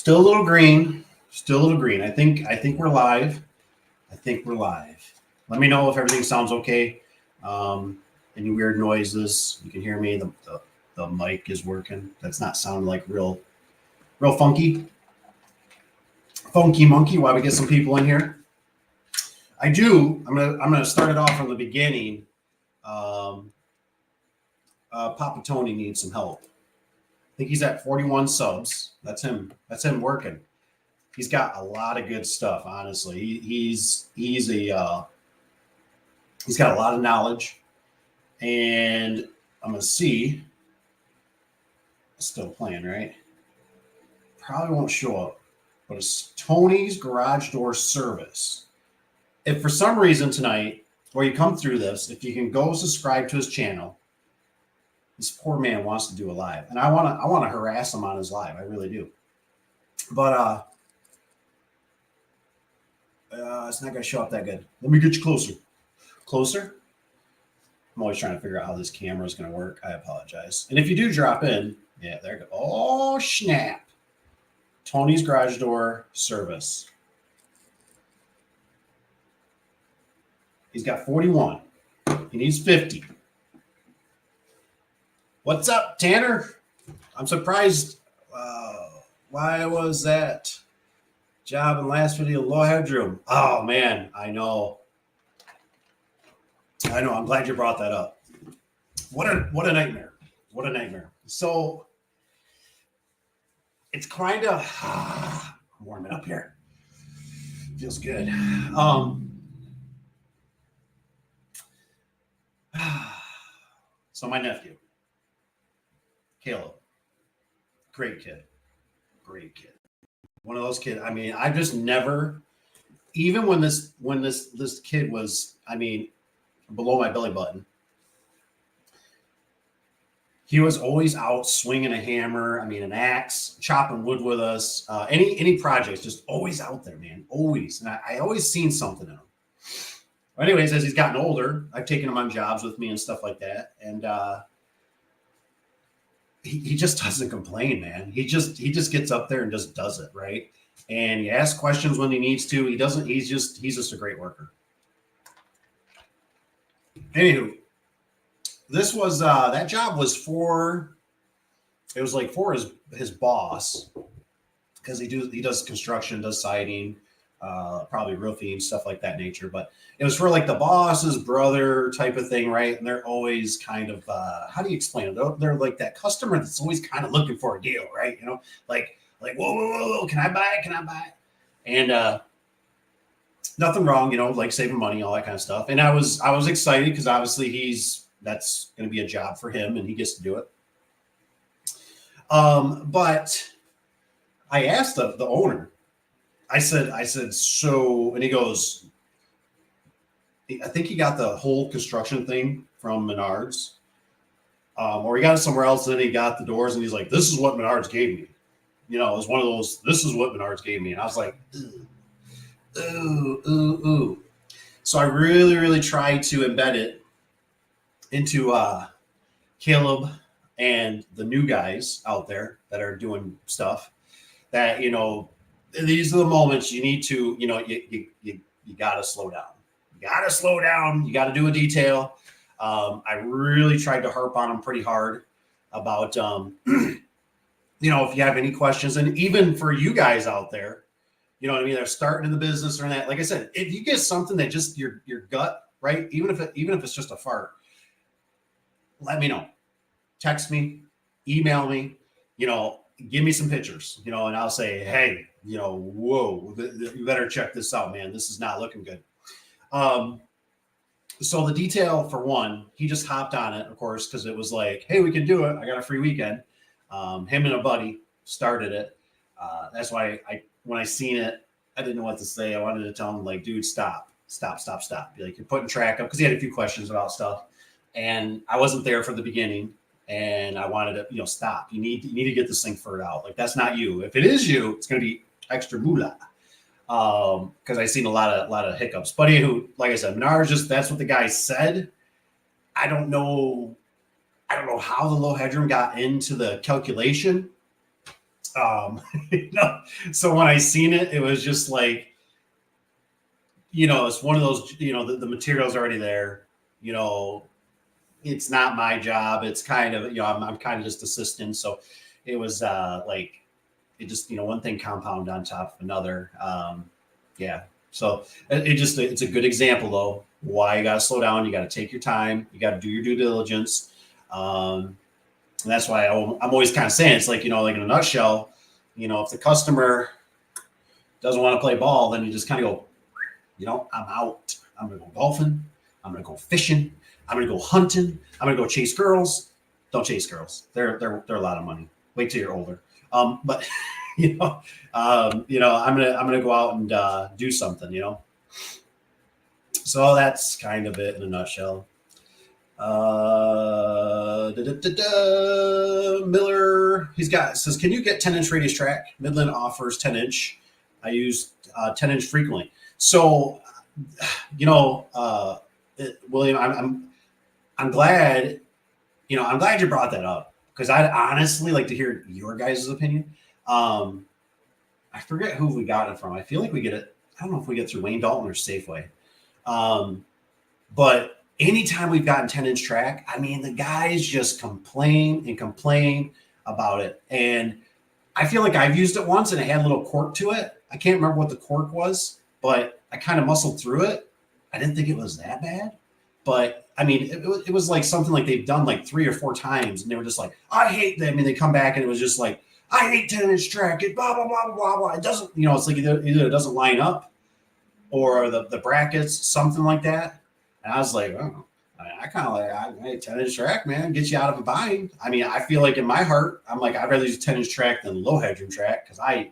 Still a little green. Still a little green. I think we're live. I think we're live. Let me know if everything sounds okay. Any weird noises. You can hear me. The mic is working. That's not sounding like real funky. Funky monkey while we get some people in here. I'm gonna start it off from the beginning. Papa Tony needs some help. I think he's at 41 subs. That's him working. He's got a lot of good stuff, honestly. He's got a lot of knowledge, and I'm gonna see. Still playing, right? Probably won't show up, but it's Tony's Garage Door Service. If for some reason tonight, or you come through this, if you can go subscribe to his channel. This poor man wants to do a live, and I want to harass him on his live. I really do, but it's not going to show up that good. Let me get you closer. I'm always trying to figure out how this camera is going to work. I apologize. And if you do drop in, yeah, there you go. Oh snap! Tony's Garage Door Service. He's got 41. He needs 50. What's up, Tanner? I'm surprised. Why was that job in last video low headroom? Oh man, I know. I'm glad you brought that up. What a nightmare. What a nightmare. So it's kind of I'm warming up here. Feels good. So my nephew. Caleb, great kid. One of those kids. I mean, I just never, even when this kid was, I mean, below my belly button, he was always out swinging a hammer. I mean, an axe, chopping wood with us. Any projects, just always out there, man. Always, and I always seen something in him. Anyways, as he's gotten older, I've taken him on jobs with me and stuff like that, and. He just doesn't complain, man. He just gets up there and just does it, right? And he asks questions when he needs to. He doesn't. He's just a great worker. Anywho, this was that job was for. It was like for his boss, because he does construction, does siding, probably roofing, stuff like that nature. But it was for like the boss's brother type of thing, right? And they're always kind of, how do you explain it? They're like that customer that's always kind of looking for a deal, right? You know, like whoa, can I buy it? And nothing wrong, you know, like saving money, all that kind of stuff. And I was excited because obviously that's going to be a job for him and he gets to do it. But I asked the owner. I said, so, and he goes, I think he got the whole construction thing from Menards, or he got it somewhere else. And then he got the doors, and he's like, "This is what Menards gave me." You know, it was one of those. This is what Menards gave me, and I was like, ooh. So I really, really tried to embed it into Caleb and the new guys out there that are doing stuff. That, you know, these are the moments you need to, you know, you got to slow down. You got to do a detail. I really tried to harp on them pretty hard about, you know, if you have any questions, and even for you guys out there, you know what I mean? They're starting in the business or that. Like I said, if you get something that just your gut, right? Even if it's just a fart, let me know. Text me, email me, you know, give me some pictures, you know, and I'll say, hey, you know, whoa, you better check this out, man. This is not looking good. So the detail, for one, he just hopped on it, of course, because it was like, hey, we can do it. I got a free weekend. Him and a buddy started it. That's why when I seen it, I didn't know what to say. I wanted to tell him, like, dude, stop. Be like, you're putting track up, because he had a few questions about stuff, and I wasn't there for the beginning, and I wanted to, you know, stop. You need to get this thing figured out. Like, that's not you. If it is you, it's going to be extra moolah. Because I seen a lot of hiccups. But anywho, like I said, Menards, that's what the guy said. I don't know how the low headroom got into the calculation. You know, so when I seen it, it was just like, you know, it's one of those, you know, the material's already there. You know, it's not my job. It's kind of, you know, I'm kind of just assisting. So it was like, it just, you know, one thing compound on top of another. Yeah. So it's a good example though, why you got to slow down. You got to take your time. You got to do your due diligence. And that's why I'm always kind of saying, it's like, you know, like in a nutshell, you know, if the customer doesn't want to play ball, then you just kind of go, you know, I'm out. I'm going to go golfing. I'm going to go fishing. I'm going to go hunting. I'm going to go chase girls. Don't chase girls. They're a lot of money. Wait till you're older. But you know, I'm gonna go out and do something. You know. So that's kind of it in a nutshell. Miller, says, can you get 10-inch radius track? Midland offers 10-inch. I use 10-inch frequently. So, you know, William, I'm glad, you know, I'm glad you brought that up because I'd honestly like to hear your guys' opinion. I forget who we got it from. I feel like we get it. I don't know if we get through Wayne Dalton or Safeway. But anytime we've gotten 10-inch track, I mean, the guys just complain and complain about it. And I feel like I've used it once and it had a little cork to it. I can't remember what the cork was, but I kind of muscled through it. I didn't think it was that bad. But I mean, it was like something like they've done like 3 or 4 times. And they were just like, I hate them. I mean, they come back and it was just like, I hate 10-inch track. It blah, blah, blah, blah, blah. It doesn't, you know, it's like either it doesn't line up or the brackets, something like that. And I was like, oh, I kind of like, hey, 10-inch track, man, get you out of a bind. I mean, I feel like in my heart, I'm like, I'd rather use 10-inch track than low headroom track because I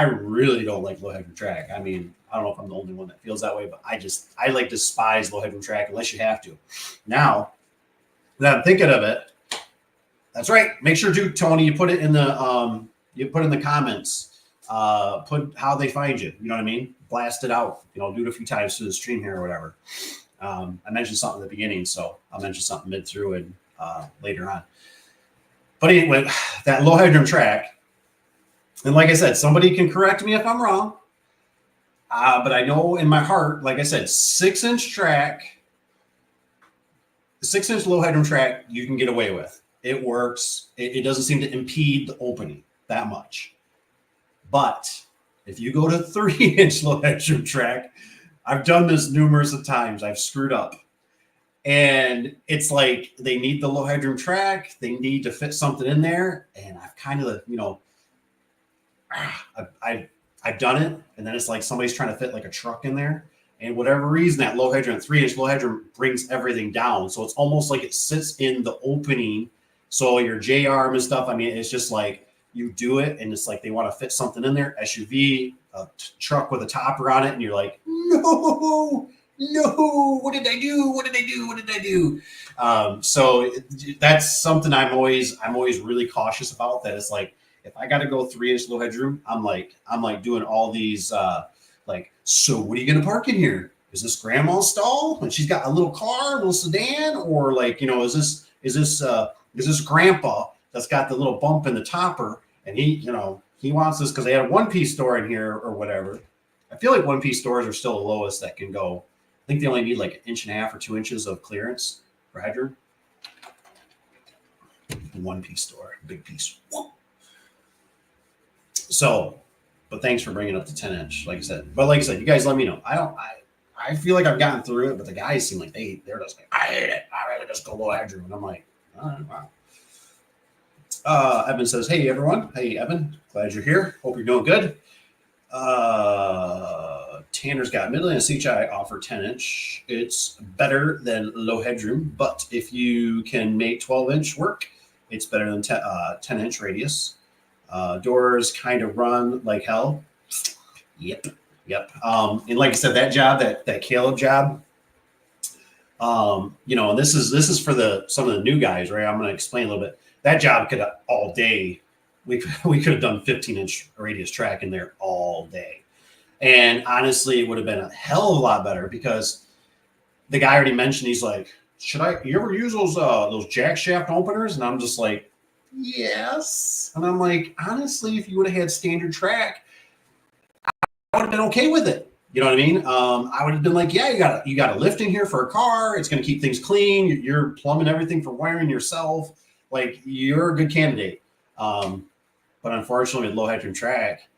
really don't like low headroom track. I mean, I don't know if I'm the only one that feels that way, but I like despise low headroom track unless you have to. Now that I'm thinking of it, that's right. Make sure to, Tony, you put it in the comments. Put how they find you. You know what I mean? Blast it out. You know, do it a few times through the stream here or whatever. I mentioned something at the beginning, so I'll mention something mid through and later on. But anyway, that low headroom track, and like I said, somebody can correct me if I'm wrong. But I know in my heart, like I said, 6-inch track, 6-inch low headroom track, you can get away with. It works. It doesn't seem to impede the opening that much. But if you go to 3-inch low headroom track, I've done this numerous of times. I've screwed up. And it's like they need the low headroom track. They need to fit something in there. And I've kind of, you know, I've done it. And then it's like somebody's trying to fit like a truck in there. And whatever reason, that low headroom, 3-inch low headroom brings everything down. So it's almost like it sits in the opening. So your J-arm and stuff, I mean, it's just like you do it and it's like they want to fit something in there, SUV, a truck with a topper on it. And you're like, no, what did I do? So that's something I'm always really cautious about. That it's like, if I got to go 3-inch low headroom, I'm like doing all these, like, so what are you going to park in here? Is this grandma's stall? And she's got a little car, a little sedan, or like, you know, is this grandpa that's got the little bump in the topper and he wants this because they had a one-piece store in here or whatever. I feel like one-piece stores are still the lowest that can go. I think they only need like 1.5 inches or 2 inches of clearance for headroom. One-piece store, big piece. So, but thanks for bringing up the 10-inch, like I said. But like I said, you guys let me know. I feel like I've gotten through it, but the guys seem like they're just like, I hate it. I rather just go low headroom. And I'm like, all right, wow. Evan says, hey, everyone. Hey, Evan. Glad you're here. Hope you're doing good. Tanner's got Midland and CHI offer 10-inch. It's better than low headroom, but if you can make 12-inch work, it's better than 10-inch radius. Doors kind of run like hell. Yep. And like I said, that job, that Caleb job, you know, and this is for some of the new guys, right? I'm going to explain a little bit. That job could all day. We could have done 15-inch radius track in there all day. And honestly, it would have been a hell of a lot better because the guy already mentioned, he's like, you ever use those jack shaft openers? And I'm just like, yes. And I'm like, honestly, if you would have had standard track, I would have been okay with it. You know what I mean? I would have been like, yeah, you got a lift in here for a car. It's going to keep things clean. You're plumbing everything for wiring yourself. Like, you're a good candidate. Um, but unfortunately, with low headroom track,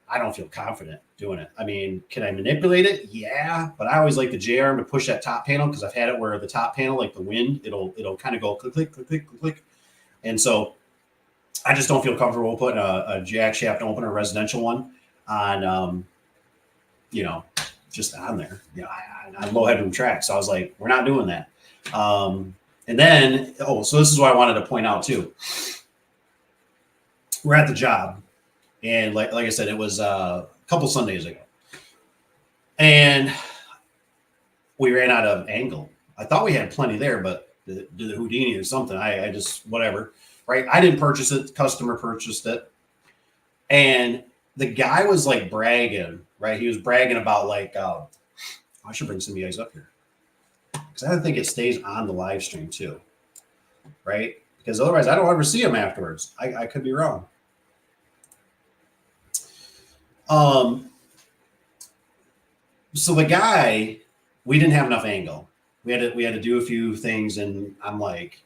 I don't feel confident doing it. I mean, can I manipulate it? Yeah, but I always like the J arm to push that top panel because I've had it where the top panel, like the wind, it'll kind of go click click click click click click, and so I just don't feel comfortable putting a jack shaft opener, residential one, on you know, just on there. On low headroom track. So I was like, we're not doing that. And then, so this is what I wanted to point out too. We're at the job, and like I said, it was a couple Sundays ago, and we ran out of angle. I thought we had plenty there, but the Houdini or something. I just whatever. Right? I didn't purchase it. The customer purchased it, and the guy was like bragging. Right? He was bragging about like, I should bring some of you guys up here because I don't think it stays on the live stream too. Right? Because otherwise, I don't ever see him afterwards. I could be wrong. So the guy, we didn't have enough angle. We had to do a few things, and I'm like,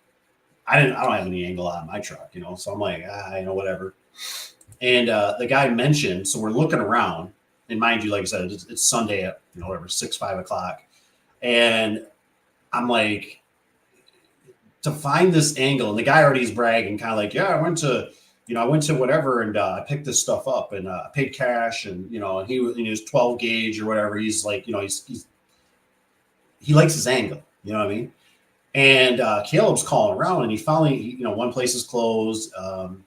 I don't have any angle on my truck, So I'm like, whatever. And the guy mentioned, so we're looking around, and mind you, like I said, it's Sunday at whatever 5 o'clock, and I'm like, to find this angle, and the guy already is bragging, kind of like, yeah, I went to whatever, and I picked this stuff up, and I paid cash, and he was 12 gauge or whatever. He's like, he likes his angle, you know what I mean? And Caleb's calling around, and he finally, one place is closed.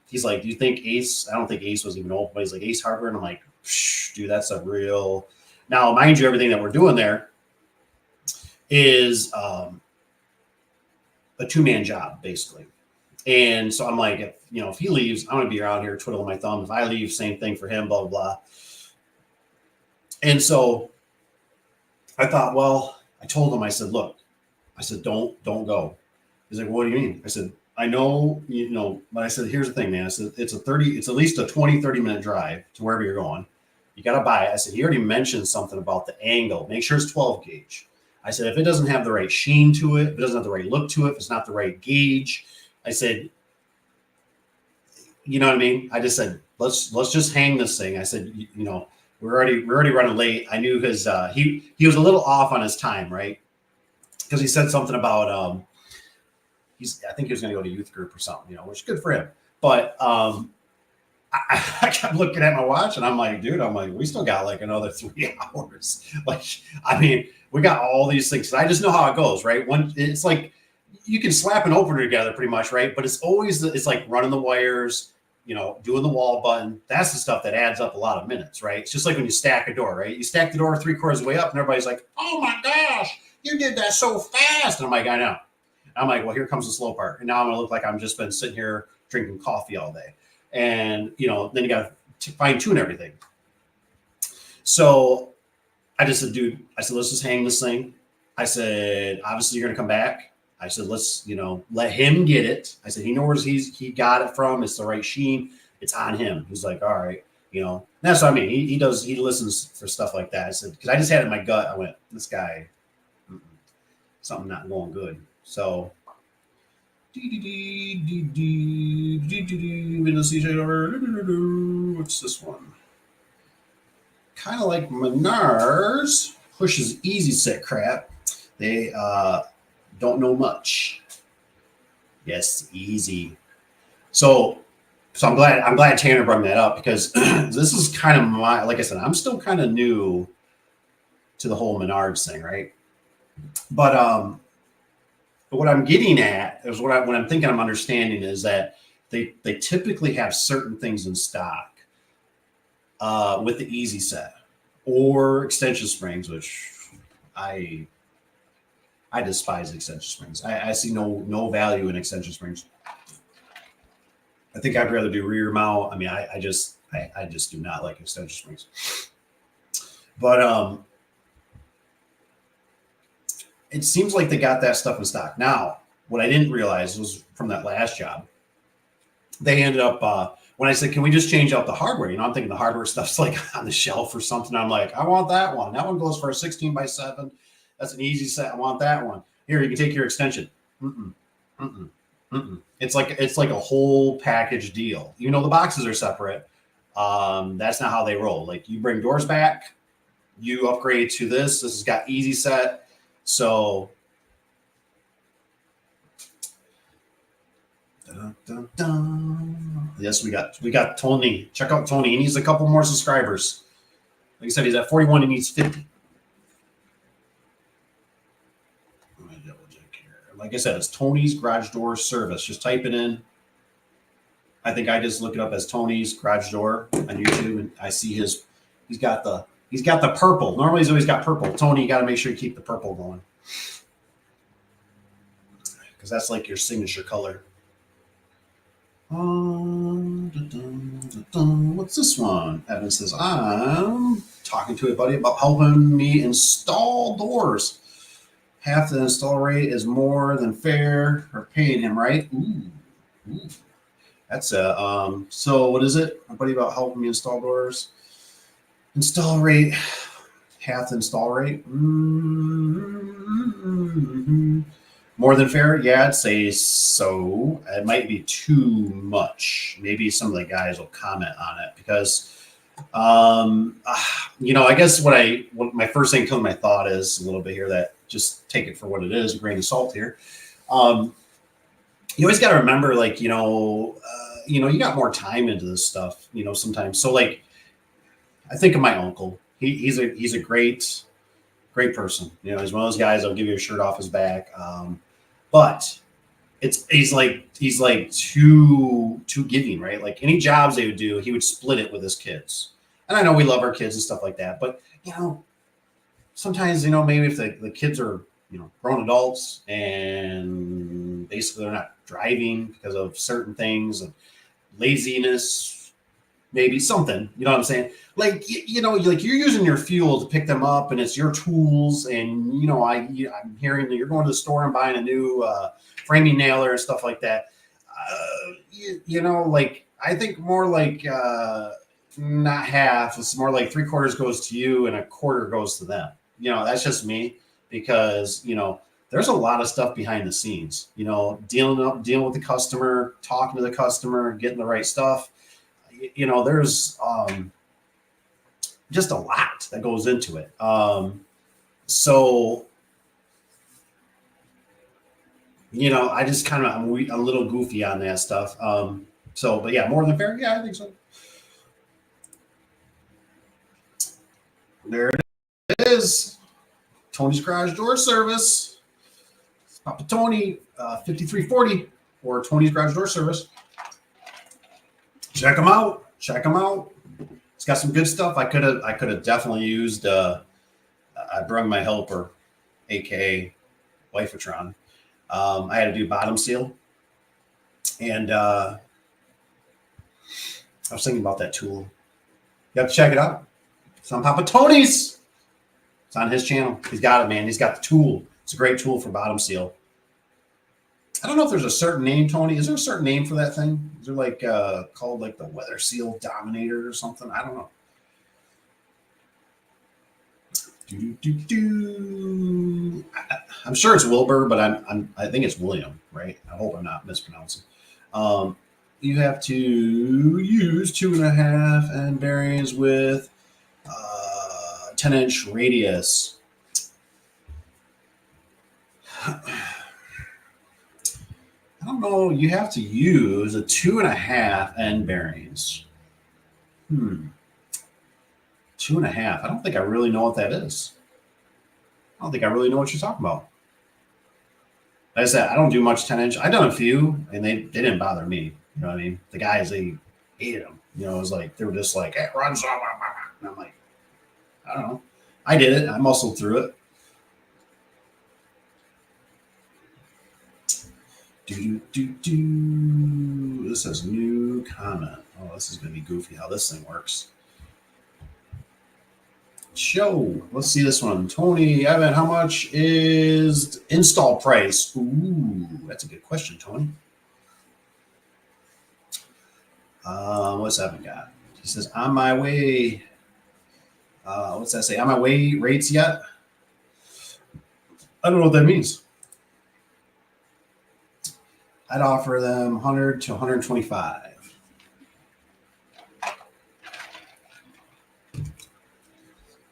He's like, do you think Ace? I don't think Ace was even open, but he's like, Ace Hardware, and I'm like, dude, that's a real. Now, mind you, everything that we're doing there is a 2-man job, basically. And so I'm like, if he leaves, I'm going to be around here twiddling my thumb. If I leave, same thing for him, blah, blah, blah. And so I thought, well, I told him, I said, look, don't go. He's like, what do you mean? I said, I know, but I said, here's the thing, man. I said, it's at least a 20, 30-minute drive to wherever you're going. You got to buy it. I said, he already mentioned something about the angle. Make sure it's 12 gauge. I said, if it doesn't have the right sheen to it, if it doesn't have the right look to it, if it's not the right gauge, I said, you know what I mean? I just said, let's just hang this thing. I said, we're already running late. I knew his he was a little off on his time, right? Because he said something about I think he was going to go to youth group or something, which is good for him. But I kept looking at my watch, and I'm like, dude, we still got like another 3 hours. Like, I mean, we got all these things. I just know how it goes, right? When it's like you can slap an opener together pretty much, right? But it's like running the wires, doing the wall button. That's the stuff that adds up a lot of minutes, right? It's just like when you stack a door, right? You stack the door 3/4 of the way up, and everybody's like, oh my gosh, you did that so fast. And I'm like, I know. I'm like, well, here comes the slow part. And now I'm going to look like I've just been sitting here drinking coffee all day. And, then you got to fine tune everything. So I just said, dude, let's just hang this thing. I said, obviously you're going to come back. I said, let's, let him get it. I said, he knows he got it from. It's the right sheen. It's on him. He's like, all right, That's what I mean. He listens for stuff like that. I said, because I just had it in my gut. I went, this guy, something not going good. So, what's this one? Kind of like Menards pushes easy set crap. They don't know much. Yes, easy. So I'm glad Tanner brought that up, because this is kind of like I said, I'm still kind of new to the whole Menards thing, right? But what I'm getting at is what I'm thinking I'm understanding is that they typically have certain things in stock with the easy set or extension springs, which I despise extension springs. I see no value in extension springs. I think I'd rather do rear mount. I mean, I just do not like extension springs. But it seems like they got that stuff in stock. Now, what I didn't realize was from that last job they ended up when I said, "Can we just change out the hardware?" I'm thinking the hardware stuff's like on the shelf or something. I'm like, "I want that one. That one goes for a 16x7. That's an easy set. I want that one. Here, you can take your extension." Mm-mm, mm-mm, mm-mm. It's like a whole package deal. The boxes are separate. That's not how they roll. Like, you bring doors back, you upgrade to this. This has got easy set. So dun, dun, dun. Yes, we got Tony. Check out Tony. He needs a couple more subscribers. Like I said, he's at 41. He needs 50. Let me double check here. Like I said, it's Tony's Garage Door Service. Just type it in. I think I just look it up as Tony's Garage Door on YouTube, and I see he's got the purple. Normally he's always got purple. Tony, you got to make sure you keep the purple going, because that's like your signature color. What's this one? Evan says, "I'm talking to a buddy about helping me install doors. Half the install rate is more than fair for paying him, right?" Ooh. That's so what is it? A buddy about helping me install doors. Install rate, half the install rate. More than fair? Yeah, I'd say so. It might be too much. Maybe some of the guys will comment on it, because, I guess what my first thing comes to my thought is a little bit here, that just take it for what it is, a grain of salt here. You always got to remember, like, you got more time into this stuff, sometimes. So, like, I think of my uncle. He's a great person. He's one of those guys that'll give you a shirt off his back. But he's like too giving, right? Like, any jobs they would do, he would split it with his kids. And I know we love our kids and stuff like that, but sometimes, maybe if the kids are, grown adults, and basically they're not driving because of certain things and laziness, maybe something, you know what I'm saying? Like, like, you're using your fuel to pick them up, and it's your tools. And, I'm hearing that you're going to the store and buying a new framing nailer and stuff like that. Like, I think more like not half. It's more like 3/4 goes to you and 1/4 goes to them. That's just me, because, there's a lot of stuff behind the scenes, dealing with the customer, talking to the customer, getting the right stuff. There's just a lot that goes into it. So, I just I'm a little goofy on that stuff. But yeah, more than fair. Yeah, I think so. There it is. Tony's Garage Door Service. Papa Tony, 5340, or Tony's Garage Door Service. Check them out. It's got some good stuff. I could have definitely used. I brung my helper, aka Wifetron. I had to do bottom seal, and I was thinking about that tool. You have to check it out. It's on Papa Tony's. It's on his channel. He's got it, man. He's got the tool. It's a great tool for bottom seal. I don't know if there's a certain name, Tony. Is there a certain name for that thing? Is there like called like the Weather Seal Dominator or something? I don't know. I'm sure it's Wilbur, but I think it's William, right? I hope I'm not mispronouncing. You have to use 2.5 end bearings with 10-inch radius. I don't know. You have to use a 2.5 end bearings. 2.5. I don't think I really know what that is. I don't think I really know what you're talking about. Like I said, I don't do much 10-inch. I've done a few, and they didn't bother me. You know what I mean? The guys, they hated them. It was like, they were just like, "Hey, run, blah, blah, blah." And I'm like, I don't know. I did it. I muscled through it. This says new comment. Oh, this is going to be goofy how this thing works. Show. Let's see this one. Tony, Evan, how much is install price? Ooh, that's a good question, Tony. What's that we got? He says, on my way. What's that say? On my way rates yet? I don't know what that means. I'd offer them 100 to 125.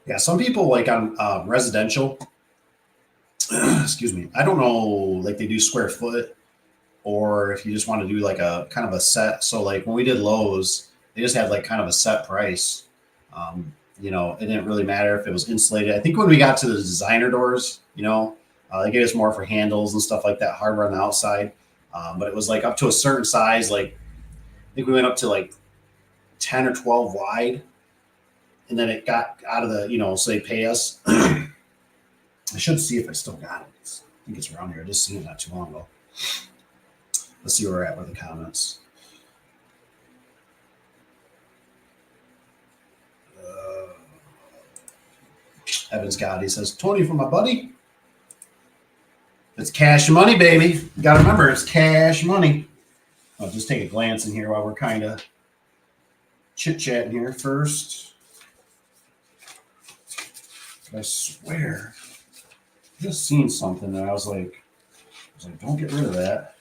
Yeah, some people like on residential, excuse me, I don't know, like they do square foot or if you just want to do like a kind of a set. So like when we did Lowe's, they just had like kind of a set price. It didn't really matter if it was insulated. I think when we got to the designer doors, they gave us more for handles and stuff like that, hardware on the outside. But it was like up to a certain size. Like I think we went up to like 10 or 12 wide. And then it got out of the, so they pay us. I should see if I still got it. I think it's around here. I just seen it not too long ago. Let's see where we're at with the comments. Evan's got, he says, 20 for my buddy. It's cash money, baby. You got to remember, it's cash money. I'll just take a glance in here while we're kind of chit-chatting here first. I swear, I just seen something that I was like, don't get rid of that.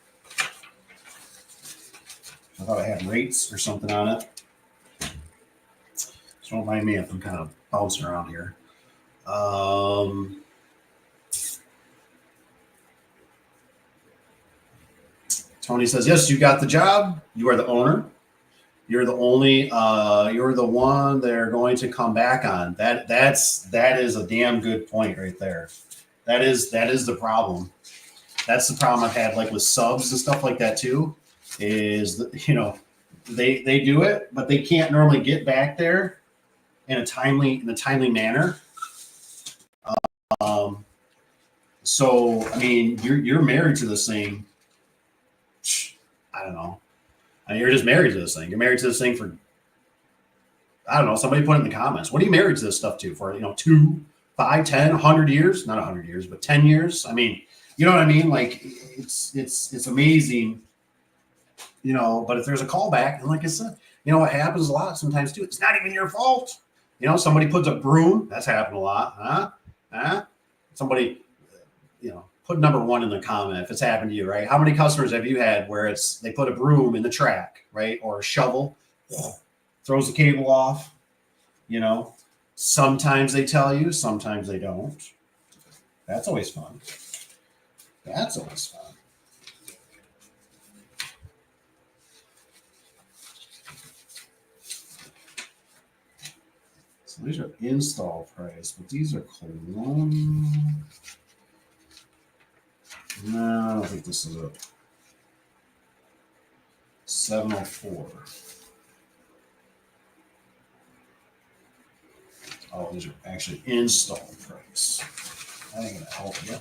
I thought I had rates or something on it. So don't mind me if I'm kind of bouncing around here. Tony says, yes, you got the job. You are the owner. You're the only, you're the one they're going to come back on. That is a damn good point right there. That is the problem. That's the problem I've had like with subs and stuff like that too, is that, they do it, but they can't normally get back there in a timely manner. So, I mean, you're married to this thing. I don't know. I mean, you're just married to this thing. You're married to this thing for, I don't know, somebody put it in the comments. What are you married to this stuff to for, 2, 5, 10, 100 years? Not 100 years, but 10 years. I mean, you know what I mean? Like it's amazing, but if there's a callback, and like I said, what happens a lot sometimes too, it's not even your fault. Somebody puts a broom, that's happened a lot. Huh? Somebody, put number 1 in the comment if it's happened to you, right? How many customers have you had where they put a broom in the track, right? Or a shovel, throws the cable off, Sometimes they tell you, sometimes they don't. That's always fun. So these are install price, but these are cologne. No, I don't think this is a 704. Oh, these are actually install price. That ain't gonna help you.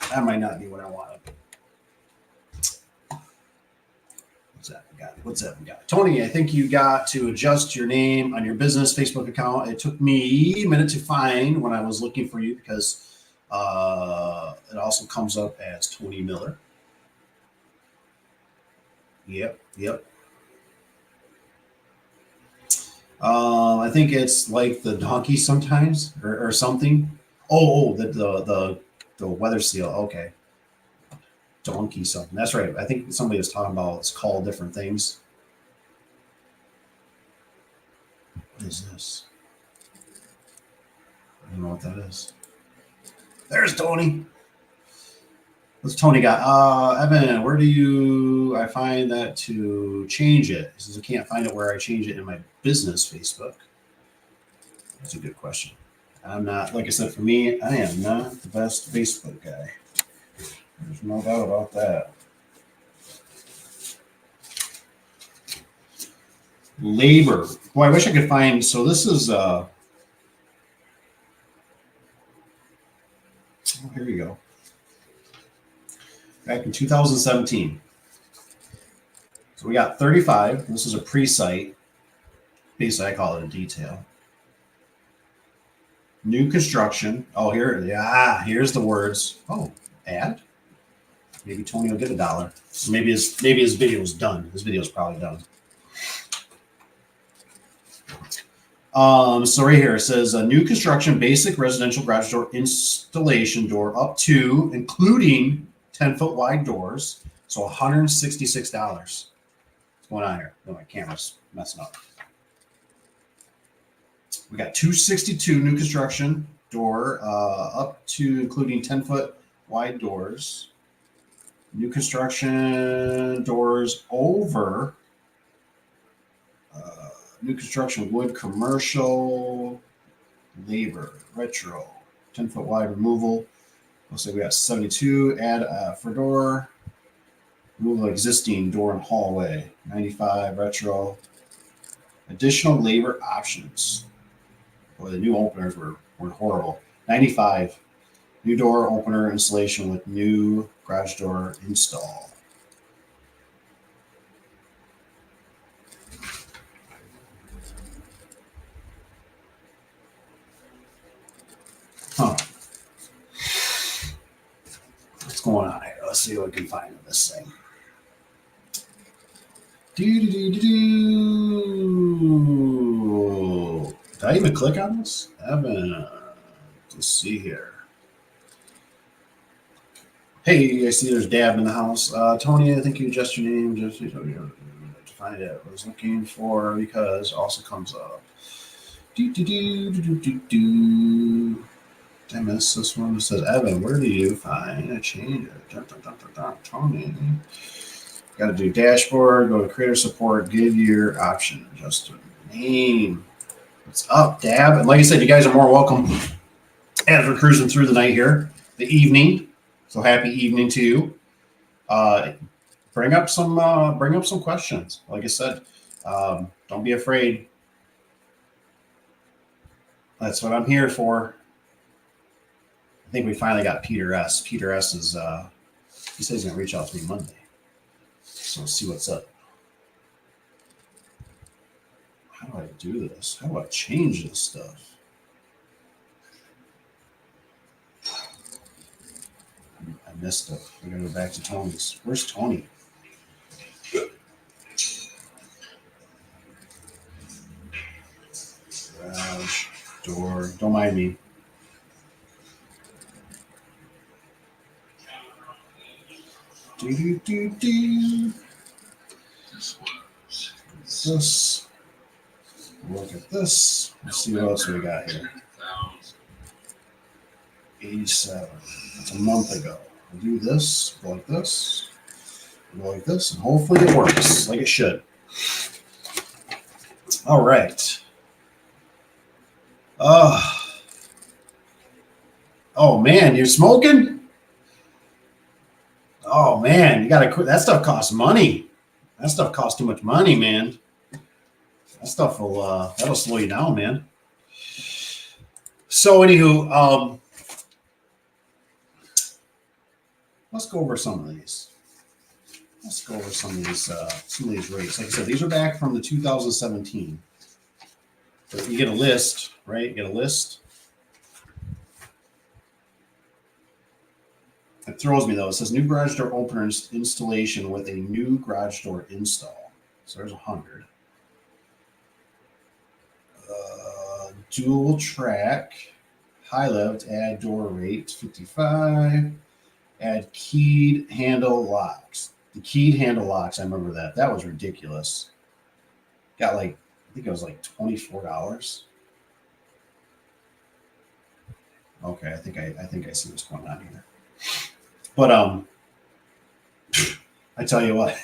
That might not be what I wanted. What's that we got? Tony, I think you got to adjust your name on your business Facebook account. It took me a minute to find when I was looking for you because it also comes up as Tony Miller. Yep. I think it's like the donkey sometimes or something. Oh, the weather seal. Okay. Donkey something. That's right. I think somebody was talking about it's called different things. What is this? I don't know what that is. There's Tony. What's Tony got? Evan, where do I find that to change it? He says I can't find it where I change it in my business Facebook. That's a good question. I'm not, like I said, for me, I am not the best Facebook guy. There's no doubt about that. Labor. Boy, I wish I could find, so this is, oh, here we go. Back in 2017. So we got 35. This is a pre-site. Basically, I call it a detail. New construction. Oh, here's the words. Oh, ad. Maybe Tony will get $1. Maybe his video is done. His video is probably done. So right here it says a new construction basic residential garage door installation door up to including 10-foot wide doors. So $166. What's going on here? No, my camera's messing up. We got 262 new construction door up to including 10-foot wide doors. New construction doors over new construction wood commercial labor retro 10-foot wide removal. Looks like we got 72 add for door removal existing door and hallway 95 retro additional labor options. Boy, the new openers were horrible. 95 new door opener installation with new garage door install. Huh. What's going on here? Let's see what we can find in this thing. Did I even click on this? Evan, let's see here. Hey, I see there's Dab in the house. Tony, I think you adjust your name just to find it. I was looking for because also comes up. I miss this one. It says, Evan, where do you find a change? Tony. Got to do dashboard, go to creator support, give your option, adjust name. What's up, Dab? And like I said, you guys are more welcome as we're cruising through the night here, the evening. So happy evening to you. Bring up some questions. Like I said, don't be afraid. That's what I'm here for. I think we finally got Peter S. Peter S is he says he's gonna reach out to me Monday. So let's see what's up. How do I do this? How do I change this stuff? I missed it. We're gonna go back to Tony's. Where's Tony? Garage door. Don't mind me. This. Look at this. Let's see what else we got here. 87. That's a month ago. We'll do this, go like this, go like this, and hopefully it works like it should. All right. Oh man, you're smoking? Oh man, you gotta quit. That stuff costs money. That stuff costs too much money, man. That stuff will that'll slow you down, man. So anywho, let's go over some of these. Let's go over some of these rates. Like I said, these are back from the 2017. But you get a list, right? You get a list. It throws me though. It says new garage door opener installation with a new garage door install. So there's 100. Dual track, high lift, add door rate 55. Add keyed handle locks. The keyed handle locks, I remember that. That was ridiculous. Got like, I think it was like $24. Okay, I think I see what's going on here. But I tell you what,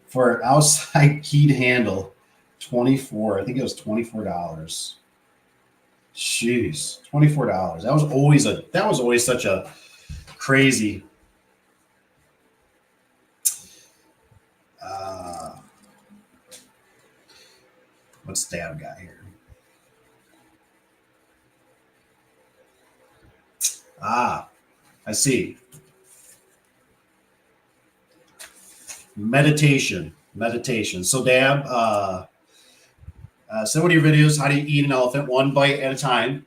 for an outside keyed handle, 24. I think it was $24. Jeez, $24. That was always such a crazy. What's Dab got here? I see. Meditation. So Dab, send one of your videos. How do you eat an elephant? One bite at a time.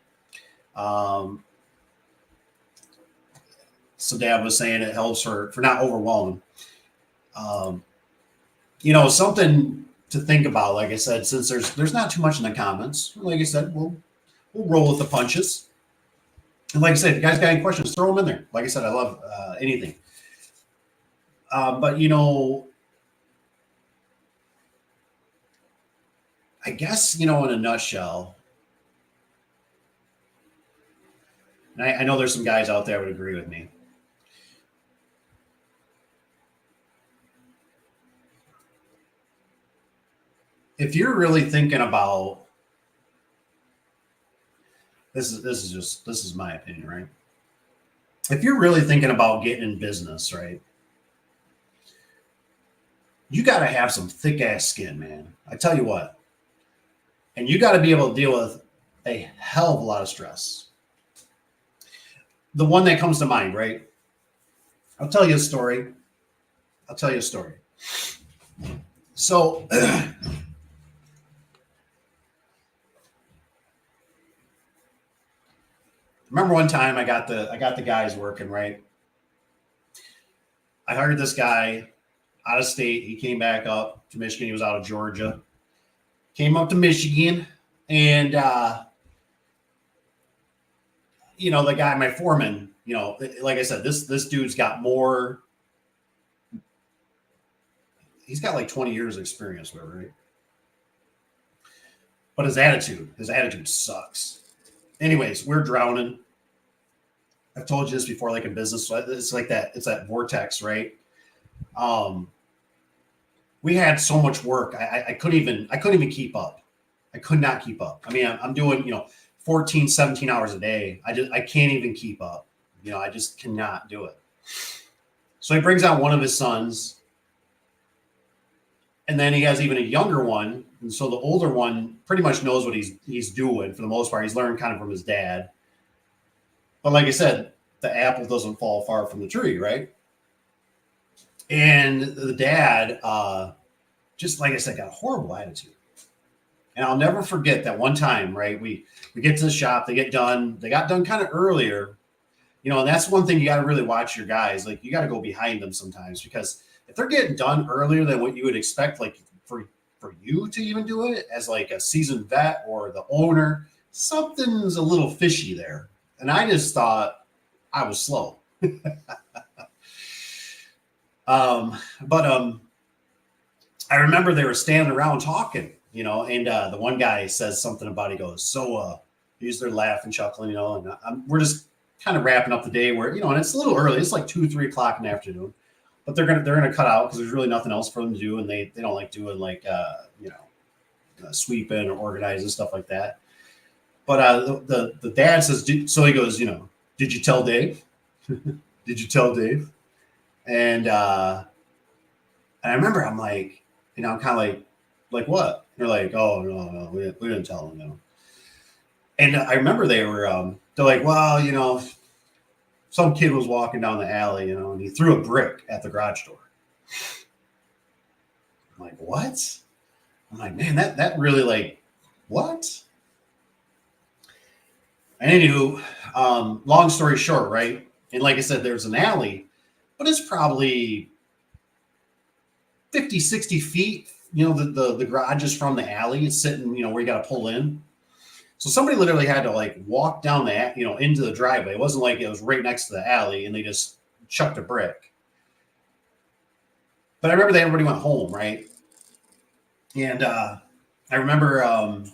So Dab was saying it helps for not overwhelming. Something to think about. Like I said, since there's not too much in the comments, like I said, we'll roll with the punches. And like I said, if you guys got any questions, throw them in there. Like I said, I love anything. But I guess in a nutshell, and I know there's some guys out there that would agree with me. If you're really thinking about this is my opinion, right? If you're really thinking about getting in business, right, you got to have some thick ass skin, man. I tell you what, and you got to be able to deal with a hell of a lot of stress. The one that comes to mind, right? I'll tell you a story. So remember one time I got the guys working, right? I hired this guy out of state. He came back up to Michigan. He was out of Georgia. Came up to Michigan, and the guy, my foreman, like I said, this dude's got more. He's got like 20 years of experience with it, right? But his attitude sucks. Anyways, we're drowning. I've told you this before, like in business, it's like that. It's that vortex, right? We had so much work. I couldn't even keep up. I could not keep up. I mean, I'm doing, 14, 17 hours a day. I can't even keep up. I just cannot do it. So he brings out one of his sons, and then he has even a younger one. And so the older one pretty much knows what he's doing for the most part. He's learned kind of from his dad. But like I said, the apple doesn't fall far from the tree, right? And the dad, just like I said, got a horrible attitude. And I'll never forget that one time, right? We get to the shop, they get done. They got done kind of earlier, and that's one thing you got to really watch your guys. Like, you got to go behind them sometimes, because if they're getting done earlier than what you would expect, like for you to even do it as like a seasoned vet or the owner, something's a little fishy there. And I just thought I was slow. But I remember they were standing around talking, and the one guy says something about, he goes, so he's there laughing, chuckling, and we're just kind of wrapping up the day where, and it's a little early. It's like 2-3 o'clock in the afternoon, but they're gonna cut out because there's really nothing else for them to do, and they don't like doing like sweeping or organizing stuff like that. But the dad says, so he goes, did you tell Dave? Did you tell Dave? And I remember I'm like, I'm kind of like what? They're like, oh no, we didn't tell him, And I remember they're like, well, some kid was walking down the alley, and he threw a brick at the garage door. I'm like, what? I'm like, man, that really, like, what? And anywho, long story short, right? And like I said, there's an alley, but it's probably 50, 60 feet. The garage is from the alley. It's sitting, where you got to pull in. So somebody literally had to like walk down that, into the driveway. It wasn't like it was right next to the alley and they just chucked a brick. But I remember that everybody went home, right? And I remember,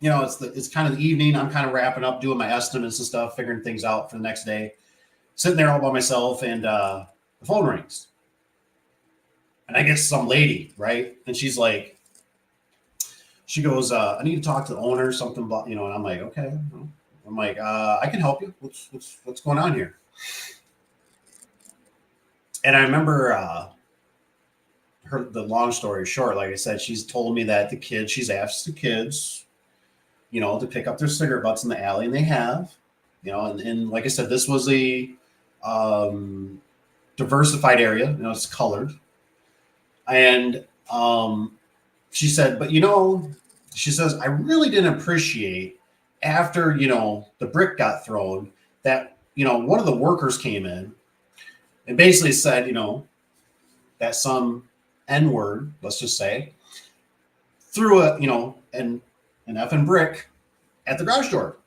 it's kind of the evening. I'm kind of wrapping up, doing my estimates and stuff, figuring things out for the next day. Sitting there all by myself, and the phone rings. And I get some lady, right? And she's like, she goes, I need to talk to the owner, something about, and I'm like, okay. I'm like, I can help you. What's going on here? And I remember the long story short, like I said, she's told me that she's asked the kids, to pick up their cigarette butts in the alley, and they have, and like I said, this was a diversified area, it's colored. And she said, but she says, I really didn't appreciate after, the brick got thrown that, one of the workers came in and basically said, that some N-word, let's just say, threw an effing brick at the garage door.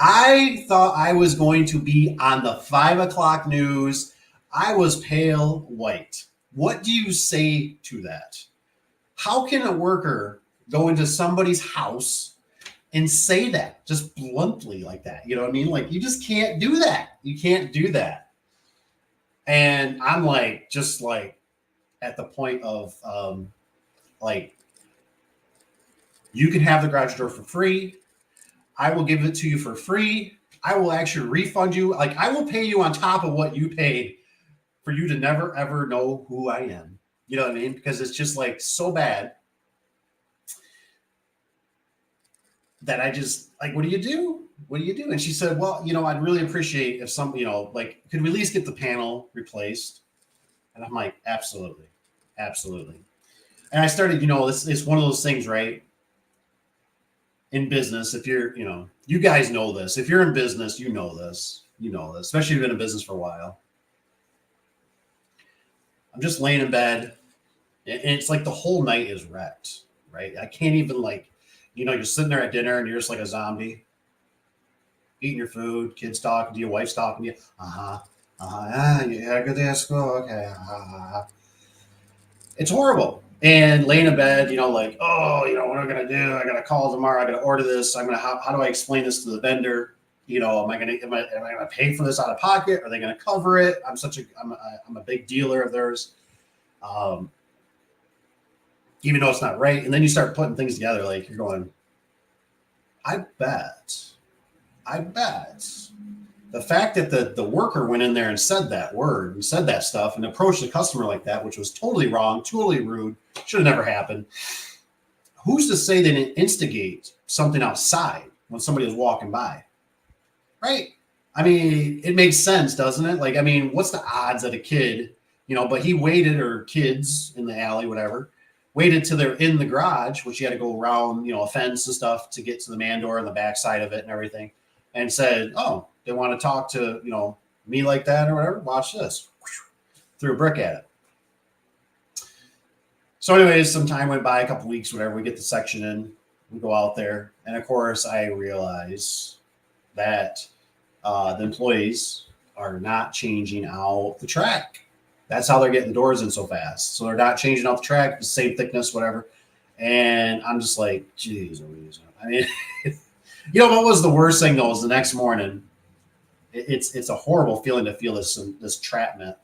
I thought I was going to be on the 5 o'clock news. I was pale white. What do you say to that? How can a worker go into somebody's house and say that just bluntly like that? You know what I mean? Like, you just can't do that. You can't do that. And I'm like, just like at the point of like, you can have the garage door for free. I will give it to you for free. I will actually refund you. Like, I will pay you on top of what you paid for you to never, ever know who I am. You know what I mean? Because it's just like so bad that I just like, what do you do? What do you do? And she said, well, I'd really appreciate if some, like, could we at least get the panel replaced? And I'm like, absolutely. Absolutely. And I started, it's one of those things, right? In business, if you're, you guys know this. If you're in business, you know this, especially if you've been in business for a while. I'm just laying in bed, and it's like the whole night is wrecked, right? I can't even, like, you're sitting there at dinner and you're just like a zombie, eating your food, kids talking to you, wife's talking to you. You had a good day at school, okay. It's horrible. And laying in bed, like, oh, what am I gonna do? I gotta call tomorrow. I gotta order this. How do I explain this to the vendor? Am I gonna pay for this out of pocket? Are they gonna cover it? I'm a big dealer of theirs, even though it's not right. And then you start putting things together, like, you're going, I bet the fact that the worker went in there and said that word and said that stuff and approached the customer like that, which was totally wrong, totally rude, should have never happened. Who's to say they didn't instigate something outside when somebody was walking by? Right? I mean, it makes sense, doesn't it? Like, I mean, what's the odds that a kid, but he waited, or kids in the alley, whatever, waited till they're in the garage, which you had to go around, a fence and stuff to get to the man door and the back side of it and everything, and said, oh, they want to talk to, me like that or whatever, watch this. Threw a brick at it. So anyways, some time went by, a couple weeks, whatever, we get the section in, we go out there. And of course, I realize that the employees are not changing out the track. That's how they're getting the doors in so fast. So they're not changing out the track, the same thickness, whatever. And I'm just like, geez, I mean, what was the worst thing though is the next morning, it's a horrible feeling to feel this entrapment.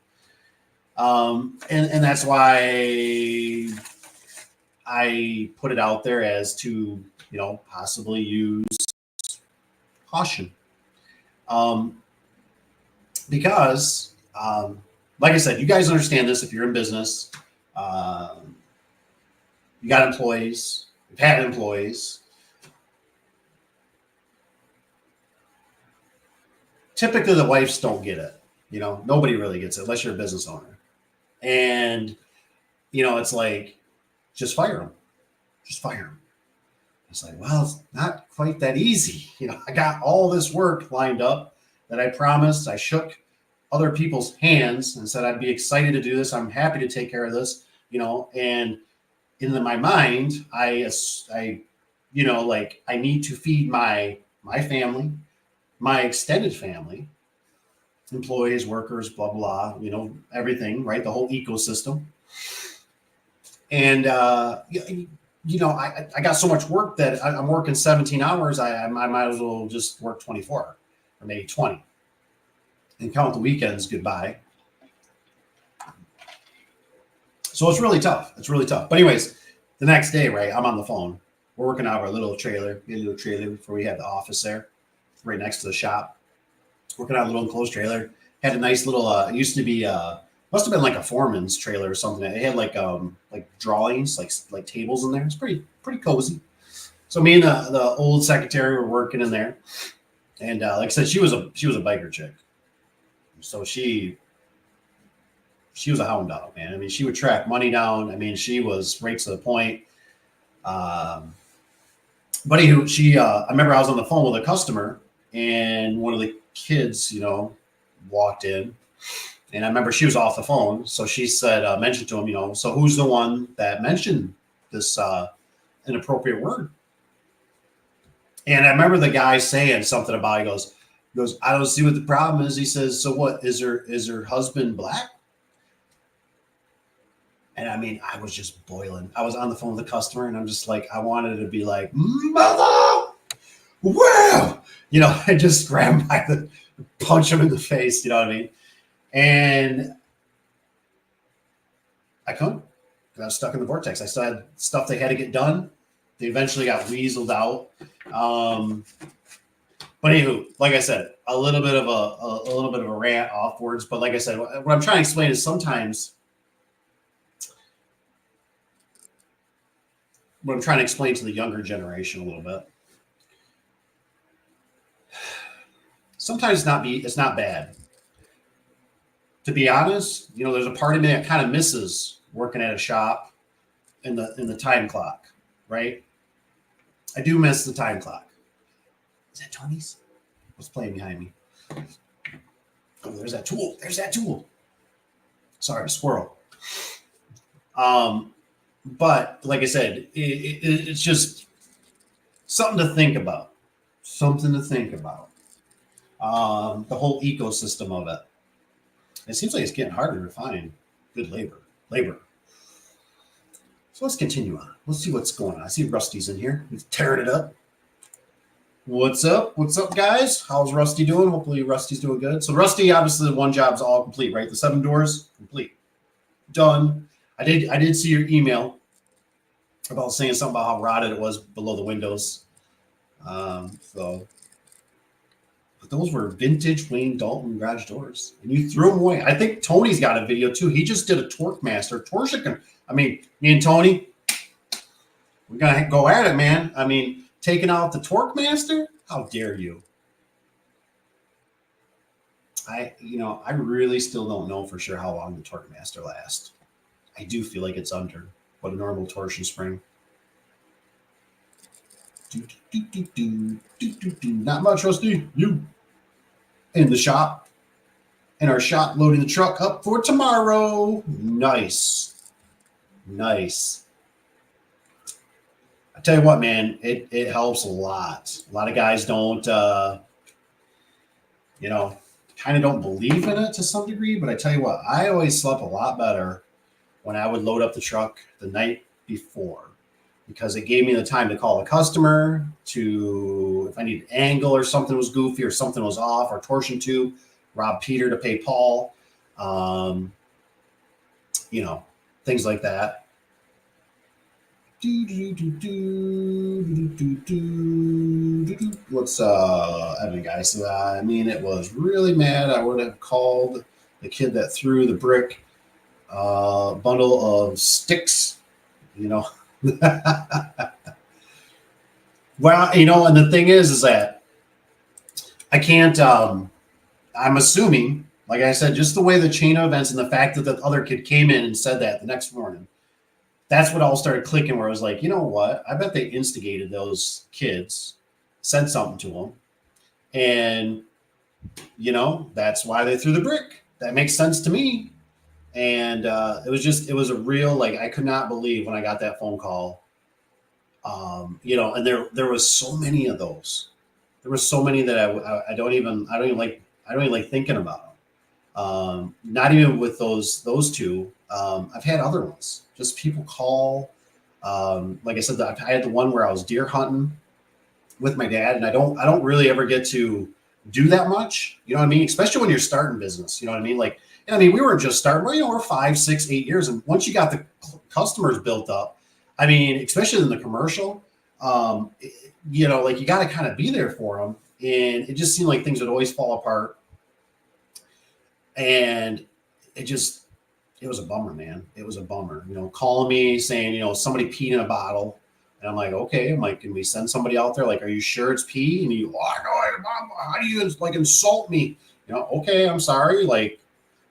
And that's why I put it out there as to, possibly use caution. Because, like I said, you guys understand this if you're in business. You got employees, you've had employees. Typically, the wives don't get it. Nobody really gets it unless you're a business owner. And, it's like, just fire them. Just fire them. It's like, well, it's not quite that easy. I got all this work lined up that I promised. I shook other people's hands and said I'd be excited to do this. I'm happy to take care of this, and in my mind, I like, I need to feed my family, my extended family, employees, workers, blah, blah, everything, right? The whole ecosystem. And, I got so much work that I'm working 17 hours. I might as well just work 24 or maybe 20 and count the weekends goodbye. So it's really tough. But anyways, the next day, right, I'm on the phone. We're working out of our little trailer, before we had the office there, right next to the shop. Working out a little enclosed trailer. Had a nice little, it used to be, must have been like a foreman's trailer or something. It had like drawings, like tables in there. It's pretty cozy. So me and the old secretary were working in there, and like I said, she was a biker chick. So she was a hound dog, man. I mean, she would track money down. I mean, she was right to the point. But anywho, I remember I was on the phone with a customer, and one of the kids, walked in, And I remember she was off the phone. So she said, mentioned to him, so who's the one that mentioned this inappropriate word? And I remember the guy saying something about, he goes, I don't see what the problem is. He says, so what, is her husband black? And I mean, I was just boiling. I was on the phone with the customer and I'm just like, I wanted to be like, mother, wow. I just grab him by the, punch him in the face. You know what I mean? And I couldn't. I was stuck in the vortex. I still had stuff they had to get done. They eventually got weaseled out. But anywho, like I said, a little bit of a rant offwards. But like I said, what I'm trying to explain is sometimes what I'm trying to explain to the younger generation a little bit. Sometimes it's not bad. To be honest, there's a part of me that kind of misses working at a shop in the time clock, right? I do miss the time clock. Is that Tony's? What's playing behind me? Oh, there's that tool. There's that tool. Sorry, squirrel. But like I said, it's just something to think about. Something to think about. The whole ecosystem of it. It seems like it's getting harder to find good labor. So let's continue on. Let's see what's going on. I see Rusty's in here. He's tearing it up. What's up? What's up, guys? How's Rusty doing? Hopefully Rusty's doing good. So Rusty, obviously, the one job's all complete, right? The 7 doors, complete. Done. I did see your email about saying something about how rotted it was below the windows. But those were vintage Wayne Dalton garage doors. And you threw them away. I think Tony's got a video, too. He just did a Torque Master. Me and Tony, we're going to go at it, man. I mean, taking out the Torque Master? How dare you? I really still don't know for sure how long the Torque Master lasts. I do feel like it's under what a normal torsion spring. Not much, Rusty. You in the shop. In our shop, loading the truck up for tomorrow. Nice. I tell you what, man, it helps a lot. A lot of guys don't, kind of don't believe in it to some degree. But I tell you what, I always slept a lot better when I would load up the truck the night before, because it gave me the time to call a customer if I needed an angle or something was goofy or something was off, or torsion tube, rob Peter to pay Paul, things like that. What's Evan, guys? I mean, it was really mad. I would have called the kid that threw the brick bundle of sticks, Well, and the thing is that I can't, I'm assuming, like I said, just the way the chain of events and the fact that the other kid came in and said that the next morning, that's what all started clicking, where I was like, you know what? I bet they instigated those kids, said something to them. And, that's why they threw the brick. That makes sense to me. And it was a real, I could not believe when I got that phone call. And there was so many of those. There were so many that I don't even like thinking about them. Not even with those two. I've had other ones. Just people call. Like I said, I had the one where I was deer hunting with my dad, and I don't really ever get to do that much. You know what I mean? Especially when you're starting business. You know what I mean? We weren't just starting. We're 5, 6, 8 years, and once you got the customers built up, I mean, especially in the commercial, you got to kind of be there for them, and it just seemed like things would always fall apart, and it was a bummer, man. It was a bummer. Calling me saying, somebody peed in a bottle. And I'm like, okay. I'm like, can we send somebody out there? Are you sure it's pee? And you, how do you insult me? Okay, I'm sorry.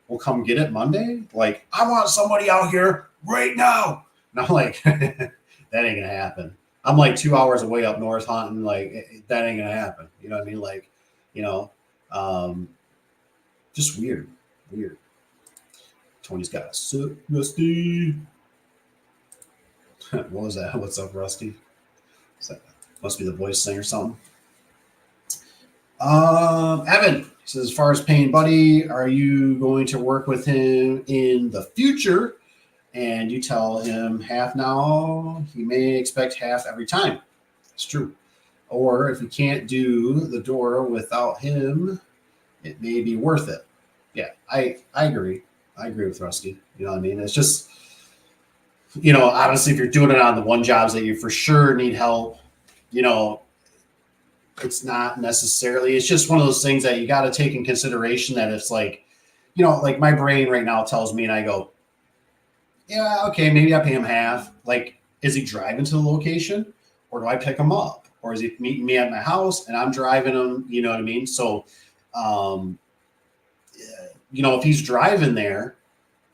We'll come get it Monday. I want somebody out here right now. And I'm like, that ain't gonna happen. I'm 2 hours away up north hunting. That ain't gonna happen. You know what I mean? Just weird. Tony's got a sup, Rusty. What was that? What's up, Rusty? That must be the voice thing or something. Evan says, as far as paying Buddy, are you going to work with him in the future? And you tell him half now, he may expect half every time. It's true. Or if you can't do the door without him, it may be worth it. Yeah, I agree. I agree with Rusty. You know what I mean? It's just, obviously if you're doing it on the one jobs that you for sure need help, it's not necessarily, it's just one of those things that you got to take in consideration that it's like, like my brain right now tells me and I go, yeah, okay, maybe I pay him half. Like, is he driving to the location or do I pick him up? Or is he meeting me at my house and I'm driving him? You know what I mean? So, if he's driving there,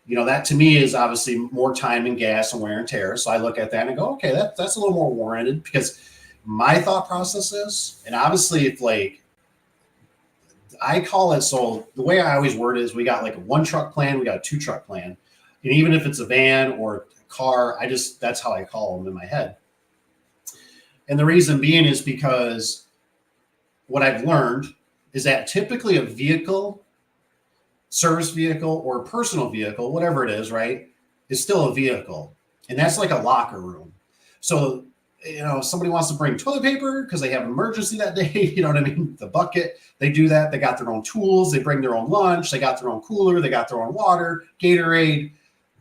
that to me is obviously more time and gas and wear and tear. So I look at that and I go, okay, that's a little more warranted because my thought process is, and obviously if like, I call it, so the way I always word it is we got like a 1-truck plan, we got a 2-truck plan. And even if it's a van or a car, that's how I call them in my head. And the reason being is because what I've learned is that typically a vehicle, service vehicle or personal vehicle, whatever it is, right, is still a vehicle. And that's like a locker room. So, if somebody wants to bring toilet paper because they have an emergency that day, you know what I mean? The bucket, they do that. They got their own tools. They bring their own lunch. They got their own cooler. They got their own water, Gatorade.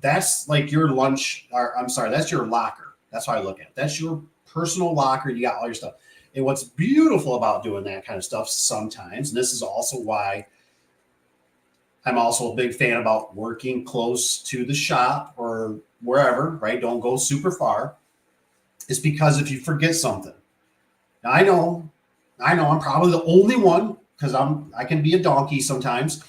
That's like your lunch. That's your locker. That's how I look at it. That's your personal locker. You got all your stuff. And what's beautiful about doing that kind of stuff sometimes, and this is also why I'm also a big fan about working close to the shop or wherever, right? Don't go super far. Is because if you forget something. Now I know I'm probably the only one because I can be a donkey sometimes,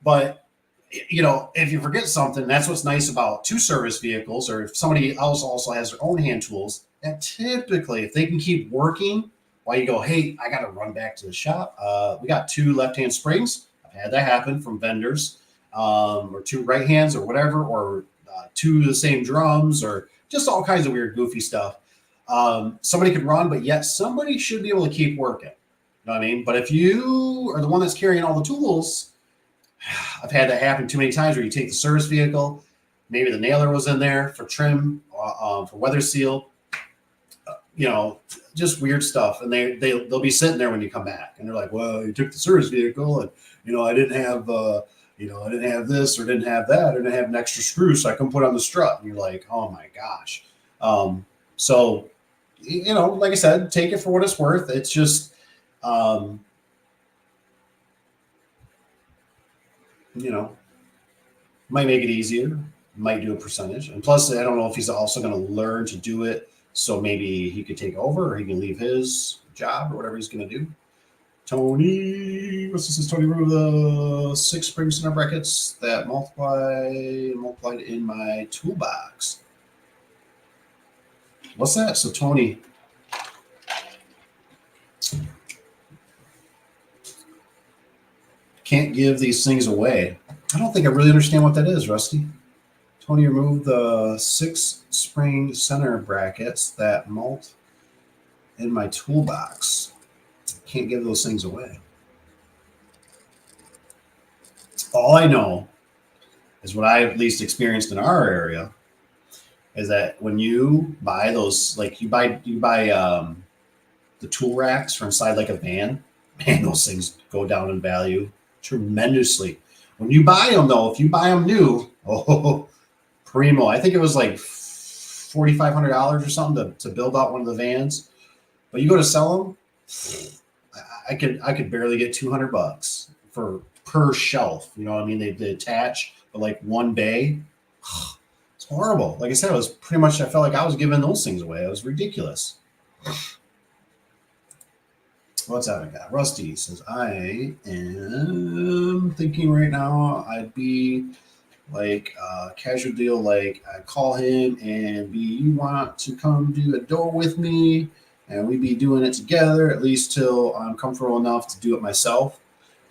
but if you forget something, that's what's nice about 2 service vehicles, or if somebody else also has their own hand tools, that typically if they can keep working while you go, hey, I got to run back to the shop. We got 2 left-hand springs. I've had that happen from vendors, or 2 right hands or whatever, or 2 of the same drums, or just all kinds of weird, goofy stuff. Somebody can run, but yet somebody should be able to keep working. You know what I mean? But if you are the one that's carrying all the tools, I've had that happen too many times where you take the service vehicle, maybe the nailer was in there for trim, for weather seal, just weird stuff. And they'll be sitting there when you come back and they're like, well, you took the service vehicle and, I didn't have, I didn't have this or didn't have that, or didn't have an extra screw. So I couldn't put on the strut. And you're like, oh my gosh. So, like I said, take it for what it's worth. It's just, might make it easier, might do a percentage. And plus, I don't know if he's also going to learn to do it. So maybe he could take over or he can leave his job or whatever he's going to do. Tony, what's this? Tony remove the 6 spring center brackets that multiplied in my toolbox. What's that? So Tony, can't give these things away. I don't think I really understand what that is, Rusty. Tony removed the 6 spring center brackets that mult in my toolbox. Can't give those things away. All I know is what I've at least experienced in our area is that when you buy those, like you buy the tool racks for inside like a van, man, those things go down in value tremendously. When you buy them though, if you buy them new, primo, I think it was like $4,500 or something to build out one of the vans. But you go to sell them, I could barely get $200 per shelf. You know what I mean? They attach, but like one bay. It's horrible. Like I said, it was pretty much, I felt like I was giving those things away. It was ridiculous. What's that I got? Rusty says, I am thinking right now I'd be like a casual deal, like I call him and you want to come do a door with me and we'd be doing it together at least till I'm comfortable enough to do it myself.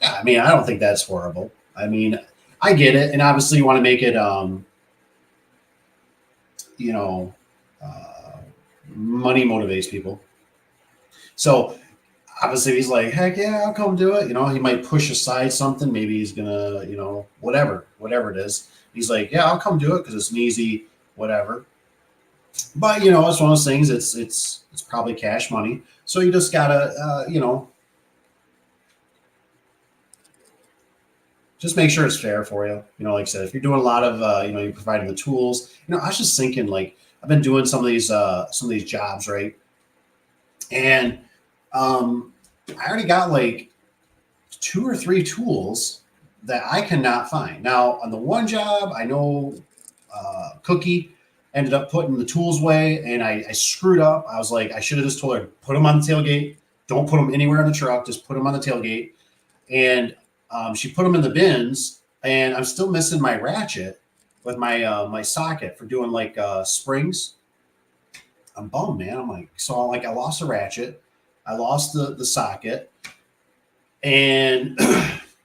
Yeah, I mean, I don't think that's horrible. I mean, I get it, and obviously you want to make it, you know, uh, money motivates people. So obviously he's like, heck yeah, I'll come do it. He might push aside something. Maybe he's gonna, whatever it is. He's like, yeah, I'll come do it because it's an easy whatever. But it's one of those things. It's probably cash money. So you just gotta, just make sure it's fair for you. Like I said, if you're doing a lot of, you're providing the tools. I was just thinking, like, I've been doing some of these jobs, right? And I already got like 2 or 3 tools that I cannot find. Now, on the one job, I know Cookie ended up putting the tools away, and I screwed up. I was like, I should have just told her, put them on the tailgate. Don't put them anywhere in the truck. Just put them on the tailgate. And she put them in the bins, and I'm still missing my ratchet with my socket for doing like springs. I'm bummed, man. I'm like, so I lost a ratchet. I lost the socket, and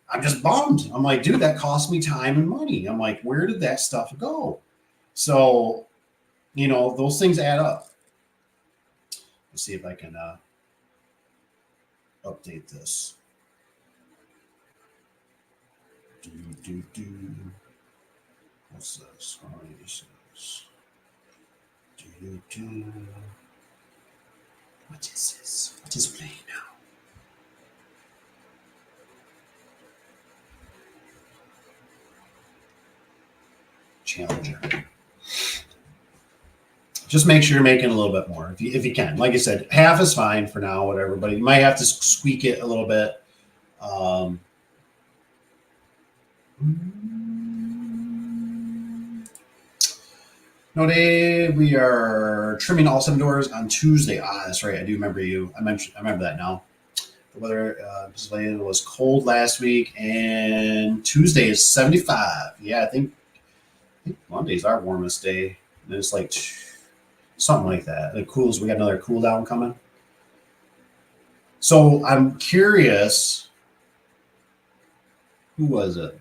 I'm just bummed. I'm like, dude, that cost me time and money. I'm like, where did that stuff go? So, those things add up. Let's see if I can update this. What's this? What is this? What is playing now? Challenger. Just make sure you're making a little bit more if you can. Like I said, half is fine for now, whatever. But you might have to squeak it a little bit. No, Dave, we are trimming all 7 doors on Tuesday. That's right. I do remember you. I remember that now. The weather in Pennsylvania was cold last week, and Tuesday is 75. Yeah, I think Monday's our warmest day. And it's like something like that. It cools. We got another cool down coming. So I'm curious. Who was it?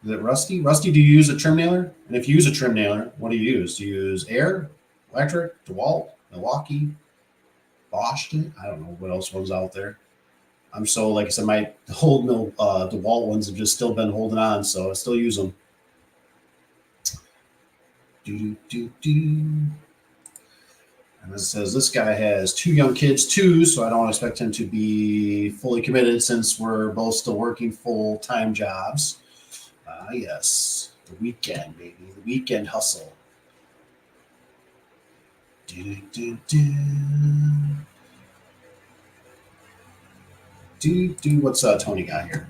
Is it Rusty? Rusty, do you use a trim nailer? And if you use a trim nailer, what do you use? Do you use Air, Electric, DeWalt, Milwaukee, Bosch? I don't know what else was out there. I'm so, like I said, my old DeWalt ones have just still been holding on, so I still use them. And it says this guy has 2 young kids too, so I don't expect him to be fully committed since we're both still working full-time jobs. Yes, the weekend, baby, the weekend hustle. What's Tony got here?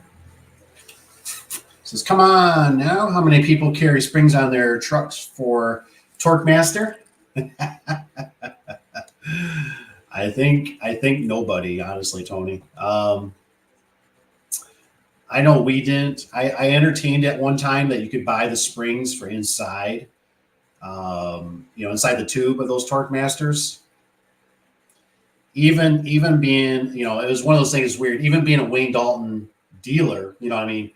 Says, come on now. How many people carry springs on their trucks for Torque Master? I think nobody, honestly, Tony. I know we didn't. I entertained at one time that you could buy the springs for inside, inside the tube of those Torque Masters. Even being, it was one of those things weird. Even being a Wayne Dalton dealer, you know what I mean?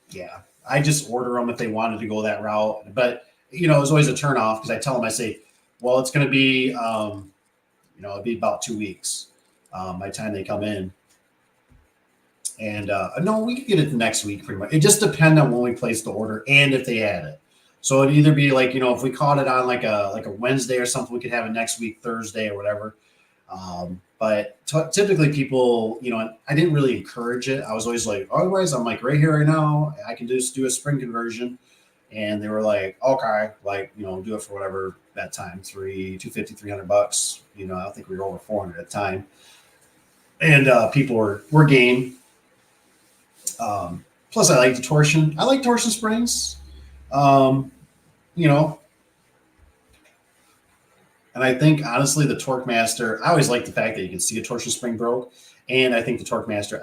Yeah, I just order them if they wanted to go that route. But, it was always a turnoff because I tell them, I say, well, it's going to be, it'll be about 2 weeks by the time they come in. And no, we could get it the next week pretty much. It just depends on when we place the order and if they had it. So it'd either be like, if we caught it on like a Wednesday or something, we could have it next week, Thursday or whatever. But typically people, I didn't really encourage it. I was always like, otherwise I'm like right here, right now, I can just do a spring conversion. And they were like, okay, like, do it for whatever that time, $250, $300. I don't think we were over 400 at the time. And people were game. Plus I like the torsion. I like torsion springs. And I think, honestly, the Torque Master, I always like the fact that you can see a torsion spring broke. And I think the Torque Master,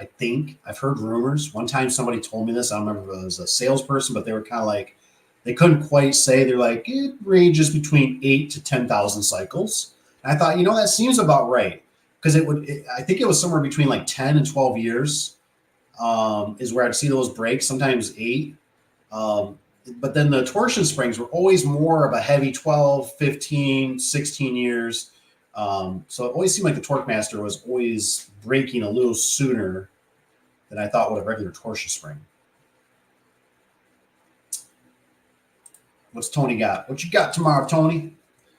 I've heard rumors. One time somebody told me this. I don't remember if it was a salesperson, but they were kind of like, they couldn't quite say. They're like, it ranges between 8,000 to 10,000 cycles. And I thought, that seems about right. Because I think it was somewhere between like 10 and 12 years. is where I'd see those breaks, sometimes 8. But then the torsion springs were always more of a heavy 12, 15, 16 years. So it always seemed like the Torque Master was always breaking a little sooner than I thought with a regular torsion spring. What's Tony got? What you got tomorrow, Tony?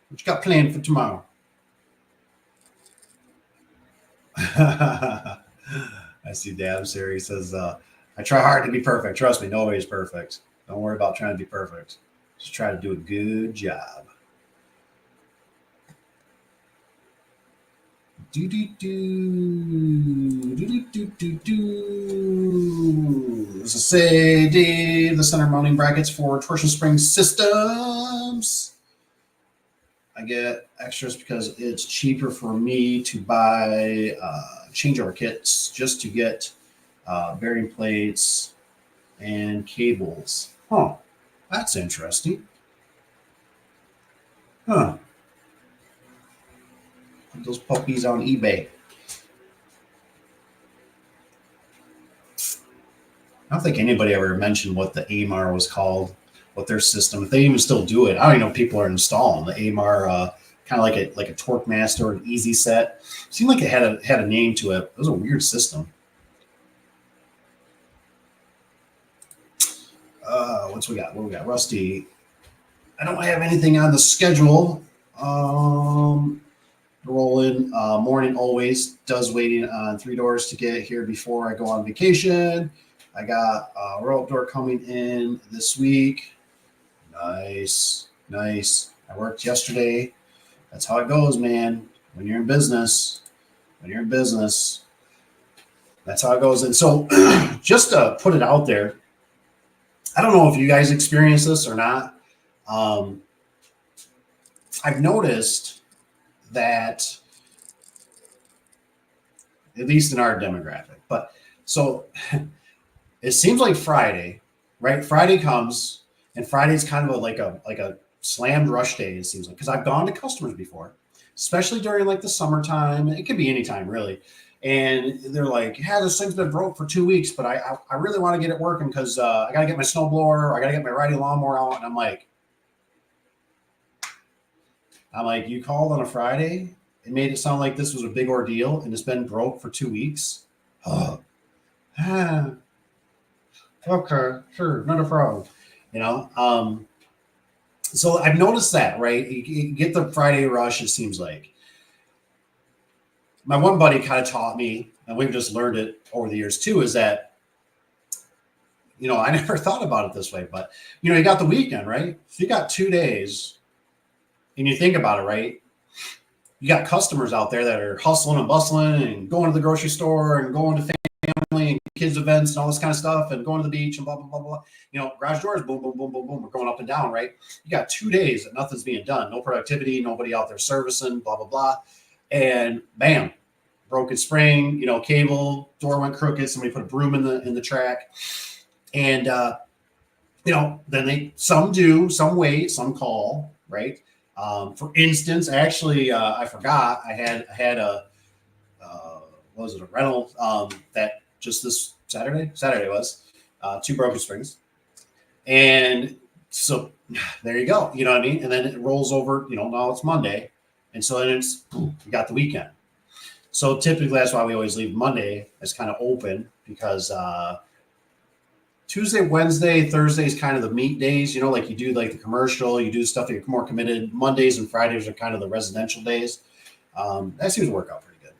What you got planned for tomorrow? I see Dabs here. He says, I try hard to be perfect. Trust me, nobody's perfect. Don't worry about trying to be perfect. Just try to do a good job. This is say Dave, the center mounting brackets for torsion spring systems. I get extras because it's cheaper for me to buy changeover kits just to get bearing plates and cables. Huh, that's interesting. Huh. Put those puppies on eBay. I don't think anybody ever mentioned what the AMAR was called, what their system, if they even still do it. I don't even know if people are installing the AMAR, kind of like a Torque Master or an Easy Set. It seemed like it had a name to it. It was a weird system. What we got? Rusty. I don't have anything on the schedule. Rolling morning always does waiting on 3 doors to get here before I go on vacation. I got a roll-up door coming in this week. Nice. I worked yesterday. That's how it goes, man. When you're in business, that's how it goes. And so just to put it out there, I don't know if you guys experience this or not. I've noticed that, at least in our demographic, but so it seems like Friday, right? Friday comes, and Friday's kind of like a slammed rush day, it seems like, because I've gone to customers before, especially during like the summertime. It could be anytime, really. And they're like, yeah, this thing's been broke for 2 weeks, but I really want to get it working because I got to get my snowblower, or I got to get my riding lawnmower out. And I'm like, you called on a Friday? It made it sound like this was a big ordeal, and it's been broke for 2 weeks. Oh, okay, sure, not a problem. So I've noticed that, right? You get the Friday rush, it seems like. My one buddy kind of taught me, and we've just learned it over the years too, is that, I never thought about it this way, but, you got the weekend, right? If you got 2 days and you think about it, right? You got customers out there that are hustling and bustling and going to the grocery store and going to family and kids events and all this kind of stuff and going to the beach and blah, blah, blah, blah. Garage doors, boom, boom, boom, boom, boom. We're going up and down, right? You got 2 days that nothing's being done. No productivity, nobody out there servicing, blah, blah, blah. And bam, broken spring, cable, door went crooked. Somebody put a broom in the track. And, then some do, some wait, some call, right? For instance, actually, I forgot I had a what was it, a rental that just this Saturday was 2 broken springs, and so there you go. You know what I mean? And then it rolls over. Now it's Monday, and so then it's you got the weekend. So typically that's why we always leave Monday as kind of open, because Tuesday, Wednesday, Thursday is kind of the meat days, like you do like the commercial, you do stuff that you're more committed. Mondays and Fridays are kind of the residential days. That seems to work out pretty good.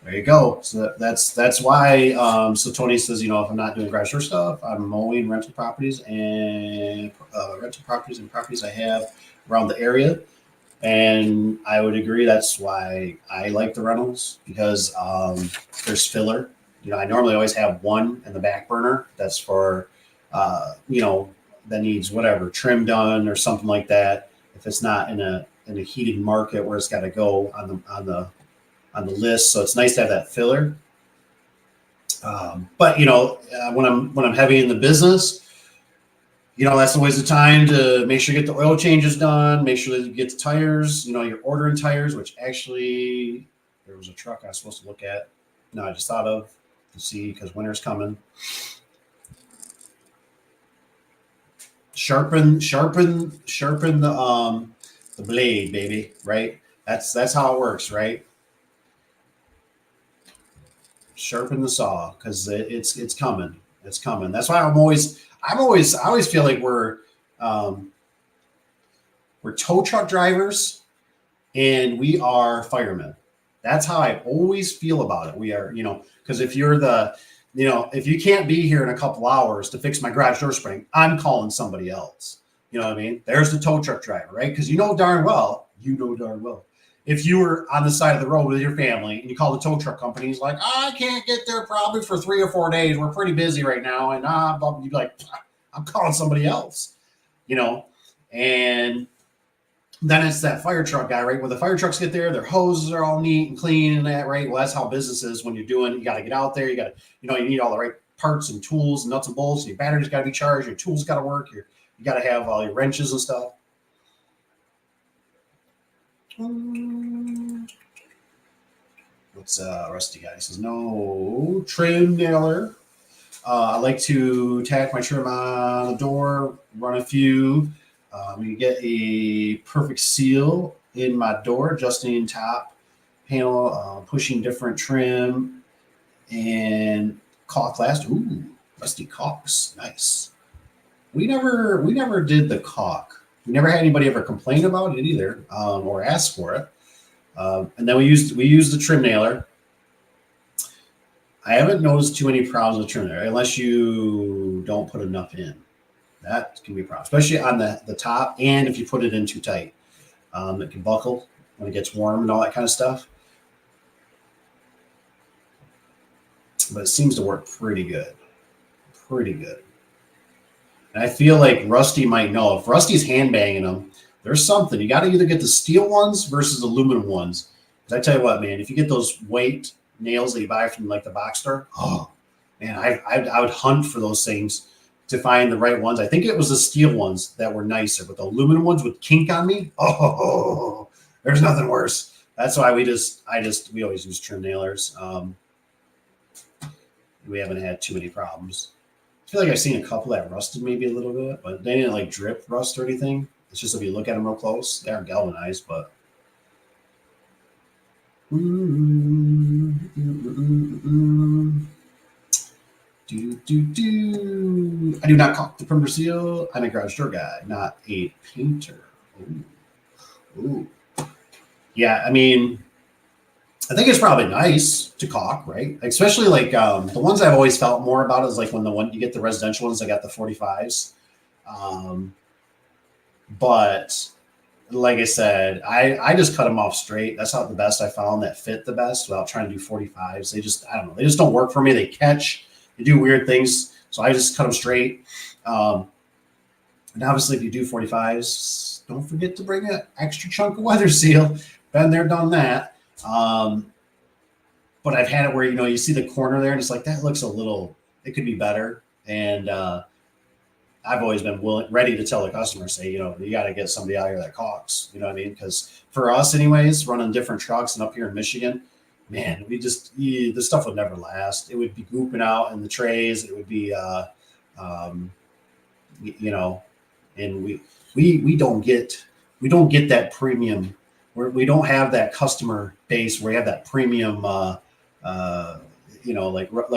There you go. So that's why. So Tony says, if I'm not doing garage door stuff, I'm mowing rental properties and properties I have around the area. And I would agree. That's why I like the rentals, because there's filler. I normally always have one in the back burner. That's for, that needs whatever trim done or something like that. If it's not in a heated market where it's got to go on the list. So it's nice to have that filler. But when I'm heavy in the business, That's the waste of time to make sure you get the oil changes done, make sure that you get the tires, you're ordering tires, which actually there was a truck I was supposed to look at. No, I just thought of to see because winter's coming. Sharpen the blade, baby, right? That's how it works, right? Sharpen the saw because it's coming. It's coming. That's why I always feel like we're tow truck drivers and we are firemen. That's how I always feel about it. We are, because if you're if you can't be here in a couple hours to fix my garage door spring, I'm calling somebody else. You know what I mean? There's the tow truck driver, right? Because you know darn well, if you were on the side of the road with your family and you call the tow truck company, he's like, I can't get there probably for 3 or 4 days. We're pretty busy right now. And you'd be like, I'm calling somebody else, and then it's that fire truck guy, right? When the fire trucks get there, their hoses are all neat and clean and that, right? Well, that's how business is when you're doing, you got to get out there. You got to, you need all the right parts and tools and nuts and bolts. Your batteries got to be charged. Your tools got to work. You got to have all your wrenches and stuff. What's Rusty guy? He says, no trim nailer. I like to tack my trim on the door, run a few. You get a perfect seal in my door, adjusting top panel, pushing different trim, and caulk last. Ooh, rusty caulks, nice. We never did the caulk. We never had anybody ever complain about it either, or ask for it. And then we used the trim nailer. I haven't noticed too many problems with trim nailer unless you don't put enough in. That can be a problem, especially on the top, and if you put it in too tight. It can buckle when it gets warm and all that kind of stuff. But it seems to work pretty good. Pretty good. And I feel like Rusty might know. If Rusty's hand banging them, there's something. You got to either get the steel ones versus aluminum ones. Because I tell you what, man, if you get those white nails that you buy from like the box store, oh, man, I would hunt for those things to find the right ones. I think it was the steel ones that were nicer, but the aluminum ones would kink on me. Oh, there's nothing worse. That's why we always use trim nailers. We haven't had too many problems. I feel like I've seen a couple that rusted maybe a little bit, but they didn't like drip rust or anything. It's just if you look at them real close, they are galvanized, but. I do not caulk the perimeter seal. I'm a garage door guy, not a painter. Ooh. Yeah, I mean, I think it's probably nice to caulk, right? Especially like the ones I've always felt more about is like when you get the residential ones, I got the 45s. But like I said, I just cut them off straight. That's not the best I found that fit the best without trying to do 45s. I don't know. They just don't work for me. They catch. They do weird things. So I just cut them straight. And obviously, if you do 45s, don't forget to bring an extra chunk of weather seal. Been there, done that. But I've had it where, you see the corner there and it's like, that looks it could be better. And I've always been ready to tell the customer, say, you got to get somebody out here that caulks. You know what I mean? Because for us anyways, running different trucks and up here in Michigan, man, the stuff would never last. It would be gooping out in the trays. It would be, and we don't get that premium. We don't have that customer base where we have that premium, like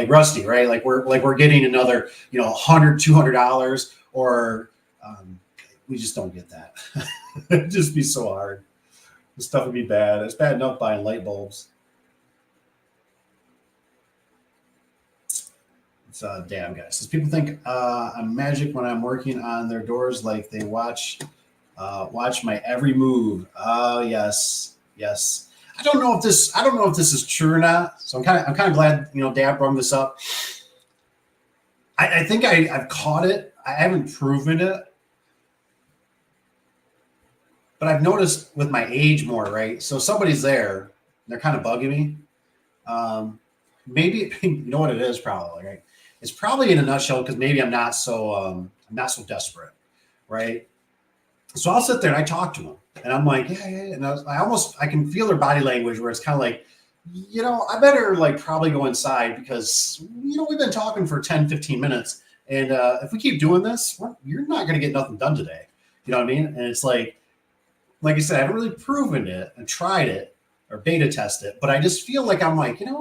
Rusty, right? Like we're getting another, $100, $200, or we just don't get that. It'd just be so hard. The stuff would be bad. It's bad enough buying light bulbs. It's damn guys. Says people think I'm magic when I'm working on their doors, like they watch my every move. Oh yes. I don't know if this is true or not. So I'm kind of glad Dad brought this up. I think I've caught it. I haven't proven it, but I've noticed with my age more, right? So somebody's there, they're kind of bugging me. Maybe you know what it is, probably, right? It's probably in a nutshell because maybe I'm not so I'm not so desperate, right? So I'll sit there and I talk to them, and I'm like, yeah, yeah. And I can feel their body language where it's kind of like, I better like probably go inside because, we've been talking for 10, 15 minutes. And if we keep doing this, you're not going to get nothing done today. You know what I mean? And it's like I said, I haven't really proven it and tried it or beta test it, but I just feel like I'm like, I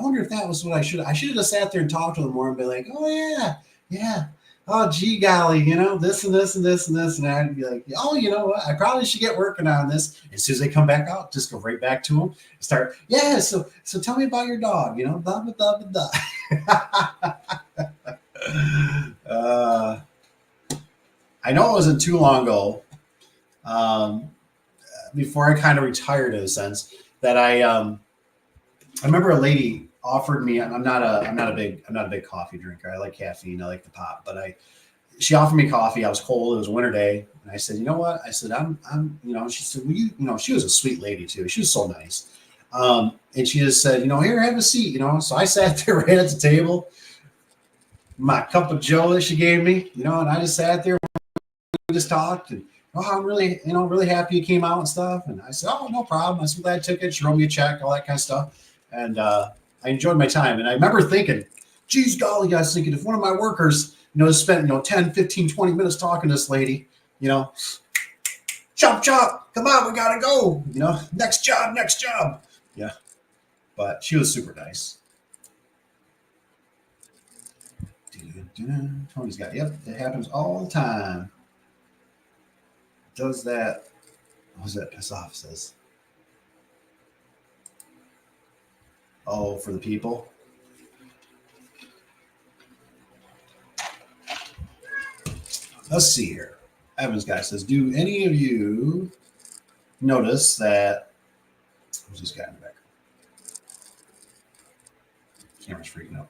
wonder if that was what I should have just sat there and talked to them more and be like, oh yeah, yeah. Oh, gee golly, this and this and this and this. And I'd be like, oh, you know what? I probably should get working on this. As soon as they come back out, just go right back to them and start. Yeah. So tell me about your dog, blah, blah, blah, blah, blah. I know it wasn't too long ago, before I kind of retired in a sense, that I remember a lady offered me. I'm not a big coffee drinker. I like caffeine. I like the pop, but she offered me coffee. I was cold. It was a winter day, and I said, you know what? I said, I'm. She said, well, she was a sweet lady too. She was so nice, and she just said, here, have a seat. So I sat there right at the table, my cup of Joe that she gave me, and I just sat there. We just talked, and I'm really, really happy you came out and stuff. And I said, oh, no problem. I'm so glad I took it. She wrote me a check, all that kind of stuff, and I enjoyed my time. And I remember thinking, geez, golly, guys, thinking if one of my workers, spent 10, 15, 20 minutes talking to this lady, chop, chop, come on, we gotta go, next job. Yeah, but she was super nice. Tony's got, yep, it happens all the time. Does that, what was that piss off says? Oh, for the people. Let's see here. Evans guy says, do any of you notice that, who's this guy in the back? Camera's freaking out.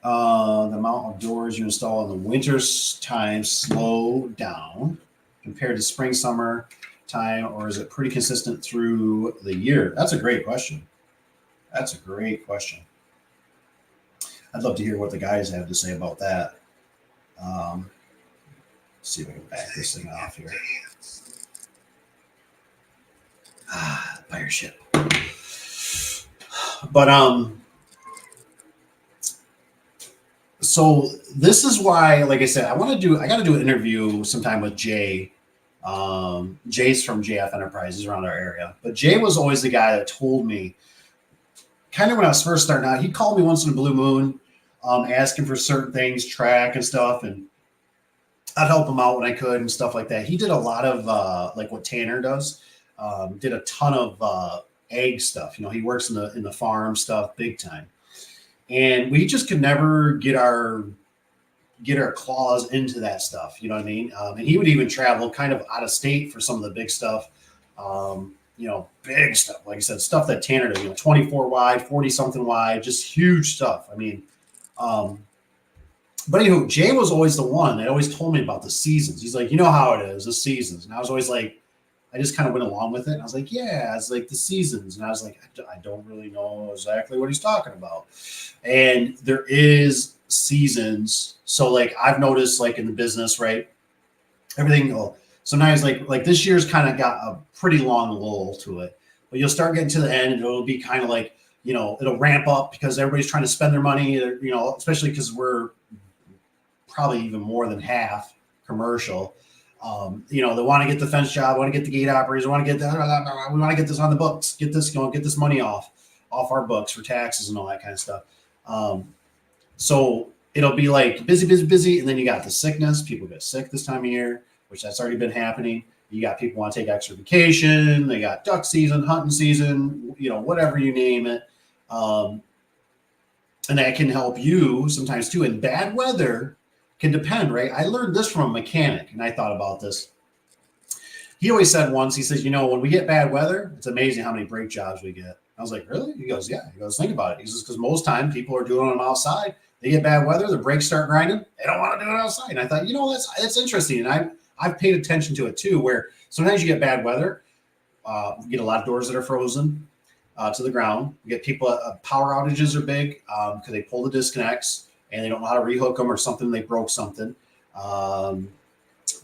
The amount of doors you install in the winter time slow down compared to spring, summer time, or is it pretty consistent through the year? That's a great question. I'd love to hear what the guys have to say about that. Let's see if I can back this thing off here. Pirate ship. But so this is why, like I said, I got to do an interview sometime with Jay. Jay's from JF Enterprises around our area, but Jay was always the guy that told me, kind of when I was first starting out, he called me once in a blue moon, asking for certain things, track and stuff, and I'd help him out when I could and stuff like that. He did a lot of like what Tanner does, did a ton of egg stuff. He works in the farm stuff big time. And we just could never get our claws into that stuff. You know what I mean? And he would even travel kind of out of state for some of the big stuff. Big stuff. Like I said, stuff that Tanner does, 24 wide, 40 something wide, just huge stuff. I mean, but anywho, Jay was always the one that always told me about the seasons. He's like, how it is, the seasons. And I was always like, I just kind of went along with it. And I was like, yeah, it's like the seasons. And I was like, I don't really know exactly what he's talking about. And there is seasons. So like I've noticed like in the business, right? Everything, sometimes like this year's kind of got a pretty long lull to it. But you'll start getting to the end and it'll be kind of like, it'll ramp up because everybody's trying to spend their money, especially because we're probably even more than half commercial. They want to get the fence job, want to get the gate operators, want to get that. We want to get this on the books, get this going, get this money off our books for taxes and all that kind of stuff. So it'll be like busy, and then you got the sickness. People get sick this time of year, which that's already been happening. You got people want to take extra vacation. They got duck season, hunting season, whatever you name it. And that can help you sometimes too. And bad weather can depend, right? I learned this from a mechanic, and I thought about this. He always said once, he says, when we get bad weather, it's amazing how many brake jobs we get. I was like, really? He goes, yeah. He goes, think about it. He says, because most time people are doing them outside. They get bad weather, the brakes start grinding. They don't want to do it outside. And I thought, that's interesting. And I've paid attention to it too, where sometimes you get bad weather. You get a lot of doors that are frozen to the ground. You get people, power outages are big because they pull the disconnects and they don't know how to rehook them or something. They broke something.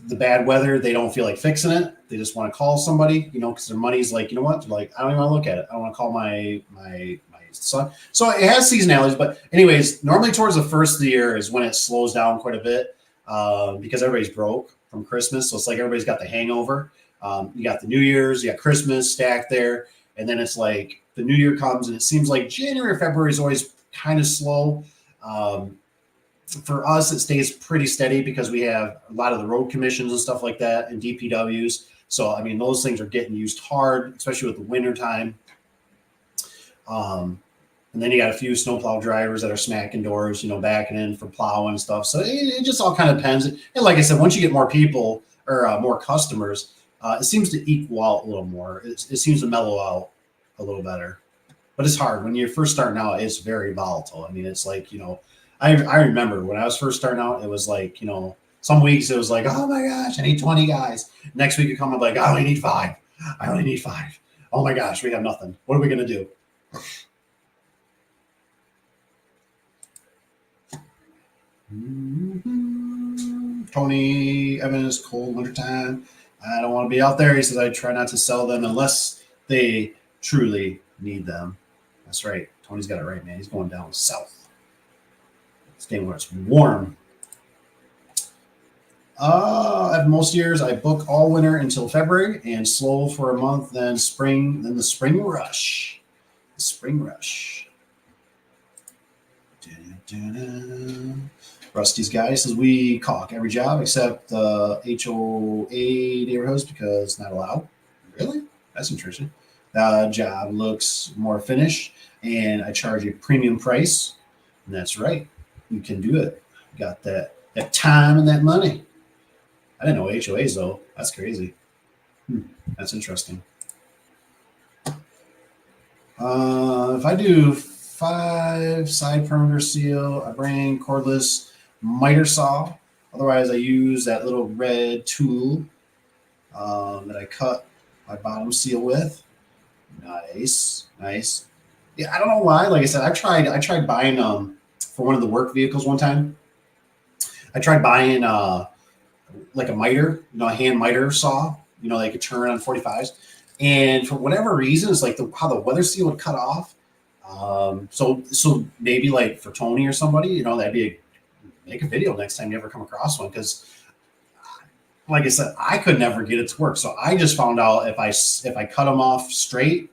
the bad weather, they don't feel like fixing it. They just want to call somebody, because their money's like, you know what? Like, I don't even want to look at it. I want to call my son. So it has seasonalities, but anyways, normally towards the first of the year is when it slows down quite a bit because everybody's broke from Christmas. So it's like everybody's got the hangover. You got the New Year's, you got Christmas stacked there. And then it's like the New Year comes and it seems like January or February is always kind of slow. For us, it stays pretty steady because we have a lot of the road commissions and stuff like that and DPWs. So, I mean, those things are getting used hard, especially with the winter time. And then you got a few snowplow drivers that are smacking doors, backing in for plowing and stuff. So it just all kind of depends. And like I said, once you get more people or more customers, it seems to equal out a little more. It seems to mellow out a little better. But it's hard. When you're first starting out, it's very volatile. I mean, it's like, I remember when I was first starting out, it was like, some weeks it was like, oh my gosh, I need 20 guys. Next week you come up like, I only need 5. I only need 5. Oh my gosh, we have nothing. What are we going to do? Tony Evans, cold wintertime. I don't want to be out there. He says, I try not to sell them unless they truly need them. That's right. Tony's got it right, man. He's going down south. Staying where it's warm. At most years, I book all winter until February and slow for a month, then the spring rush. The spring rush. Rusty's guy says we caulk every job except the HOA neighborhoods because not allowed. Really? That's interesting. The job looks more finished, and I charge a premium price. And that's right. You can do it. Got that time and that money. I didn't know HOAs though. That's crazy. That's interesting. If I do 5 side perimeter seal, I bring cordless miter saw. Otherwise, I use that little red tool that I cut my bottom seal with. Nice. Yeah, I don't know why. Like I said, I tried buying for one of the work vehicles one time. I tried buying like a miter, a hand miter saw, they could turn on 45s. And for whatever reason, it's like how the weather seal would cut off. So maybe like for Tony or somebody, that'd be make a video next time you ever come across one. Because like I said, I could never get it to work. So I just found out if I cut them off straight,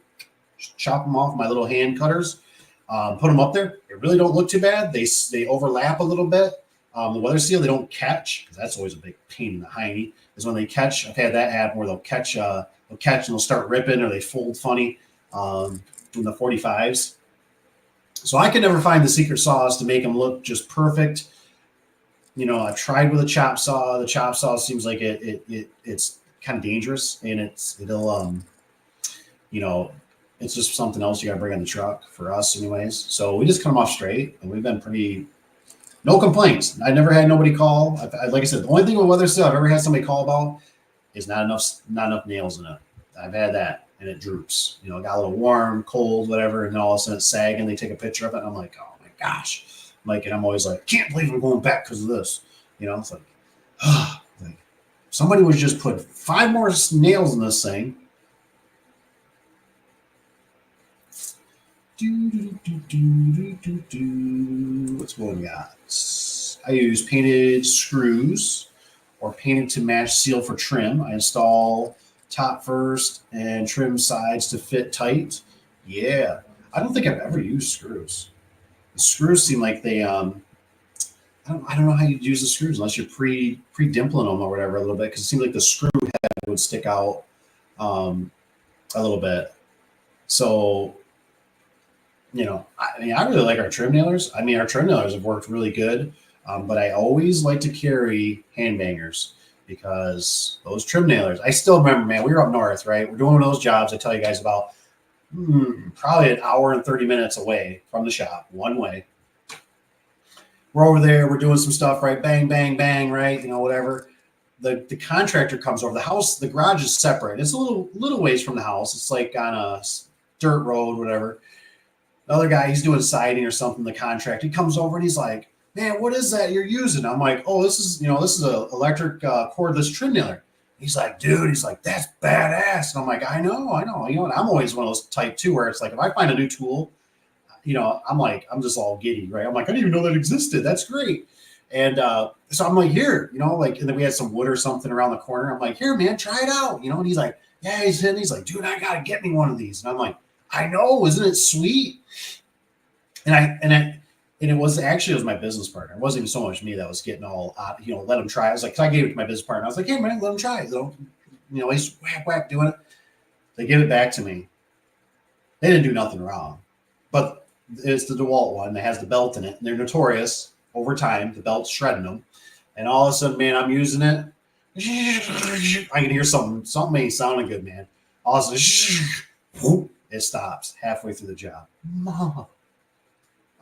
chop them off with my little hand cutters, put them up there, it really don't look too bad. They overlap a little bit. The weather seal, they don't catch, because that's always a big pain in the hiney, is when they catch. I've had that happen where they'll catch and they'll start ripping or they fold funny in the 45s. So I could never find the secret sauce to make them look just perfect. I've tried with a chop saw. The chop saw seems like it's kind of dangerous, and it'll it's just something else you got to bring on the truck for us anyways. So we just cut them off straight, and we've been no complaints. I never had nobody call. Like I said, the only thing with weather seal I've ever had somebody call about is not enough nails in it. I've had that, and it droops. It got a little warm, cold, whatever, and all of a sudden it's sagging. They take a picture of it, and I'm like, oh my gosh. And I'm always like, can't believe I'm going back because of this. It's like, like somebody would just put 5 more nails in this thing. What's what we got? I use painted screws or painted to match seal for trim. I install top first and trim sides to fit tight. Yeah, I don't think I've ever used screws. The screws seem like they I don't know how you use the screws unless you're pre-dimpling them or whatever a little bit, because it seems like the screw head would stick out a little bit. So I really like our trim nailers. Our trim nailers have worked really good, but I always like to carry hand bangers because those trim nailers, I still remember, man, we were up north, right? We're doing one of those jobs I tell you guys about, probably an hour and 30 minutes away from the shop, one way. We're over there, we're doing some stuff, right? Bang, bang, bang, right? Whatever. The contractor comes over. The house, the garage is separate. It's a little ways from the house. It's like on a dirt road, whatever. The other guy, he's doing siding or something, the contractor, he comes over and he's like, man, what is that you're using? I'm like, oh, this is a electric cordless trim nailer. He's like, dude, he's like, that's badass. And I'm like, I know. And I'm always one of those type too, where it's like, if I find a new tool, I'm just all giddy, right? I'm like, I didn't even know that existed. That's great. And so I'm like, here, and then we had some wood or something around the corner. I'm like, here, man, try it out, and he's like, yeah, he's like, dude, I gotta get me one of these. And I'm like, I know, isn't it sweet? And it was my business partner. It wasn't even so much me that was getting all, let him try. I was like, 'cause I gave it to my business partner. I was like, hey, man, let him try it. He's whack doing it. They give it back to me. They didn't do nothing wrong, but it's the DeWalt one that has the belt in it, and they're notorious over time. The belt's shredding them, and all of a sudden, man, I'm using it. I can hear something ain't sounding good, man. All of a sudden, it stops halfway through the job. Mom.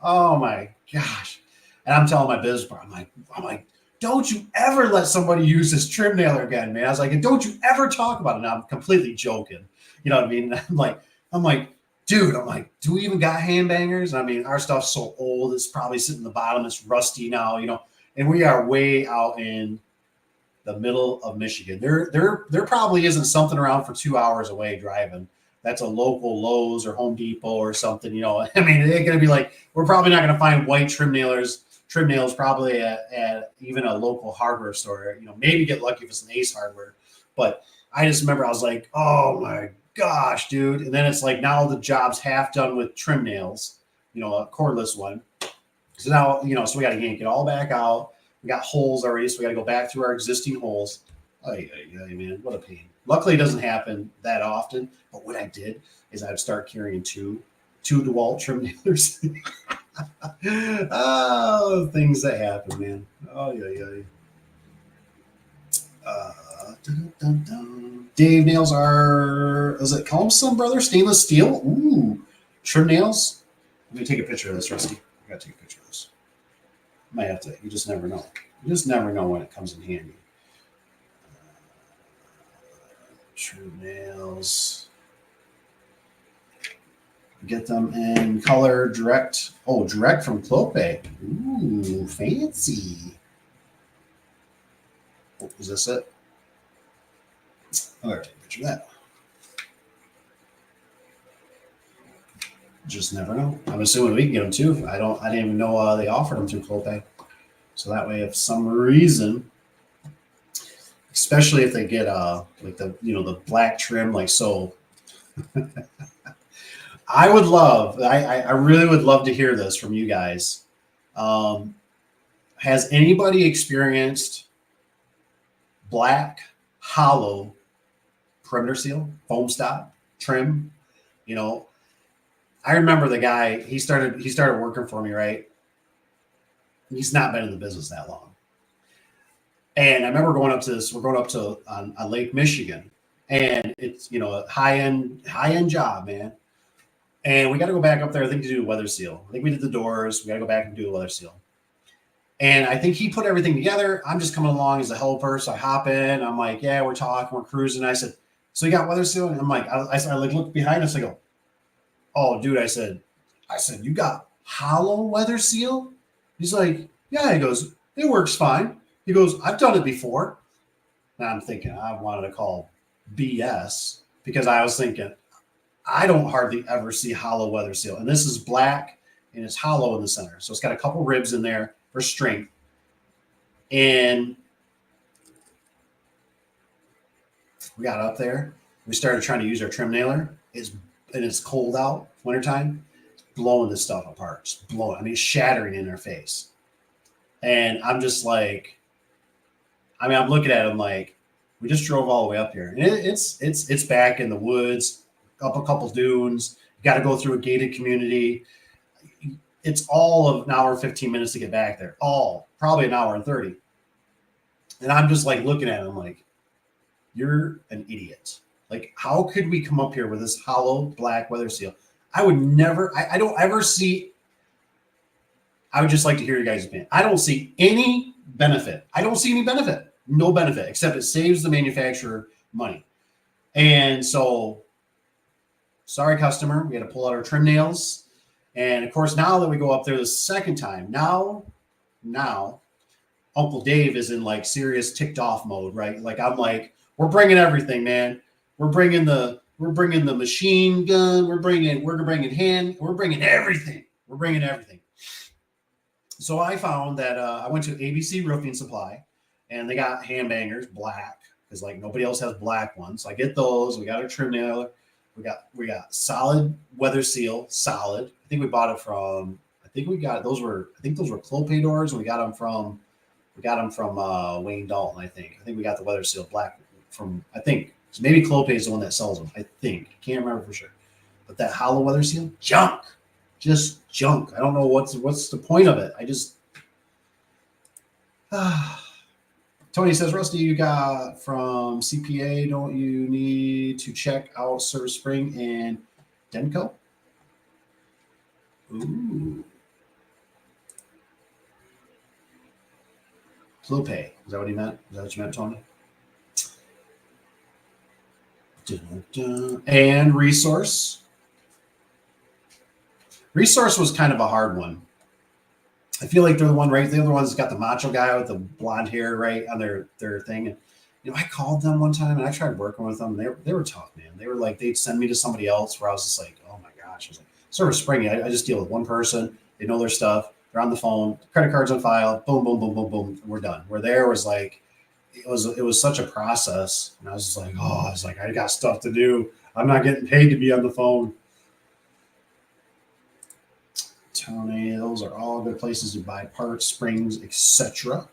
Oh my gosh. And I'm telling my business partner, I'm like, don't you ever let somebody use this trim nailer again, man. I was like, and don't you ever talk about it. Now I'm completely joking. You know what I mean? I'm like, dude, do we even got hand bangers? I mean, our stuff's so old, it's probably sitting in the bottom, it's rusty now, and we are way out in the middle of Michigan. There probably isn't something around for 2 hours away driving. That's a local Lowe's or Home Depot or something, I mean, they're going to be like, we're probably not going to find white trim nails probably at even a local hardware store, maybe get lucky if it's an Ace Hardware. But I just remember I was like, oh my gosh, dude. And then it's like, now the job's half done with trim nails, a cordless one. So now, so we got to yank it all back out. We got holes already, so we got to go back through our existing holes. Oh, yeah, man, what a pain. Luckily, it doesn't happen that often. But what I did is I'd start carrying two DeWalt trim nailers. Oh, things that happen, man. Oh, yeah. Dun, dun, dun. Dave nails is it Columson Brothers stainless steel? Ooh, trim nails. Let me take a picture of this, Rusty. I gotta take a picture of this. Might have to. You just never know. You just never know when it comes in handy. Trim nails. Get them in color direct. Oh, direct from Clope. Ooh, fancy. Oh, is this it? All right, take a picture of that. Just never know. I'm assuming we can get them too. I didn't even know they offered them through Clope. So that way, if some reason, especially if they get like the black trim, like so. I really would love to hear this from you guys. Has anybody experienced black hollow perimeter seal, foam stop, trim? I remember the guy, he started working for me, right? He's not been in the business that long. And I remember we're going up to on Lake Michigan, and it's a high-end job, man. And we got to go back up there, I think, to do a weather seal. I think we did the doors. We got to go back and do a weather seal. And I think he put everything together. I'm just coming along as a helper. So I hop in. I'm like, yeah, we're talking, we're cruising. I said, so you got weather seal? And I'm like, I look behind us. I go, oh, dude, I said, you got hollow weather seal? He's like, yeah. He goes, it works fine. He goes, I've done it before. And I'm thinking, I wanted to call BS because I was thinking, I don't hardly ever see hollow weather seal. And this is black and it's hollow in the center. So it's got a couple ribs in there for strength. And we got up there. We started trying to use our trim nailer. It's cold out, wintertime. It's blowing this stuff apart. It's blowing. I mean, it's shattering in our face. And I'm just like, I'm looking at him like, we just drove all the way up here. And it's back in the woods, up a couple dunes. You got to go through a gated community. It's all of an hour and 15 minutes to get back there. All probably an hour and 30. And I'm just like looking at him like, you're an idiot. Like, how could we come up here with this hollow black weather seal? I would never, I don't ever see, I would just like to hear your guys' opinion. I don't see any benefit. No benefit, except it saves the manufacturer money. And so, sorry, customer, we had to pull out our trim nails. And of course, now that we go up there the second time, now now Uncle Dave is in like serious ticked off mode, right? Like I'm like, we're bringing everything, man. We're bringing the machine gun. We're bringing everything. We're bringing everything. So I found that I went to ABC Roofing Supply, and they got handbangers black because like nobody else has black ones. So I get those. We got a trim nailer. We got solid weather seal, solid. I think we bought it from. I think those were Clopay doors, and we got them from Wayne Dalton. I think we got the weather seal black from. I think maybe Clopay is the one that sells them. I think, can't remember for sure. But that hollow weather seal, junk. Just junk. I don't know what's the point of it. I just Tony says, Rusty, you got from CPA, don't you need to check out Service Spring and Denko? Ooh. Clopay. Is that what he meant? Is that what you meant, Tony? And Resource. Resource was kind of a hard one. I feel like they're the one, right? They're the ones that got the macho guy with the blonde hair, right, on their thing. And I called them one time and I tried working with them. They were tough, man. They were like, they'd send me to somebody else where I was just like, oh my gosh. I was like, Service Spring, I just deal with one person. They know their stuff. They're on the phone. Credit cards on file. Boom, boom, boom, boom, boom. We're done. Where there was like, it was such a process. And I was just like, I got stuff to do. I'm not getting paid to be on the phone. Tony, those are all good places to buy parts, springs, etc.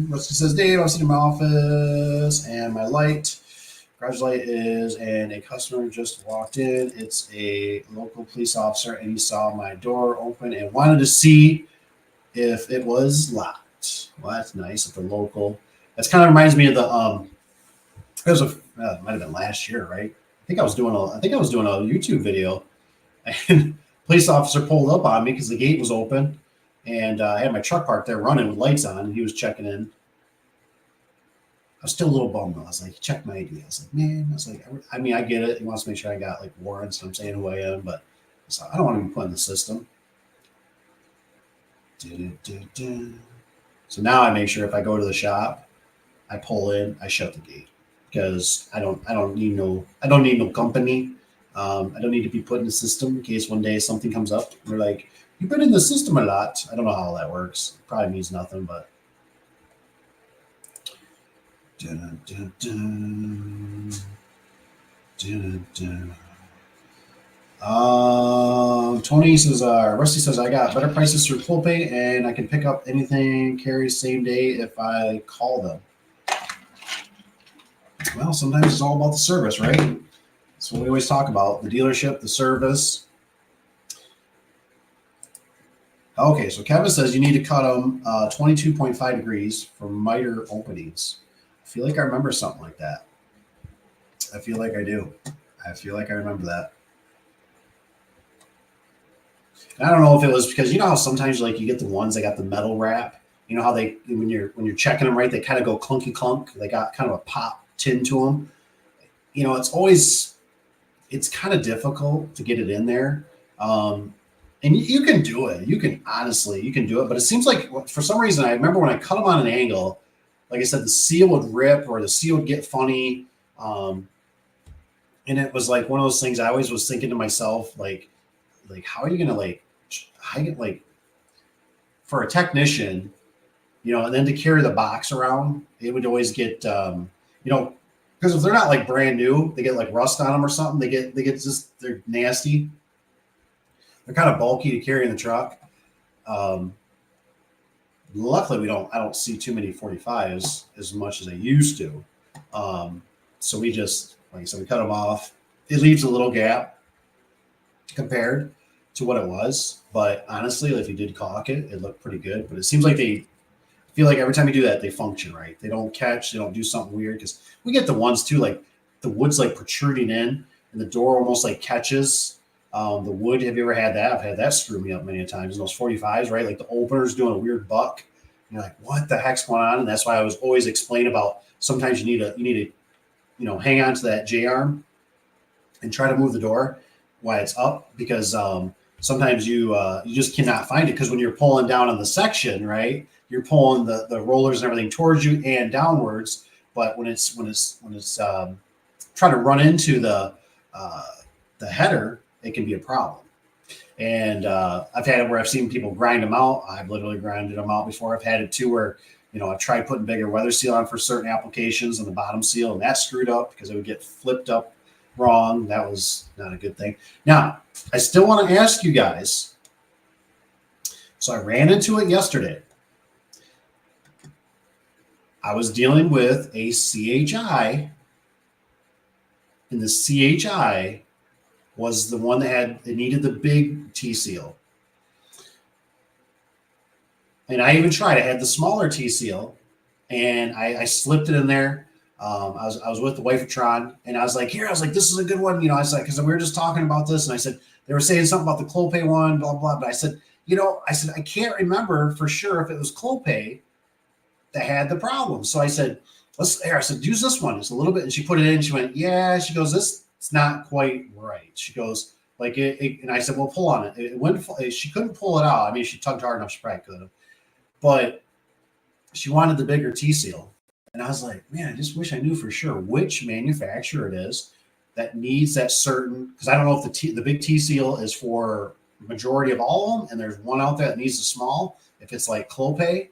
Rusty says, Dave, I'm sitting in my office and my garage light is, and a customer just walked in. It's a local police officer, and he saw my door open and wanted to see if it was locked. Well, that's nice. If the local, that's kind of reminds me of the it might have been last year, right? I think I was doing a YouTube video, and police officer pulled up on me because the gate was open, and I had my truck parked there running with lights on, and he was checking in. I was still a little bummed. I was like, check my ID. I was like, man, I mean, I get it. He wants to make sure I got like warrants, and I'm saying who I am, but I don't want to be put in the system. So now I make sure if I go to the shop, I pull in, I shut the gate. Because I don't need no company. I don't need to be put in the system in case one day something comes up. They're like, you've been in the system a lot. I don't know how that works. It probably means nothing, but. Tony says, Rusty says, I got better prices through Clopay, and I can pick up anything carry same day if I call them. Well, sometimes it's all about the service, right? That's what we always talk about, the dealership, the service. Okay, so Kevin says you need to cut them 22.5 degrees for miter openings. I feel like I remember something like that. I feel like I do. I feel like I remember that. And I don't know if it was because how sometimes like you get the ones that got the metal wrap. You know how they when you're checking them, right, they kind of go clunky clunk. They got kind of a pop tin to them. It's kind of difficult to get it in there. And you can do it. You can do it. But it seems like for some reason, I remember when I cut them on an angle, like I said, the seal would rip or the seal would get funny. And it was like one of those things I always was thinking to myself, like how are you going to for a technician, and then to carry the box around, it would always get, because if they're not like brand new, they get like rust on them or something. They're nasty. They're kind of bulky to carry in the truck. Luckily, I don't see too many 45s as much as I used to. So we just, like I said, we cut them off. It leaves a little gap compared to what it was. But honestly, if you did caulk it, it looked pretty good. But it seems like I feel like every time you do that, they function right. They don't catch. They don't do something weird because we get the ones too, like the wood's like protruding in and the door almost like catches the wood. Have you ever had that? I've had that screw me up many times. In those 45s, right? Like the opener's doing a weird buck. You're like, what the heck's going on? And that's why I was always explain about sometimes you need to hang on to that J-arm and try to move the door. why it's up, because sometimes you just cannot find it, because when you're pulling down on the section, right, you're pulling the rollers and everything towards you and downwards. But when it's trying to run into the header, it can be a problem. And I've had it where I've seen people grind them out. I've literally grinded them out before. I've had it too where, I tried putting bigger weather seal on for certain applications on the bottom seal, and that screwed up because it would get flipped up wrong. That was not a good thing. Now, I still want to ask you guys. So I ran into it yesterday. I was dealing with a CHI, and the CHI was the one that it needed the big T seal. And I even tried. I had the smaller T seal, and I slipped it in there. I was with the wife of Tron, and I was like, this is a good one. I was like, because we were just talking about this, and I said, they were saying something about the Clopay one, blah, blah. But I said, I can't remember for sure if it was Clopay that had the problem. So I said, I said, use this one. It's a little bit. And she put it in. She went, yeah. She goes, it's not quite right. She goes, like it, and I said, well, pull on it. It went. She couldn't pull it out. I mean, she tugged hard enough. She probably could have, but she wanted the bigger T seal. And I was like, man, I just wish I knew for sure which manufacturer it is that needs that certain, because I don't know if the big T seal is for majority of all of them, and there's one out there that needs the small, if it's like Clopay.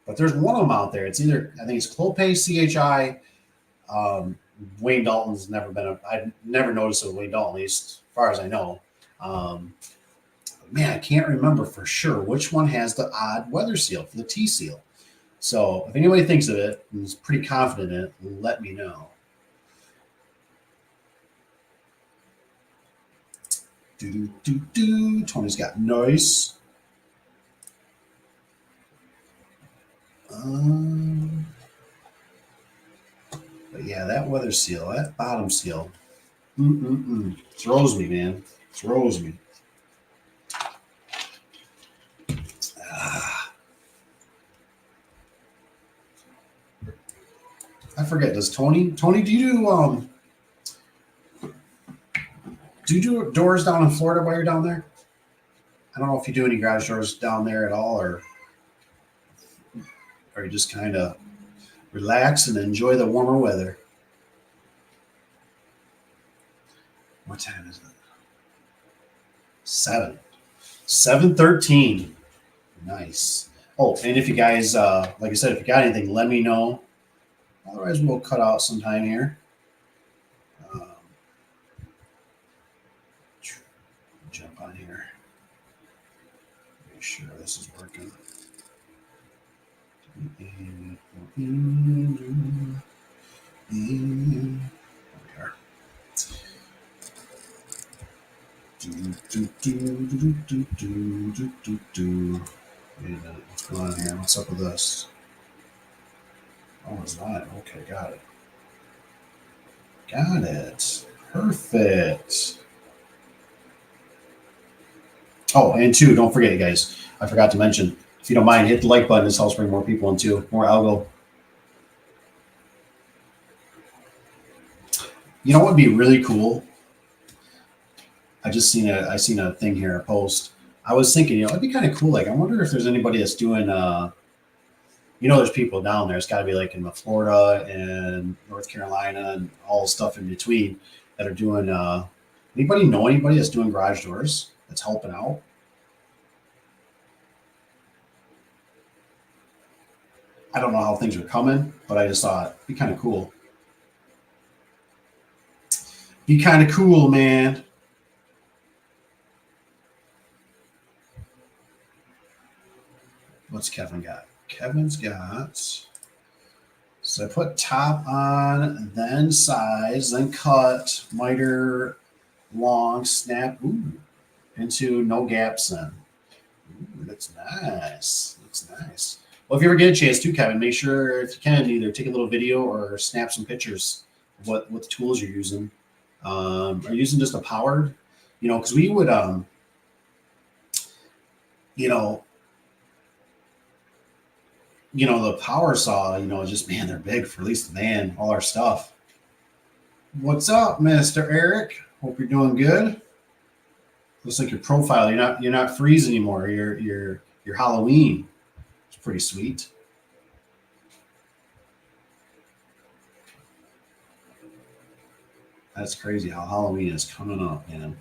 But there's one of them out there. It's either, I think it's Clopay, CHI. Wayne Dalton's I've never noticed it with Wayne Dalton, at least as far as I know. Man, I can't remember for sure which one has the odd weather seal for the T seal. So if anybody thinks of it and is pretty confident in it, let me know. Tony's got nice. But yeah, that weather seal, that bottom seal, throws me, man. Throws me. I forget. Does Tony? Do you do doors down in Florida while you're down there? I don't know if you do any garage doors down there at all, or you just kind of relax and enjoy the warmer weather. What time is it? 7:13. Nice. Oh, and if you guys, like I said, if you got anything, let me know. Otherwise, we'll cut out sometime here. Jump on here. Make sure this is working. There we are. Wait a minute, what's going on here? What's up with this? Oh, it's not. Okay, got it. Got it. Perfect. Oh, and two, don't forget, you guys. I forgot to mention, if you don't mind, hit the like button. This helps bring more people in too. More algo. You know what would be really cool? I seen a thing here, a post. I was thinking, it'd be kind of cool. Like, I wonder if there's anybody that's doing, there's people down there. It's got to be like in Florida and North Carolina and all the stuff in between that are doing. Anybody know anybody that's doing garage doors that's helping out? I don't know how things are coming, but I just thought it'd be kind of cool. Be kind of cool, man. What's Kevin got? Kevin's got, so I put top on, then size, then cut, miter, long, snap, into no gaps then. Looks nice. Looks nice. Well, if you ever get a chance to, Kevin, make sure, if you can, either take a little video or snap some pictures of what the tools you're using. Are you using just a powered? Because we would, the power saw, just, man, they're big for at least the van, all our stuff. What's up, Mr. Eric? Hope you're doing good. Looks like your profile. You're not freeze anymore. You're Halloween. It's pretty sweet. That's crazy how Halloween is coming up, man.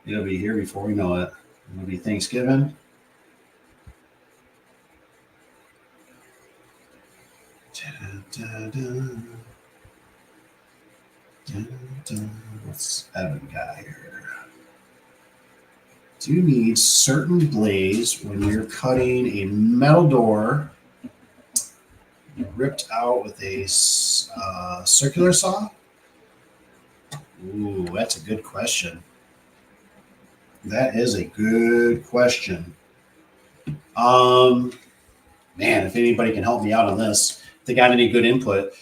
It'll be here before we know it. It'll be Thanksgiving. What's Evan got here? Do you need certain blades when you're cutting a metal door ripped out with a circular saw? Ooh, that's a good question. That is a good question. Man, if anybody can help me out on this, if they got any good input.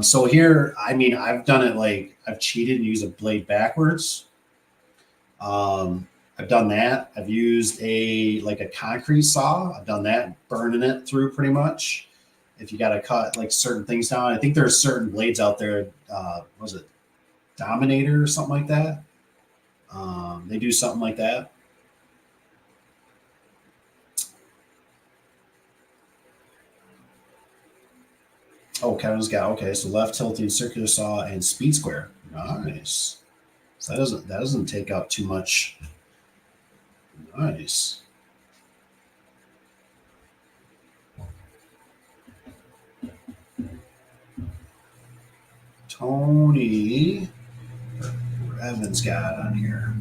So here, I mean, I've done it like I've cheated and used a blade backwards. I've done that. I've used a concrete saw. I've done that, burning it through pretty much. If you got to cut like certain things down, I think there's certain blades out there. Was it Dominator or something like that? They do something like that. Oh, Kevin's got okay. So left tilting circular saw and speed square. Nice. So that doesn't take up too much. Nice. Tony Evans got on here.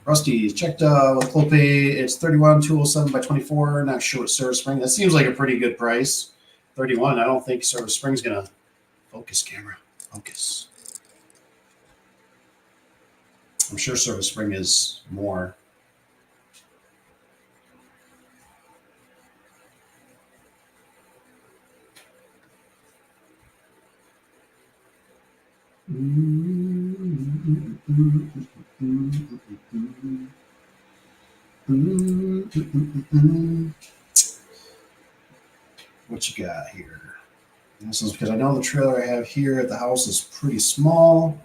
Rusty checked with Clopay. It's 31 207 by 24. Not sure what Service Spring. That seems like a pretty good price. 31. I don't think Service Spring's gonna focus camera. Focus. I'm sure Service Spring is more. What you got here? This is because I know the trailer I have here at the house is pretty small.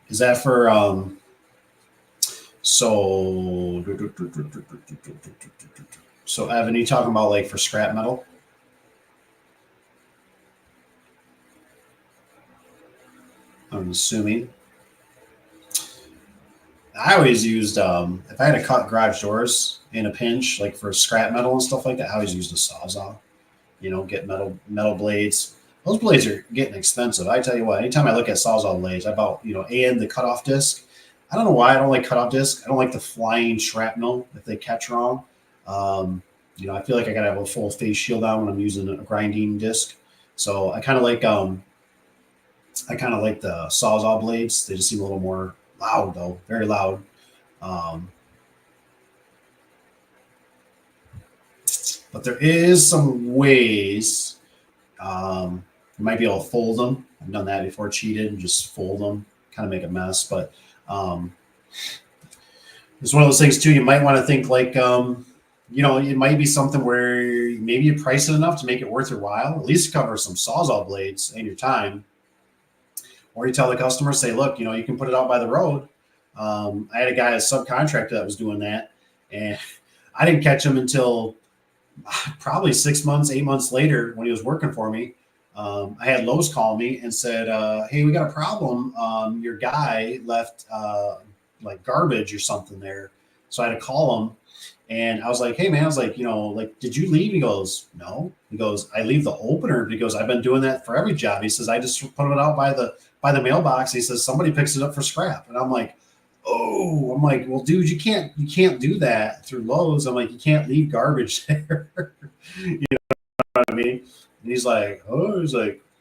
Is that for so Evan, you talking about like for scrap metal? I'm assuming. I always used if I had to cut garage doors in a pinch, like for scrap metal and stuff like that, I always used a sawzall. You know, get metal blades. Those blades are getting expensive. I tell you what, anytime I look at sawzall blades, I bought, and the cutoff disc. I don't know why I don't like cutoff disc. I don't like the flying shrapnel if they catch wrong. I feel like I gotta have a full face shield on when I'm using a grinding disc. So I kind of like the sawzall blades. They just seem a little more loud though, very loud. But there is some ways you might be able to fold them. I've done that before, cheated and just fold them, kind of make a mess. But it's one of those things too. You might want to think like, it might be something where maybe you price it enough to make it worth your while, at least cover some sawzall blades and your time. Or you tell the customer, say, look, you can put it out by the road. I had a guy, a subcontractor that was doing that. And I didn't catch him until probably 6 months, 8 months later when he was working for me. I had Lowe's call me and said, hey, we got a problem. Your guy left like garbage or something there. So I had to call him. And I was like, hey, man, I was like, did you leave? He goes, no. He goes, I leave the opener. He goes, I've been doing that for every job. He says, I just put it out by the mailbox. He says, somebody picks it up for scrap. And I'm like, oh, well, dude, you can't do that through Lowe's. I'm like, you can't leave garbage there. You know what I mean? And he's like,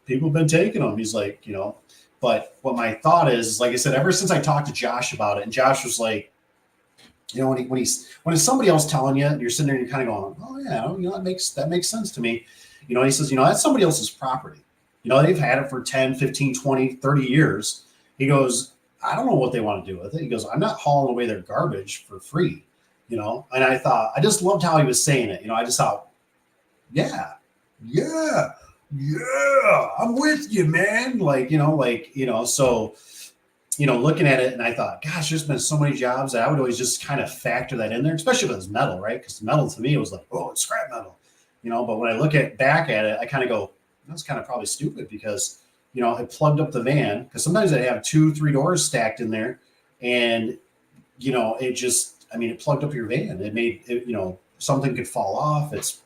people have been taking them. He's like, but what my thought is, like I said, ever since I talked to Josh about it, and Josh was like, when it's somebody else telling you, you're sitting there and you're kind of going, oh yeah, that makes sense to me. He says, that's somebody else's property. They've had it for 10, 15, 20, 30 years. He goes, I don't know what they want to do with it. He goes, I'm not hauling away their garbage for free, and I just loved how he was saying it. I just thought, yeah, yeah, I'm with you, man. So, looking at it, and I thought, gosh, there's been so many jobs that I would always just kind of factor that in there, especially if it was metal, right? Because metal to me was like, oh, it's scrap metal, But when I look back at it, I kind of go, that's kind of probably stupid because it plugged up the van because sometimes they have 2-3 doors stacked in there, and it just, it plugged up your van. It made it, something could fall off. It's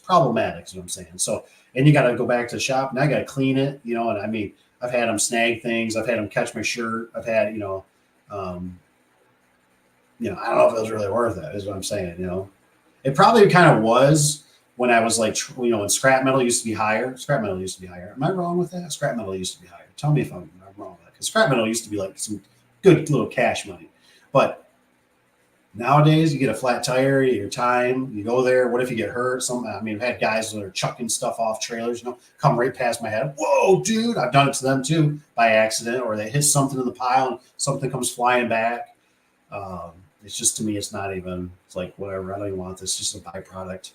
problematic, is what I'm saying. So, and you got to go back to the shop, and I got to clean it, and I've had them snag things. I've had them catch my shirt. I've had, I don't know if it was really worth it, is what I'm saying. It probably kind of was when I was like, when scrap metal used to be higher. Scrap metal used to be higher. Am I wrong with that? Scrap metal used to be higher. Tell me if I'm wrong with that. Because scrap metal used to be like some good little cash money. But nowadays, you get a flat tire, your time, you go there. What if you get hurt? I've had guys that are chucking stuff off trailers, come right past my head. Whoa, dude. I've done it to them too by accident, or they hit something in the pile and something comes flying back. It's just, to me, it's not even, it's like, whatever. I don't even want this. It's just a byproduct.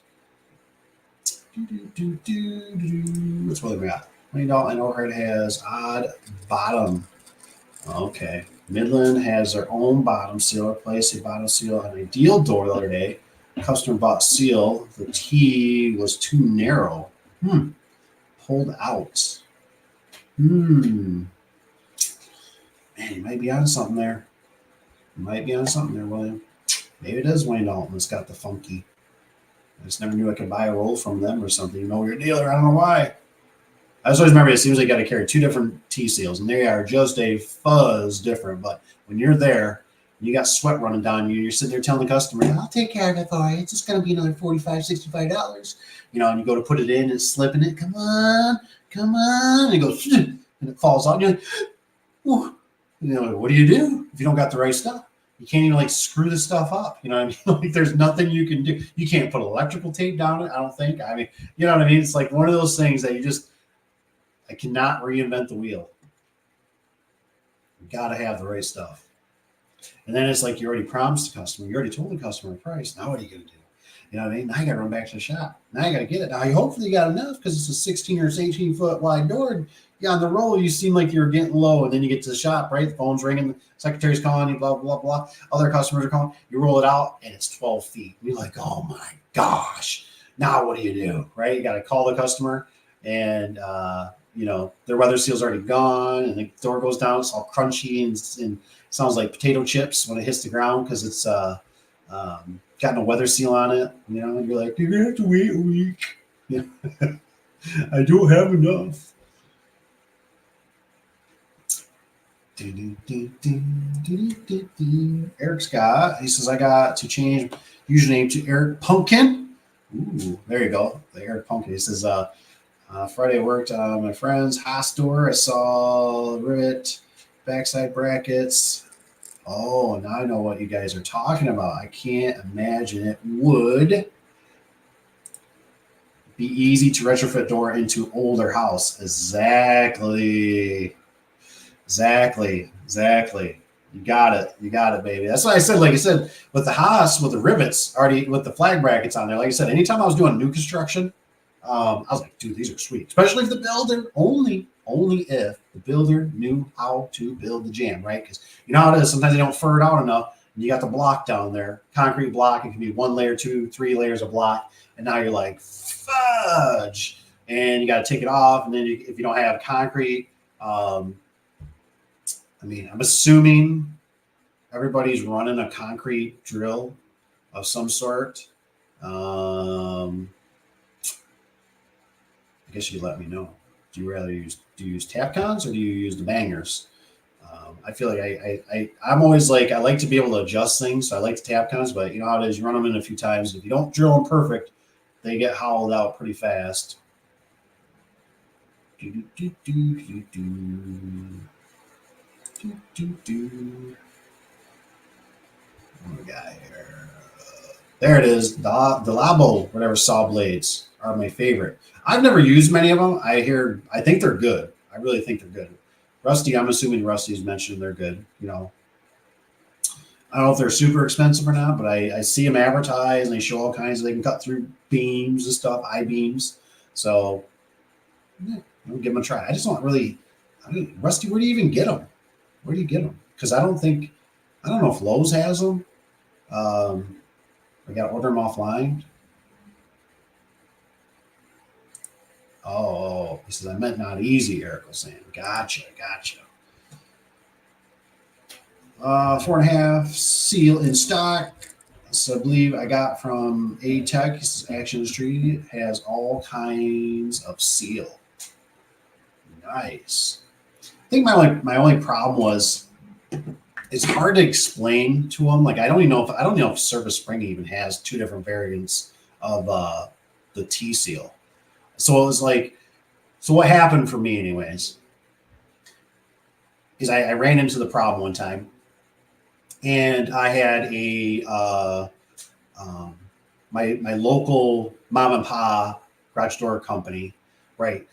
What's what we got? $20 and overhead has odd bottom. Okay. Midland has their own bottom seal. Replace a bottom seal on a deal door the other day. Customer bought seal. The T was too narrow. Pulled out. Man, you might be on something there. William. Maybe it is Wayne Dalton that's got the funky. I just never knew I could buy a roll from them or something. You're a dealer. I don't know why. I just always remember it seems like you got to carry 2 different T seals, and they are just a fuzz different. But when you're there, you got sweat running down you, you're sitting there telling the customer, I'll take care of it for you. It's just going to be another $45, $65. And you go to put it in and it's slipping it. Come on. And it goes, and it falls out. And you're like, what do you do if you don't got the right stuff? You can't even screw the stuff up. You know what I mean? There's nothing you can do. You can't put electrical tape down it, I don't think. You know what I mean? It's like one of those things that I cannot reinvent the wheel. You got to have the right stuff. And then it's like you already promised the customer. You already told the customer the price. Now what are you going to do? You know what I mean? Now you got to run back to the shop. Now you got to get it. Now hopefully you got enough because it's a 16 or 18 foot wide door. Yeah, on the roll, you seem like you're getting low, and then you get to the shop, right? The phone's ringing, the secretary's calling you, blah, blah, blah. Other customers are calling. You roll it out, and it's 12 feet. And you're like, oh, my gosh. Now what do you do, right? You got to call the customer, and, their weather seal's already gone, and the door goes down. It's all crunchy and sounds like potato chips when it hits the ground because it's got no weather seal on it. And you're like, you're going to have to wait a week. Yeah. I don't have enough. Eric Scott, he says, I got to change username to Eric Pumpkin. Ooh, there you go. The Eric Pumpkin. He says, Friday I worked on my friend's house store. I saw rivet, backside brackets. Oh, now I know what you guys are talking about. I can't imagine it would be easy to retrofit door into older house. Exactly. You got it, baby. That's why I said, like I said, with the Haas, with the rivets already, with the flag brackets on there, like I said, anytime I was doing new construction, I was like, dude, these are sweet. Especially if the builder, only if the builder knew how to build the jam, right? Because you know how it is. Sometimes they don't fur it out enough. And you got the block down there, concrete block. It can be 1 layer, 2, 3 layers of block. And now you're like, fudge. And you got to take it off. And then if you don't have concrete, I'm assuming everybody's running a concrete drill of some sort. I guess you let me know. Do you use Tapcons or do you use the bangers? I feel like I'm always like, I like to be able to adjust things. So I like the Tapcons, but you know how it is. You run them in a few times. If you don't drill them perfect, they get hollowed out pretty fast. What we got here? There it is. The Labo, whatever saw blades are my favorite. I've never used many of them. I think they're good. I really think they're good. Rusty, I'm assuming Rusty's mentioned they're good. I don't know if they're super expensive or not, but I see them advertised and they show all kinds. They can cut through beams and stuff, I-beams. So Yeah, I'll give them a try. I just don't really, Rusty, where do you even get them? Where do you get them? Because I don't know if Lowe's has them. I got to order them offline. Oh, he says, I meant not easy, Eric was saying. Gotcha. 4.5 seal in stock. So I believe I got from A Tech. He says Action Industry has all kinds of seal. Nice. I think my only problem was it's hard to explain to them. Like I don't know if Service Spring even has two different variants of the T seal. So it was like, so what happened for me, anyways, is I ran into the problem one time, and I had my local mom and pop garage door company, right?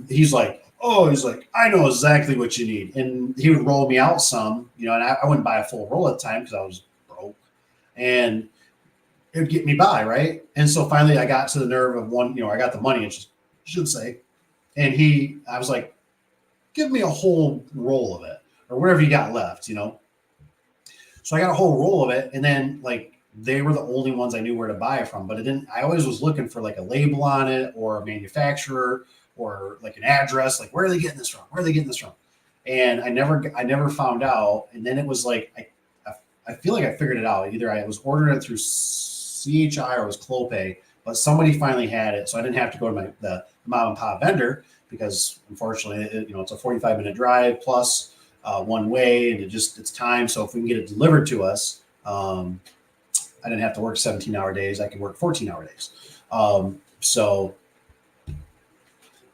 He's like, I know exactly what you need, and he would roll me out some, and I wouldn't buy a full roll at the time because I was broke, and it would get me by, right? And so finally, I got to the nerve of one, I got the money, I should say, and I was like, give me a whole roll of it or whatever you got left, So I got a whole roll of it, and then like they were the only ones I knew where to buy it from. But it didn't. I always was looking for like a label on it or a manufacturer or like an address. Like where are they getting this from? And I never found out. And then it was like I feel like I figured it out. Either I was ordering it through CHI or it was Clopay, but somebody finally had it, so I didn't have to go to the mom and pop vendor because unfortunately, it's a 45-minute drive plus one way, and it's time. So if we can get it delivered to us, I didn't have to work 17-hour days. I could work 14-hour days.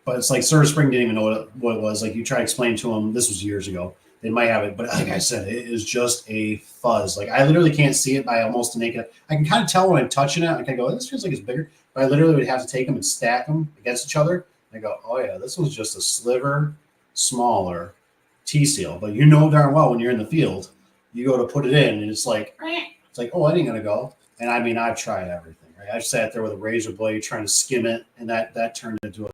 But it's like Service Spring didn't even know what it was. Like you try to explain to them, this was years ago. They might have it, but like I said, it is just a fuzz. Like I literally can't see it by almost naked. I can kind of tell when I'm touching it. I can go, this feels like it's bigger. But I literally would have to take them and stack them against each other. And I go, oh yeah, this one's just a sliver smaller T seal. But you know darn well when you're in the field, you go to put it in, and it's like, oh, I ain't gonna go. And I mean, I've tried everything. Right? I've sat there with a razor blade trying to skim it, and that turned into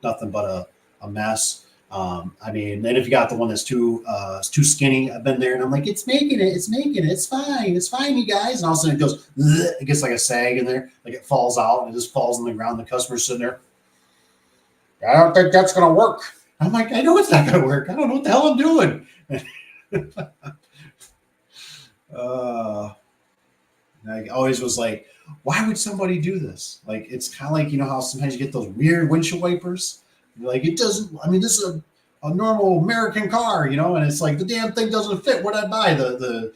nothing but a mess. I mean, then if you got the one that's too skinny, I've been there, and I'm like, it's making it, it's fine, you guys. And all of a sudden it goes, it gets like a sag in there, like it falls out and it just falls on the ground. The customer's sitting there, I don't think that's gonna work. I'm like, I know it's not gonna work. I don't know what the hell I'm doing. I always was like, why would somebody do this? Like, it's kind of like, how sometimes you get those weird windshield wipers. You're like, it doesn't, I mean, this is a normal American car, and it's like the damn thing doesn't fit. What'd I buy? The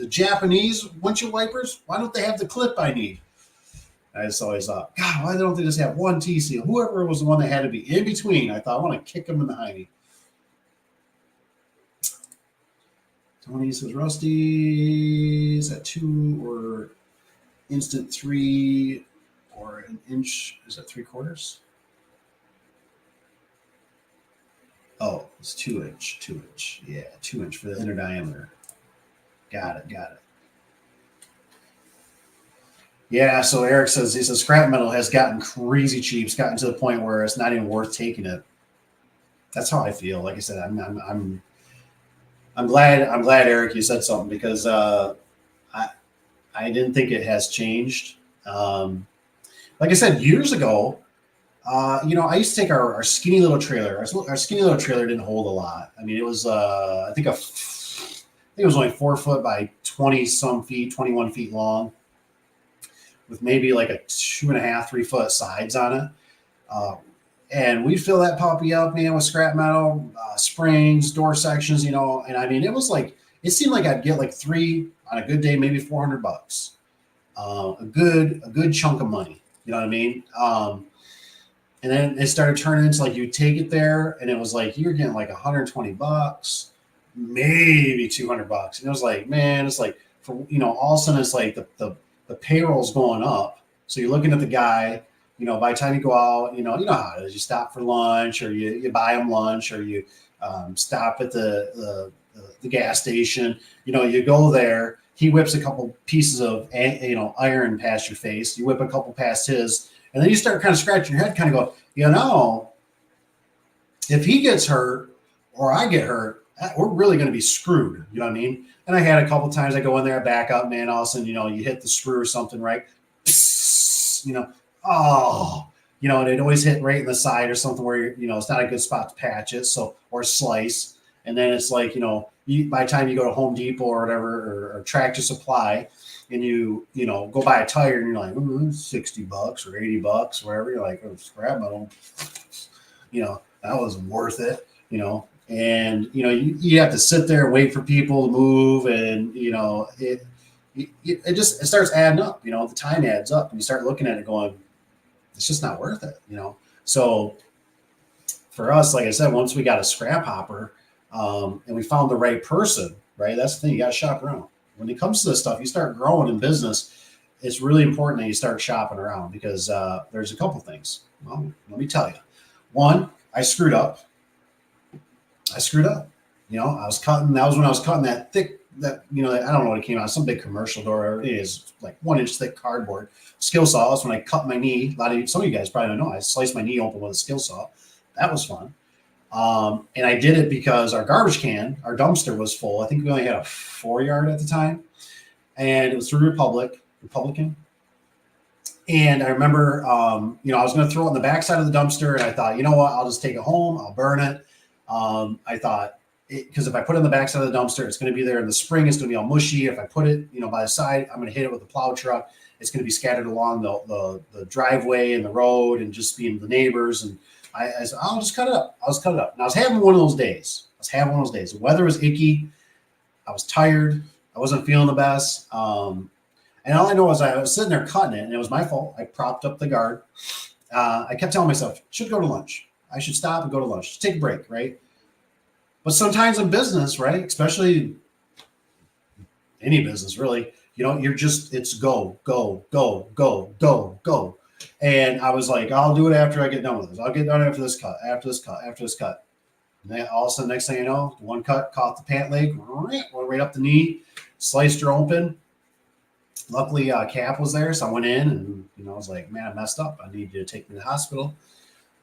Japanese windshield wipers? Why don't they have the clip I need? I just always thought, God, why don't they just have one T seal? Whoever was the one that had to be in between, I thought, I want to kick them in the hiney. Tony says, Rusty, is that 2 or instant 3 or an inch? Is that 3/4? Oh, it's 2 inch. Yeah, 2 inch for the inner diameter. Got it. Yeah, so Eric says, he says scrap metal has gotten crazy cheap. It's gotten to the point where it's not even worth taking it. That's how I feel. Like I said, I'm glad Eric, you said something because I didn't think it has changed. Like I said, years ago, I used to take our skinny little trailer. Our skinny little trailer didn't hold a lot. I mean, it was I think it was only 4 foot by 20 some feet, 21 feet long, with maybe like a 2.5, 3 foot sides on it. And we'd fill that puppy up, man, with scrap metal, springs, door sections, and I mean, it seemed like I'd get like 3 on a good day, maybe $400. A good chunk of money. You know what I mean? And then it started turning into like you take it there, and it was like you were getting like $120, maybe $200, and it was like, man, it's like for all of a sudden it's like the payroll's going up. So you're looking at the guy, by the time you go out, you know how it is. You stop for lunch, or you buy him lunch, or you stop at the gas station. You go there. He whips a couple pieces of iron past your face. You whip a couple past his, and then you start kind of scratching your head, kind of go, if he gets hurt or I get hurt, we're really going to be screwed. You know what I mean? And I had a couple times I go in there, back up, man. All of a sudden, you hit the screw or something, right? Oh, and it always hit right in the side or something where it's not a good spot to patch it. So or slice, and then it's like by the time you go to Home Depot or whatever or Tractor Supply, and you go buy a tire and you're like $60 or $80, wherever you're like, oh, scrap metal, that wasn't worth it, and you have to sit there and wait for people to move, and it starts adding up. The time adds up, and you start looking at it going, it's just not worth it. So for us, like I said, once we got a scrap hopper, and we found the right person, right? That's the thing. You got to shop around. When it comes to this stuff, you start growing in business. It's really important that you start shopping around because there's a couple things. Well, let me tell you. One, I screwed up. I was cutting. That was when I was cutting that thick. I don't know what it came out. Some big commercial door. It is like 1 inch thick cardboard. Skill saw. That's when I cut my knee. Some of you guys probably don't know. I sliced my knee open with a skill saw. That was fun. And I did it because our garbage can, our dumpster was full. I think we only had a 4-yard at the time, and it was through Republican. And I remember, I was going to throw it in the backside of the dumpster, and I thought, you know what? I'll just take it home. I'll burn it. I thought, because if I put it in the backside of the dumpster, it's going to be there in the spring. It's going to be all mushy. If I put it, by the side, I'm going to hit it with a plow truck. It's going to be scattered along the driveway and the road and just being the neighbors. And I said, I'll just cut it up. And I was having one of those days. The weather was icky. I was tired. I wasn't feeling the best. And all I know is I was sitting there cutting it, and it was my fault. I propped up the guard. I kept telling myself, I should go to lunch. I should stop and go to lunch. Just take a break, right? But sometimes in business, right, especially any business, really, it's go, go, go, go, go, go. And I was like, I'll do it after I get done with this. I'll get done after this cut. And then all of a sudden, next thing you know, one cut caught the pant leg, went right up the knee, sliced her open. Luckily, Cap was there, so I went in and I was like, man, I messed up. I need you to take me to the hospital.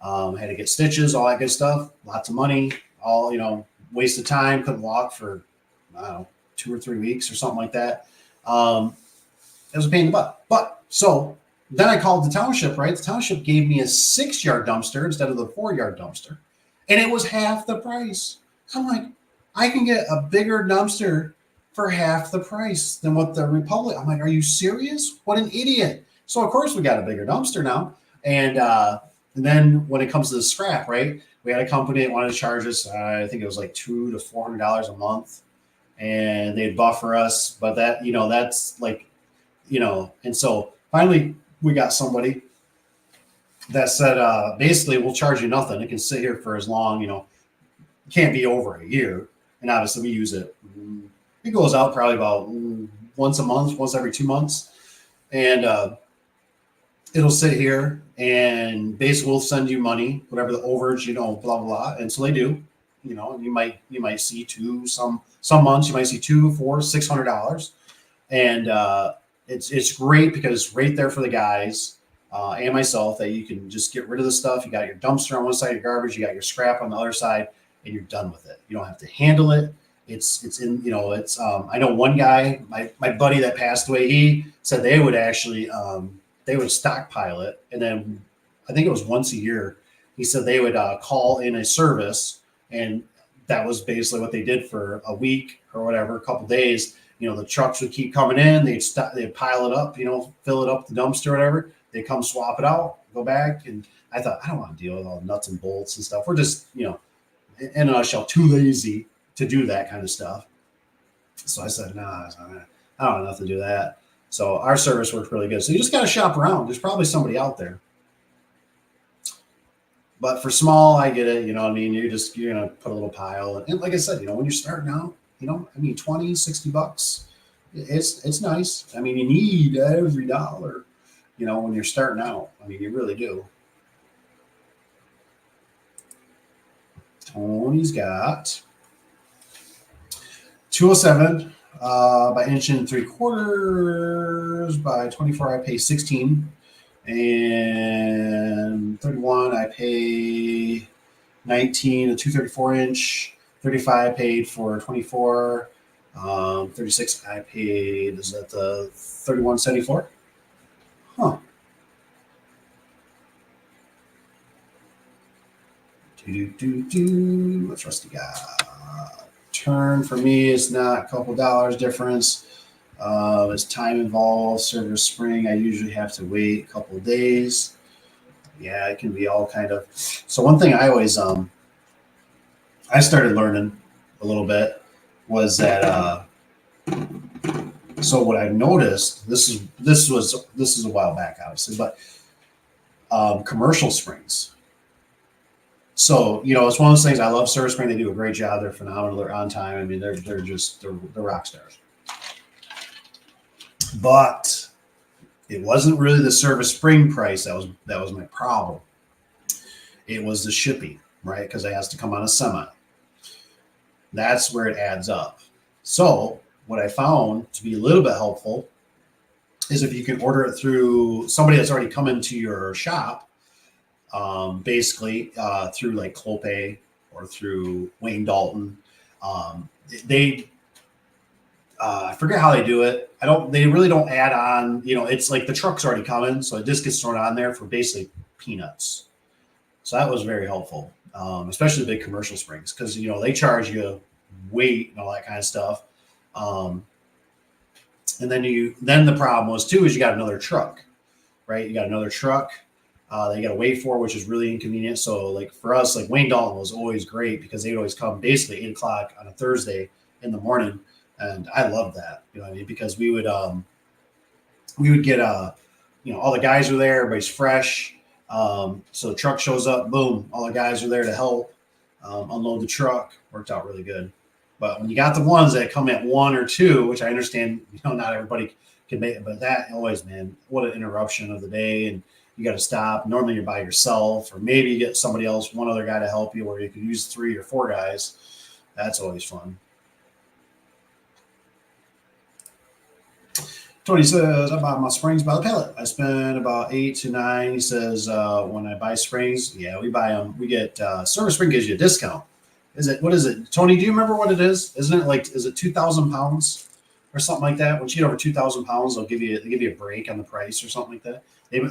Had to get stitches, all that good stuff. Lots of money, all waste of time. Couldn't walk for 2 or 3 weeks or something like that. It was a pain in the butt. But so then I called the township. Right, the township gave me a 6-yard dumpster instead of the 4-yard dumpster, and it was half the price. I'm like, I can get a bigger dumpster for half the price than what the Republic. I'm like, are you serious? What an idiot! So of course we got a bigger dumpster now, and then when it comes to the scrap, right? We had a company that wanted to charge us, I think it was like $200 to $400 a month, and they'd buffer us. But that, that's like, and so finally we got somebody that said, basically, we'll charge you nothing. It can sit here for as long, can't be over a year. And obviously we use it. It goes out probably about once a month, once every 2 months. And it'll sit here and basically we'll send you money, whatever the overage, blah, blah, blah. And so they do, and you might see some months you might see $200, $400, $600. And it's great because it's right there for the guys and myself that you can just get rid of the stuff. You got your dumpster on one side, your garbage, you got your scrap on the other side, and you're done with it. You don't have to handle it. It's in, I know one guy, my buddy that passed away, he said they would actually, they would stockpile it. And then I think it was once a year, he said they would call in a service. And that was basically what they did for a week or whatever, a couple of days. The trucks would keep coming in. They'd pile it up, fill it up the dumpster or whatever. They come swap it out, go back. And I thought, I don't want to deal with all the nuts and bolts and stuff. We're just, in a nutshell, too lazy to do that kind of stuff. So I said, nah, I don't have nothing to do that. So our service works really good. So you just got to shop around. There's probably somebody out there. But for small, I get it. You know what I mean? You're going to put a little pile. And like I said, when you're starting out, $20, $60, it's nice. I mean, you need every dollar, when you're starting out. I mean, you really do. Tony's got 207 by 1 3/4 by 24. I pay 16, and 31. I pay 19, a 234 inch, 35 paid for 24, 36 I paid, is that the 31.74? Huh. What's Rusty got? Turn for me is not a couple dollars difference. It's time involved. Service spring, I usually have to wait a couple of days. Yeah, it can be all kind of. So one thing I always I started learning a little bit was that so what I noticed, this is a while back obviously, but commercial springs. So, it's one of those things. I love Service Spring. They do a great job. They're phenomenal. They're on time. I mean, they're rock stars. But it wasn't really the Service Spring price that was my problem. It was the shipping, right? Because it has to come on a semi. That's where it adds up. So what I found to be a little bit helpful is if you can order it through somebody that's already come into your shop. Basically through like Clopay or through Wayne Dalton. They I forget how they do it. They really don't add on, it's like the truck's already coming, so it just gets thrown on there for basically peanuts. So that was very helpful, especially the big commercial springs, because they charge you weight and all that kind of stuff. And then the problem was too is you got another truck, right? You got another truck. They got to wait for, which is really inconvenient. So like for us, like Wayne Dalton was always great because they'd always come basically 8 o'clock on a Thursday in the morning. And I loved that, what I mean? Because we would get, all the guys are there, everybody's fresh. So the truck shows up, boom, all the guys are there to help unload the truck. Worked out really good. But when you got the ones that come at 1 or 2, which I understand, not everybody can make it, but that always, man, what an interruption of the day. And you got to stop. Normally you're by yourself, or maybe you get somebody else, one other guy to help you, or you could use 3 or 4 guys. That's always fun. Tony says, I bought my springs by the pallet. I spend about 8 to 9. He says, when I buy springs, yeah, we buy them. We get Service Spring gives you a discount. What is it? Tony, do you remember what it is? Isn't it is it 2,000 pounds or something like that? Once you get over 2,000 pounds, they give you a break on the price or something like that.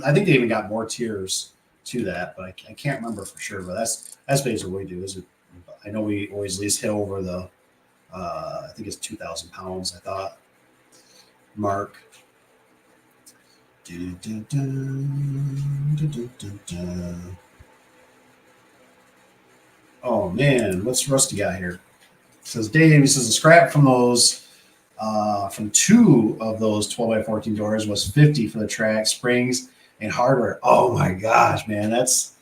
I think they even got more tiers to that, but I can't remember for sure. But that's basically what we do. I know we always at least hit over the I think it's 2,000 pounds. I thought mark. Oh man, what's Rusty got here? It says Dave. He says the scrap from those. From 2 of those 12x14 doors was $50 for the track, springs, and hardware. Oh my gosh, man, that's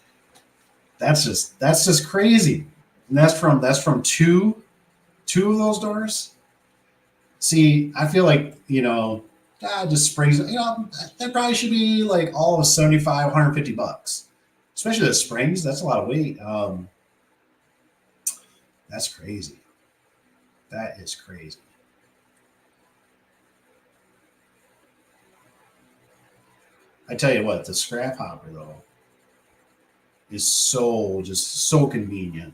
just crazy. And that's from two of those doors. See, I feel like just springs. That probably should be like all of $75, $150, especially the springs. That's a lot of weight. That's crazy. That is crazy. I tell you what, the scrap hopper though is so convenient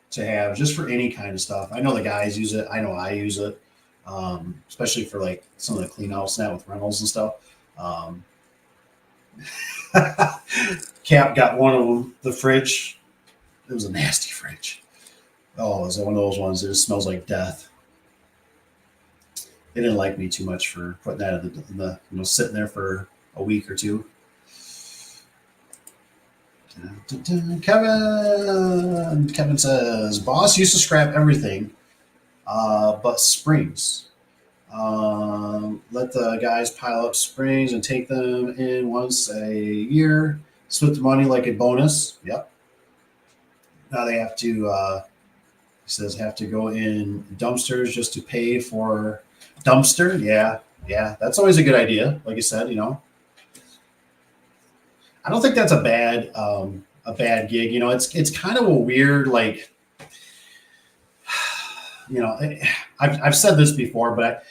to have just for any kind of stuff. I know the guys use it. I know I use it, especially for like some of the clean outs now with rentals and stuff. Cap got one of them. The fridge, it was a nasty fridge. Oh, it was one of those ones that just smells like death. They didn't like me too much for putting that in the sitting there for a week or 2. Kevin says, boss used to scrap everything but springs. Let the guys pile up springs and take them in once a year. Split the money like a bonus. Yep. Now they have to, he says, have to go in dumpsters just to pay for dumpster. Yeah. That's always a good idea. Like I said, I don't think that's a bad gig. It's kind of a weird, like, I've said this before, but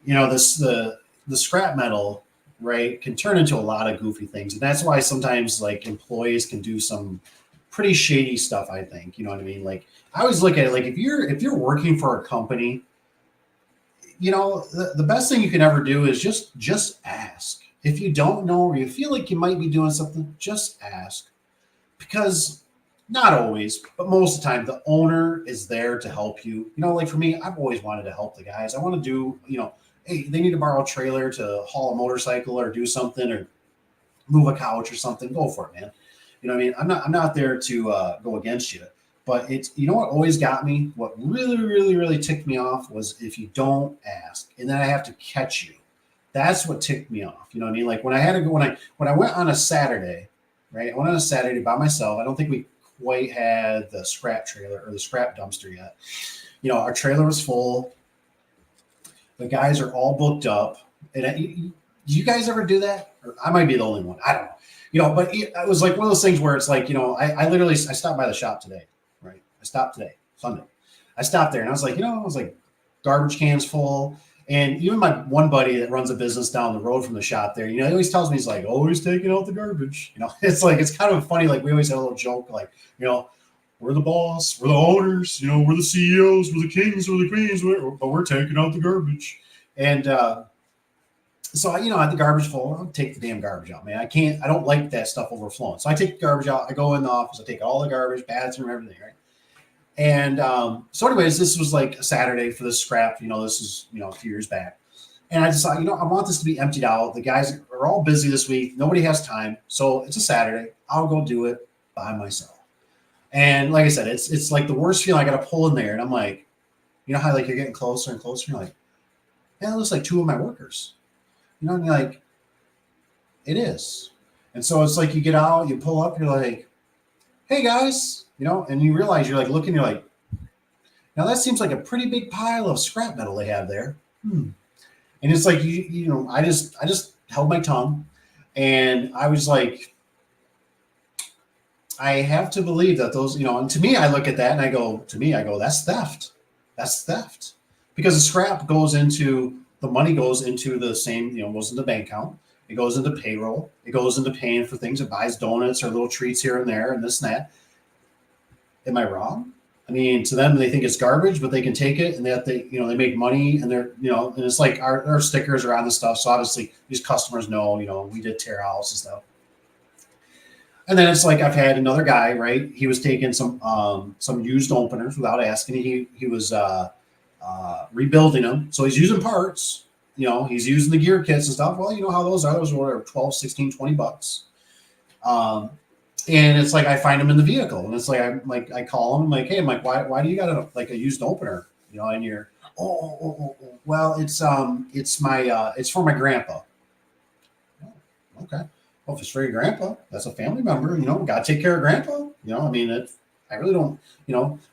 the scrap metal, right, can turn into a lot of goofy things. And that's why sometimes like employees can do some pretty shady stuff, I think. You know what I mean? Like, I always look at it like if you're working for a company, the best thing you can ever do is just ask. If you don't know or you feel like you might be doing something, just ask. Because not always, but most of the time, the owner is there to help you. Like for me, I've always wanted to help the guys. I want to do, hey, they need to borrow a trailer to haul a motorcycle or do something or move a couch or something. Go for it, man. You know what I mean? I'm not there to go against you. But it's, what always got me, what really, really, really ticked me off was if you don't ask and then I have to catch you. That's what ticked me off. You know what I mean? Like when I had to go, when I went on a Saturday, right? I went on a Saturday by myself. I don't think we quite had the scrap trailer or the scrap dumpster yet. Our trailer was full. The guys are all booked up. And do you guys ever do that? Or I might be the only one. I don't know. But it was like one of those things where it's like, I literally, I stopped by the shop today. Right. I stopped today, Sunday. I stopped there and I was like, garbage cans full. And even my one buddy that runs a business down the road from the shop there, he always tells me, he's like, always taking out the garbage. It's like, it's kind of funny. Like we always have a little joke, like, we're the boss, we're the owners, we're the CEOs, we're the kings, we're the queens, but we're taking out the garbage. And so, I had the garbage full. I'll take the damn garbage out, man. I don't like that stuff overflowing. So I take the garbage out. I go in the office. I take all the garbage, bathroom, everything, right? And so anyways, this was like a Saturday for the scrap. This is, a few years back. And I decided, I want this to be emptied out. The guys are all busy this week. Nobody has time. So it's a Saturday. I'll go do it by myself. And like I said, it's like the worst feeling. I got to pull in there. And I'm like, how like you're getting closer and closer. You're like, yeah, it looks like two of my workers. And you're like, it is. And so it's like you get out, you pull up, you're like, hey guys, and you realize you're like looking, you're like, now that seems like a pretty big pile of scrap metal they have there. And it's like, I just held my tongue and I was like, I have to believe that those, and to me, I look at that and I go, that's theft. That's theft. Because the scrap the money goes into the same, goes into the bank account. It goes into payroll. It goes into paying for things. It buys donuts or little treats here and there and this and that. Am I wrong? I mean, to them, they think it's garbage, but they can take it and they make money and they're, and it's like our stickers are on the stuff. So obviously these customers know, we did tear outs and stuff. And then it's like, I've had another guy, right? He was taking some used openers without asking. He was, rebuilding them. So he's using parts, he's using the gear kits and stuff. Well, you know how those are. Those were 12, 16, 20 bucks. And it's like, I find them in the vehicle and it's like, I call him, I'm like, hey, I'm like, why do you got a used opener, and you're, well, it's for my grandpa. Oh, okay. Well, if it's for your grandpa, that's a family member, got to take care of grandpa. I mean, I really don't,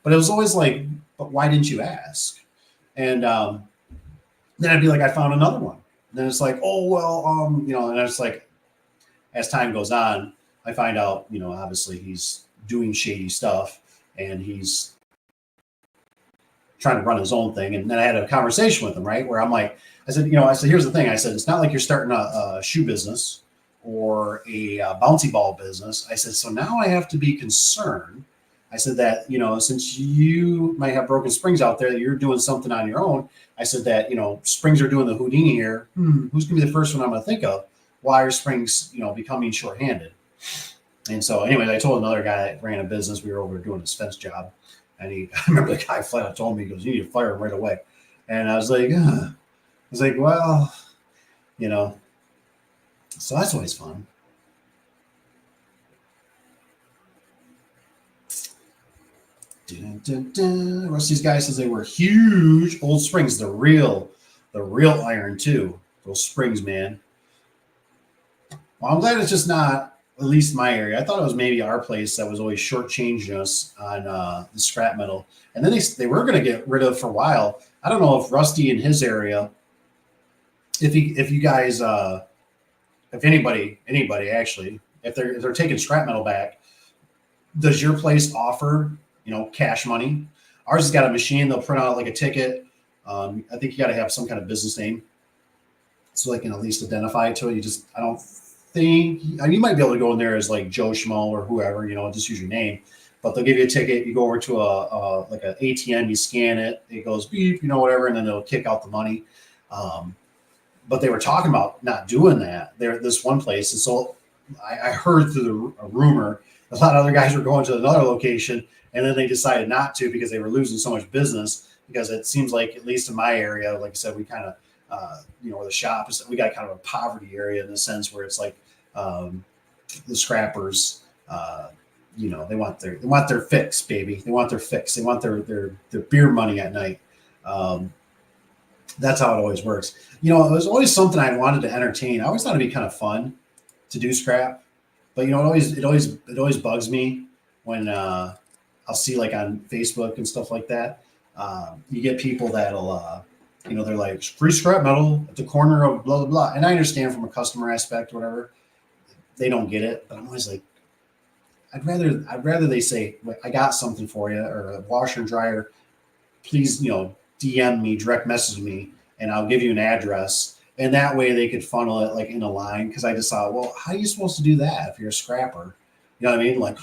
but it was always like, but why didn't you ask? And then I'd be like, I found another one. And then it's like, oh, well, and it's like, as time goes on, I find out, obviously he's doing shady stuff and he's trying to run his own thing. And then I had a conversation with him, right, where I'm like, I said, here's the thing. I said, it's not like you're starting a shoe business or a bouncy ball business. I said, so now I have to be concerned. I said that, since you might have broken springs out there, that you're doing something on your own. I said that, springs are doing the Houdini here. Who's going to be the first one I'm going to think of? Why are springs, becoming shorthanded? And so anyway, I told another guy that ran a business. We were over doing his fence job. And I remember the guy flat out told me, he goes, you need to fire him right away. And I was like, well, so that's always fun. The rest of these guys says they were huge old springs, the real iron too. Those springs, man. Well, I'm glad it's just not, at least my area. I thought it was maybe our place that was always shortchanging us on the scrap metal. And then they were going to get rid of for a while. I don't know if Rusty in his area, if you guys, if anybody actually, if they're taking scrap metal back, does your place offer, cash money? Ours has got a machine. They'll print out like a ticket. I think you got to have some kind of business name so they can at least identify it to it. I don't think you might be able to go in there as like Joe Schmo or whoever, just use your name. But they'll give you a ticket. You go over to like an ATM, you scan it, it goes beep, whatever, and then they'll kick out the money. But they were talking about not doing that there at this one place, and so I heard through a rumor a lot of other guys were going to another location, and then they decided not to because they were losing so much business. Because it seems like, at least in my area, like I said, we kind of where the shop is, we got kind of a poverty area in the sense where it's like the scrappers. They want their fix, baby. They want their fix. They want their beer money at night. That's how it always works. It was always something I wanted to entertain. I always thought it'd be kind of fun to do scrap, but it always bugs me when I'll see like on Facebook and stuff like that. You get people that'll they're like free scrap metal at the corner of blah blah blah, and I understand from a customer aspect, whatever. They don't get it, but I'm always like, I'd rather they say, I got something for you, or a washer and dryer. Please, DM me, direct message me, and I'll give you an address. And that way they could funnel it like in a line. Because I just thought, well, how are you supposed to do that if you're a scrapper? You know what I mean? Like,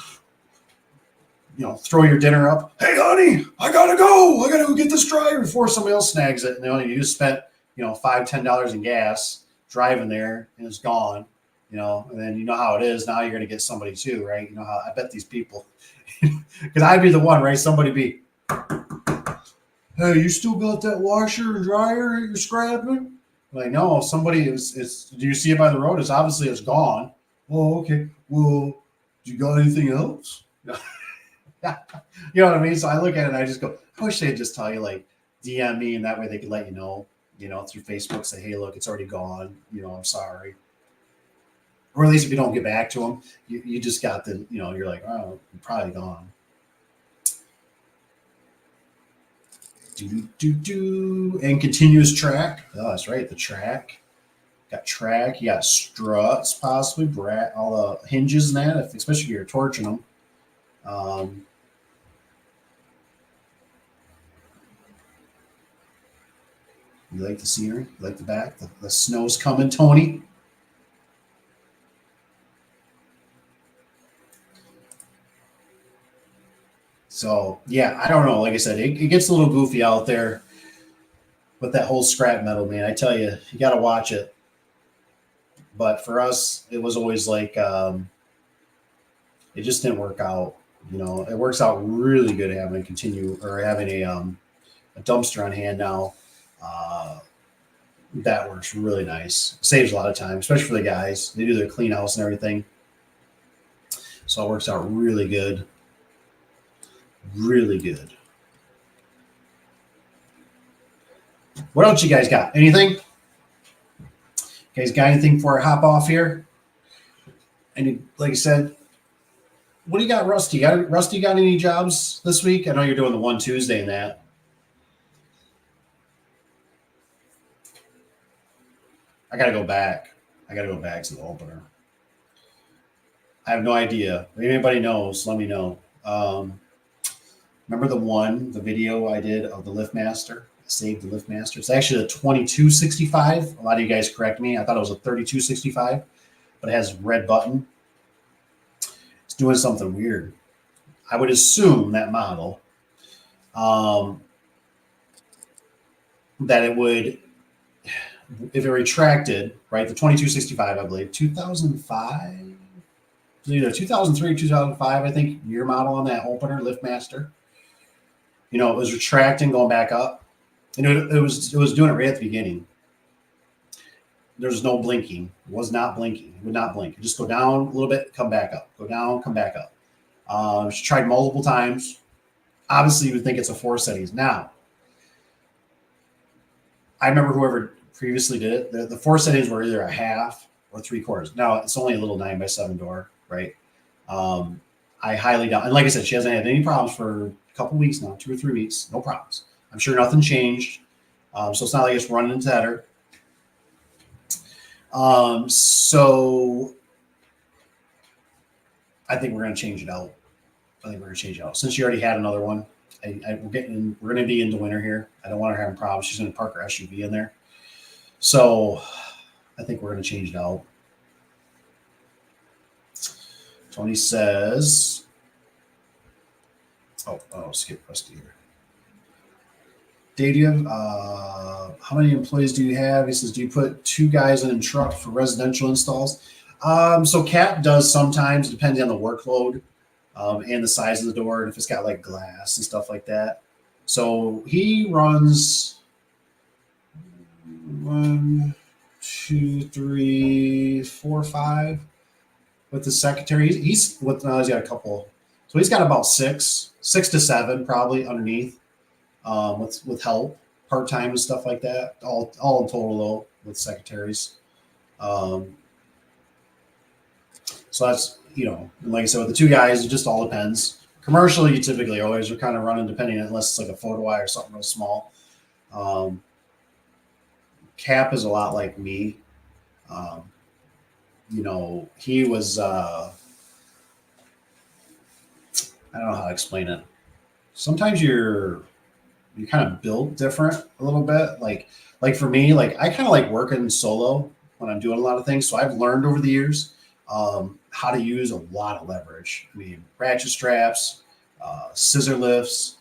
throw your dinner up. Hey, honey, I gotta go. I gotta go get this dryer before somebody else snags it. And you just spent, $5-10 in gas driving there, and it's gone. And then how it is. Now you're going to get somebody too, right? How I bet these people, because I'd be the one, right? Somebody be, hey, you still got that washer and dryer you're scrapping? Like, no, somebody is. Do you see it by the road? It's gone. Oh, okay. Well, do you got anything else? You know what I mean? So I look at it and I just go, I wish they'd just tell you, like, DM me, and that way they could let you know, through Facebook, say, hey, look, it's already gone. I'm sorry. Or at least if you don't get back to them, you just got the, you're like, oh, you're probably gone. And continuous track. Oh, that's right, the track. Got track. You got struts, possibly, all the hinges and that, especially if you're torching them. You like the scenery? You like the back? The snow's coming, Tony. So, yeah, I don't know. Like I said, it gets a little goofy out there with that whole scrap metal, man. I tell you, you got to watch it. But for us, it was always like, it just didn't work out. It works out really good having a dumpster on hand now. That works really nice. Saves a lot of time, especially for the guys. They do their clean house and everything. So it works out really good. Really good. What else you guys got? Anything? You guys got anything for a hop off here? And like I said, what do you got, Rusty? Rusty got any jobs this week? I know you're doing the one Tuesday and that. I gotta go back to the opener. I have no idea. If anybody knows, let me know. Remember the video I did of the LiftMaster? I saved the LiftMaster. It's actually a 2265. A lot of you guys correct me. I thought it was a 3265, but it has a red button. It's doing something weird. I would assume that model, that it would, if it retracted, right, the 2265, I believe, 2005, either 2003, 2005, I think, year model on that opener, LiftMaster. It was retracting, going back up. It was doing it right at the beginning. There was no blinking. It was not blinking. It would not blink. It just go down a little bit, come back up. Go down, come back up. She tried multiple times. Obviously, you would think it's a 4 settings. Now, I remember whoever previously did it, the 4 settings were either a half or 3/4. Now, it's only a little 9x7 door, right? I highly doubt. And like I said, she hasn't had any problems for a couple weeks now, 2 or 3 weeks. No problems. I'm sure nothing changed. So it's not like it's running into header. So I think we're going to change it out. Since you already had another one, we're going to be into winter here. I don't want her having problems. She's going to park her SUV in there. So I think we're going to change it out. Tony says, skip Rusty here. Dave, do you have, how many employees do you have? He says, do you put 2 guys in a truck for residential installs? So Cap does sometimes, depending on the workload and the size of the door, and if it's got like glass and stuff like that. So he runs 1, 2, 3, 4, 5 with the secretary. He's got a couple. So he's got about 6 to 7 probably underneath. With help, part-time and stuff like that, all in total though with secretaries. So that's, and like I said, with the 2 guys, it just all depends. Commercially, you typically always are kind of running depending, unless it's like a photo eye or something real small. Cap is a lot like me. He was, I don't know how to explain it. Sometimes you're kind of built different a little bit. Like for me, like I kind of like working solo when I'm doing a lot of things. So I've learned over the years how to use a lot of leverage. I mean, ratchet straps, scissor lifts,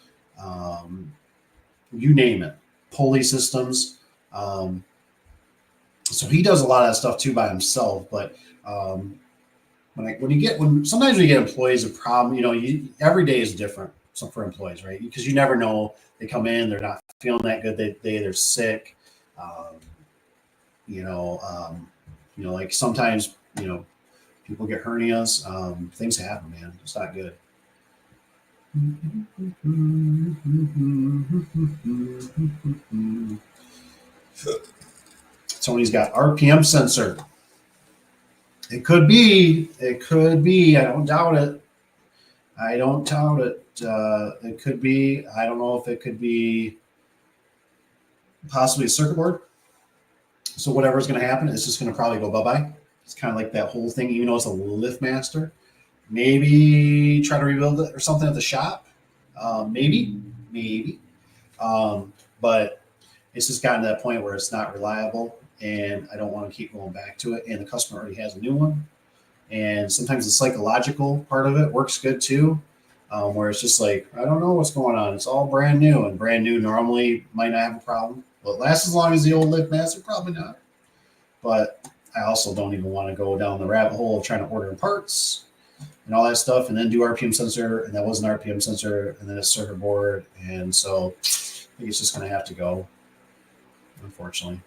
you name it, pulley systems. So he does a lot of that stuff too by himself. But sometimes when you get employees, a problem, every day is different. So for employees, right? Because you never know. They come in, they're not feeling that good. They're sick. Like sometimes, people get hernias. Things happen, man. It's not good. Tony's got RPM sensor. It could be. I don't doubt it. It could be. I don't know if it could be possibly a circuit board. So whatever's going to happen, it's just going to probably go bye-bye. It's kind of like that whole thing, even though it's a lift master. Maybe try to rebuild it or something at the shop. Maybe. But it's just gotten to that point where it's not reliable, and I don't want to keep going back to it. And the customer already has a new one. And sometimes the psychological part of it works good too. Where it's just like, I don't know what's going on. It's all brand new, and brand new normally might not have a problem. Will it last as long as the old lift master? Probably not. But I also don't even want to go down the rabbit hole of trying to order parts and all that stuff, and then do RPM sensor, and that was an RPM sensor, and then a circuit board. And so I think it's just going to have to go, unfortunately.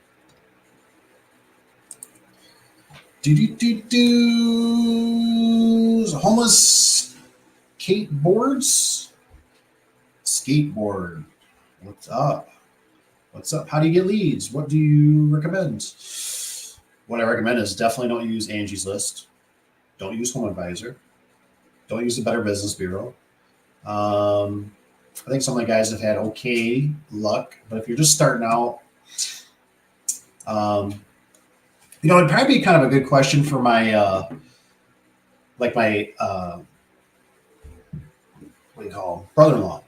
Homeless skateboard. What's up? How do you get leads? What do you recommend? What I recommend is definitely don't use Angie's List. Don't use Home Advisor. Don't use the Better Business Bureau. I think some of the guys have had okay luck, but if you're just starting out, it'd probably be kind of a good question for my, brother-in-law.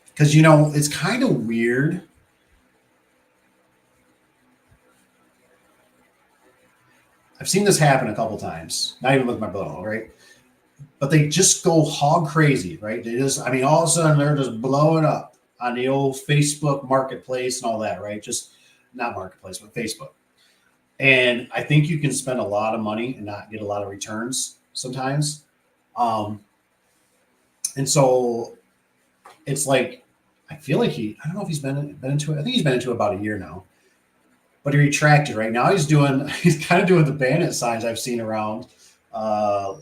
Because, it's kind of weird. I've seen this happen a couple times, not even with my brother-in-law, right? But they just go hog crazy, right? All of a sudden they're just blowing up on the old Facebook marketplace and all that, right? Just not marketplace, but Facebook. And I think you can spend a lot of money and not get a lot of returns sometimes. And so it's like, I feel like I don't know if he's been into it. I think he's been into it about a year now. But he retracted. Right now he's kind of doing the bandit signs I've seen around,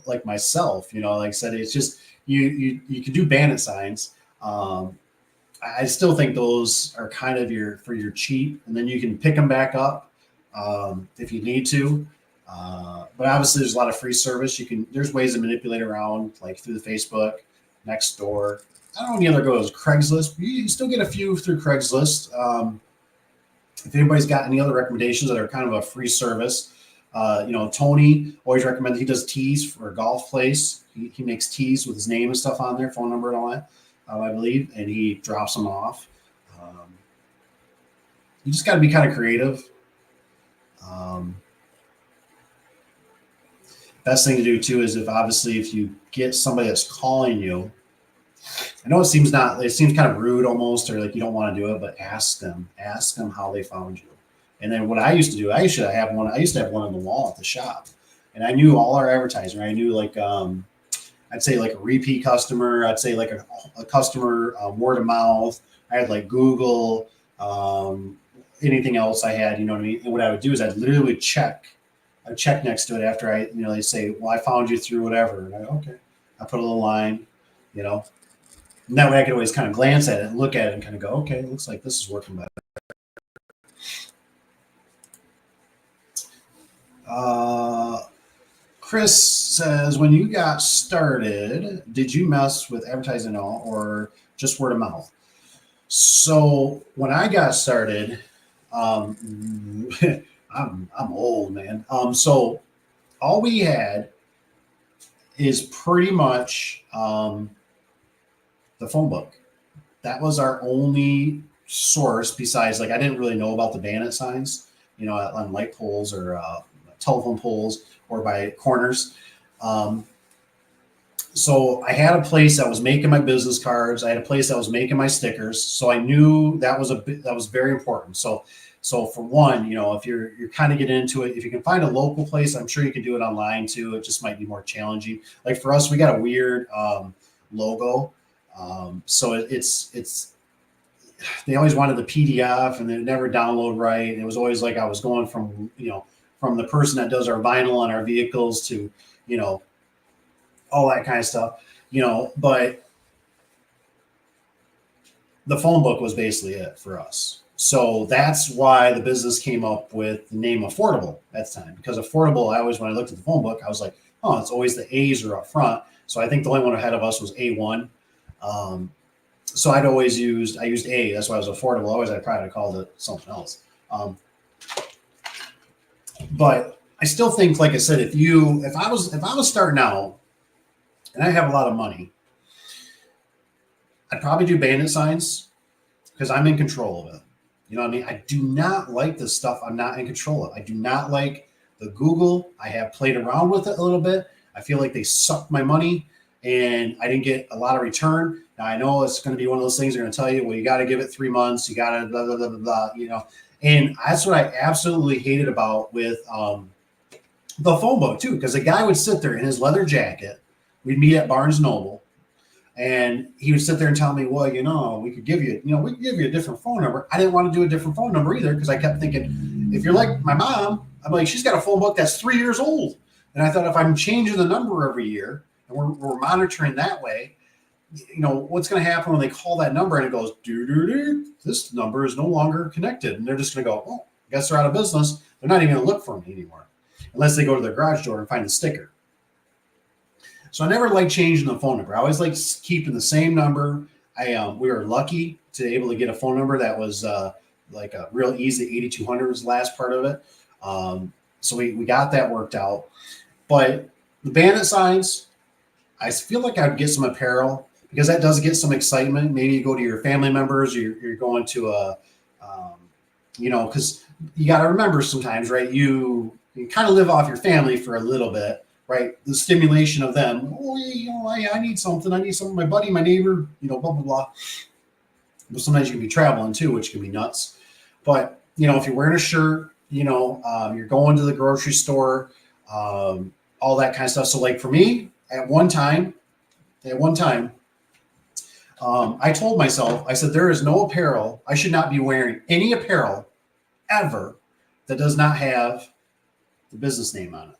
like myself. Like I said, it's just you can do bandit signs. I still think those are kind of for your cheap, and then you can pick them back up if you need to. But obviously, there's a lot of free service. There's ways to manipulate around, like through the Facebook, Nextdoor. I don't know any other goes. Craigslist. You still get a few through Craigslist. If anybody's got any other recommendations that are kind of a free service, Tony always recommends, he does tees for a golf place. He makes tees with his name and stuff on there, phone number and all that, I believe, and he drops them off. You just got to be kind of creative. best thing to do too is if you get somebody that's calling you, I know it seems kind of rude almost, or like you don't want to do it, but ask them how they found you. And then what I used to do, I used to have one on the wall at the shop, and I knew all our advertising. I knew like I'd say like a repeat customer. I'd say like a customer word of mouth. I had like Google, anything else I had, you know what I mean? And what I would do is I'd literally I'd check next to it after they say, well, I found you through whatever. And okay. I put a little line, you know, and that way I could always kind of glance at it and look at it and kind of go, okay, it looks like this is working better. Chris says, when you got started, did you mess with advertising at all or just word of mouth? So when I got started, I'm old, man. So all we had is pretty much the phone book. That was our only source besides, like, I didn't really know about the bandit signs, you know, on light poles or telephone poles or by corners. So I had a place that was making my business cards. I had a place that was making my stickers. So I knew that was very important. So for one, you know, if you're kind of getting into it, if you can find a local place, I'm sure you can do it online too. It just might be more challenging. Like for us, we got a weird logo. So it's they always wanted the PDF and they never download right. And it was always like I was going from the person that does our vinyl on our vehicles to, you know, all that kind of stuff, you know, but the phone book was basically it for us. So that's why the business came up with the name Affordable at the time, because Affordable, when I looked at the phone book, I was like, oh, it's always the A's are up front. So I think the only one ahead of us was A1. So I used A. That's why it was Affordable. Always, I probably called it something else. But I still think, like I said, if I was starting out and I have a lot of money, I'd probably do bandit signs because I'm in control of it. You know what I mean? I do not like the stuff I'm not in control of. I do not like the Google. I have played around with it a little bit. I feel like they sucked my money and I didn't get a lot of return. Now I know it's going to be one of those things they're going to tell you, well, you got to give it 3 months. You got to blah, blah, blah, blah, blah, you know. And that's what I absolutely hated about with the phone book too, because the guy would sit there in his leather jacket. We'd meet at Barnes Noble, and he would sit there and tell me, well, you know, we could give you a different phone number. I didn't want to do a different phone number either because I kept thinking, if you're like my mom, I'm like, she's got a phone book that's 3 years old. And I thought if I'm changing the number every year and we're monitoring that way, you know, what's going to happen when they call that number and it goes, this number is no longer connected. And they're just going to go, oh, I guess they're out of business. They're not even going to look for me anymore unless they go to their garage door and find the sticker. So I never liked changing the phone number. I always liked keeping the same number. We were lucky to be able to get a phone number that was like a real easy. 8200 was the last part of it. So we got that worked out. But the bandit signs, I feel like I'd get some apparel because that does get some excitement. Maybe you go to your family members, or you're going to because you got to remember sometimes, right? You kind of live off your family for a little bit. Right, the stimulation of them. Oh, you know, I need something. I need something. My buddy, my neighbor, you know, blah blah blah. But sometimes you can be traveling too, which can be nuts. But you know, if you're wearing a shirt, you know, you're going to the grocery store, all that kind of stuff. So, like for me, at one time, I told myself, I said, there is no apparel. I should not be wearing any apparel ever that does not have the business name on it.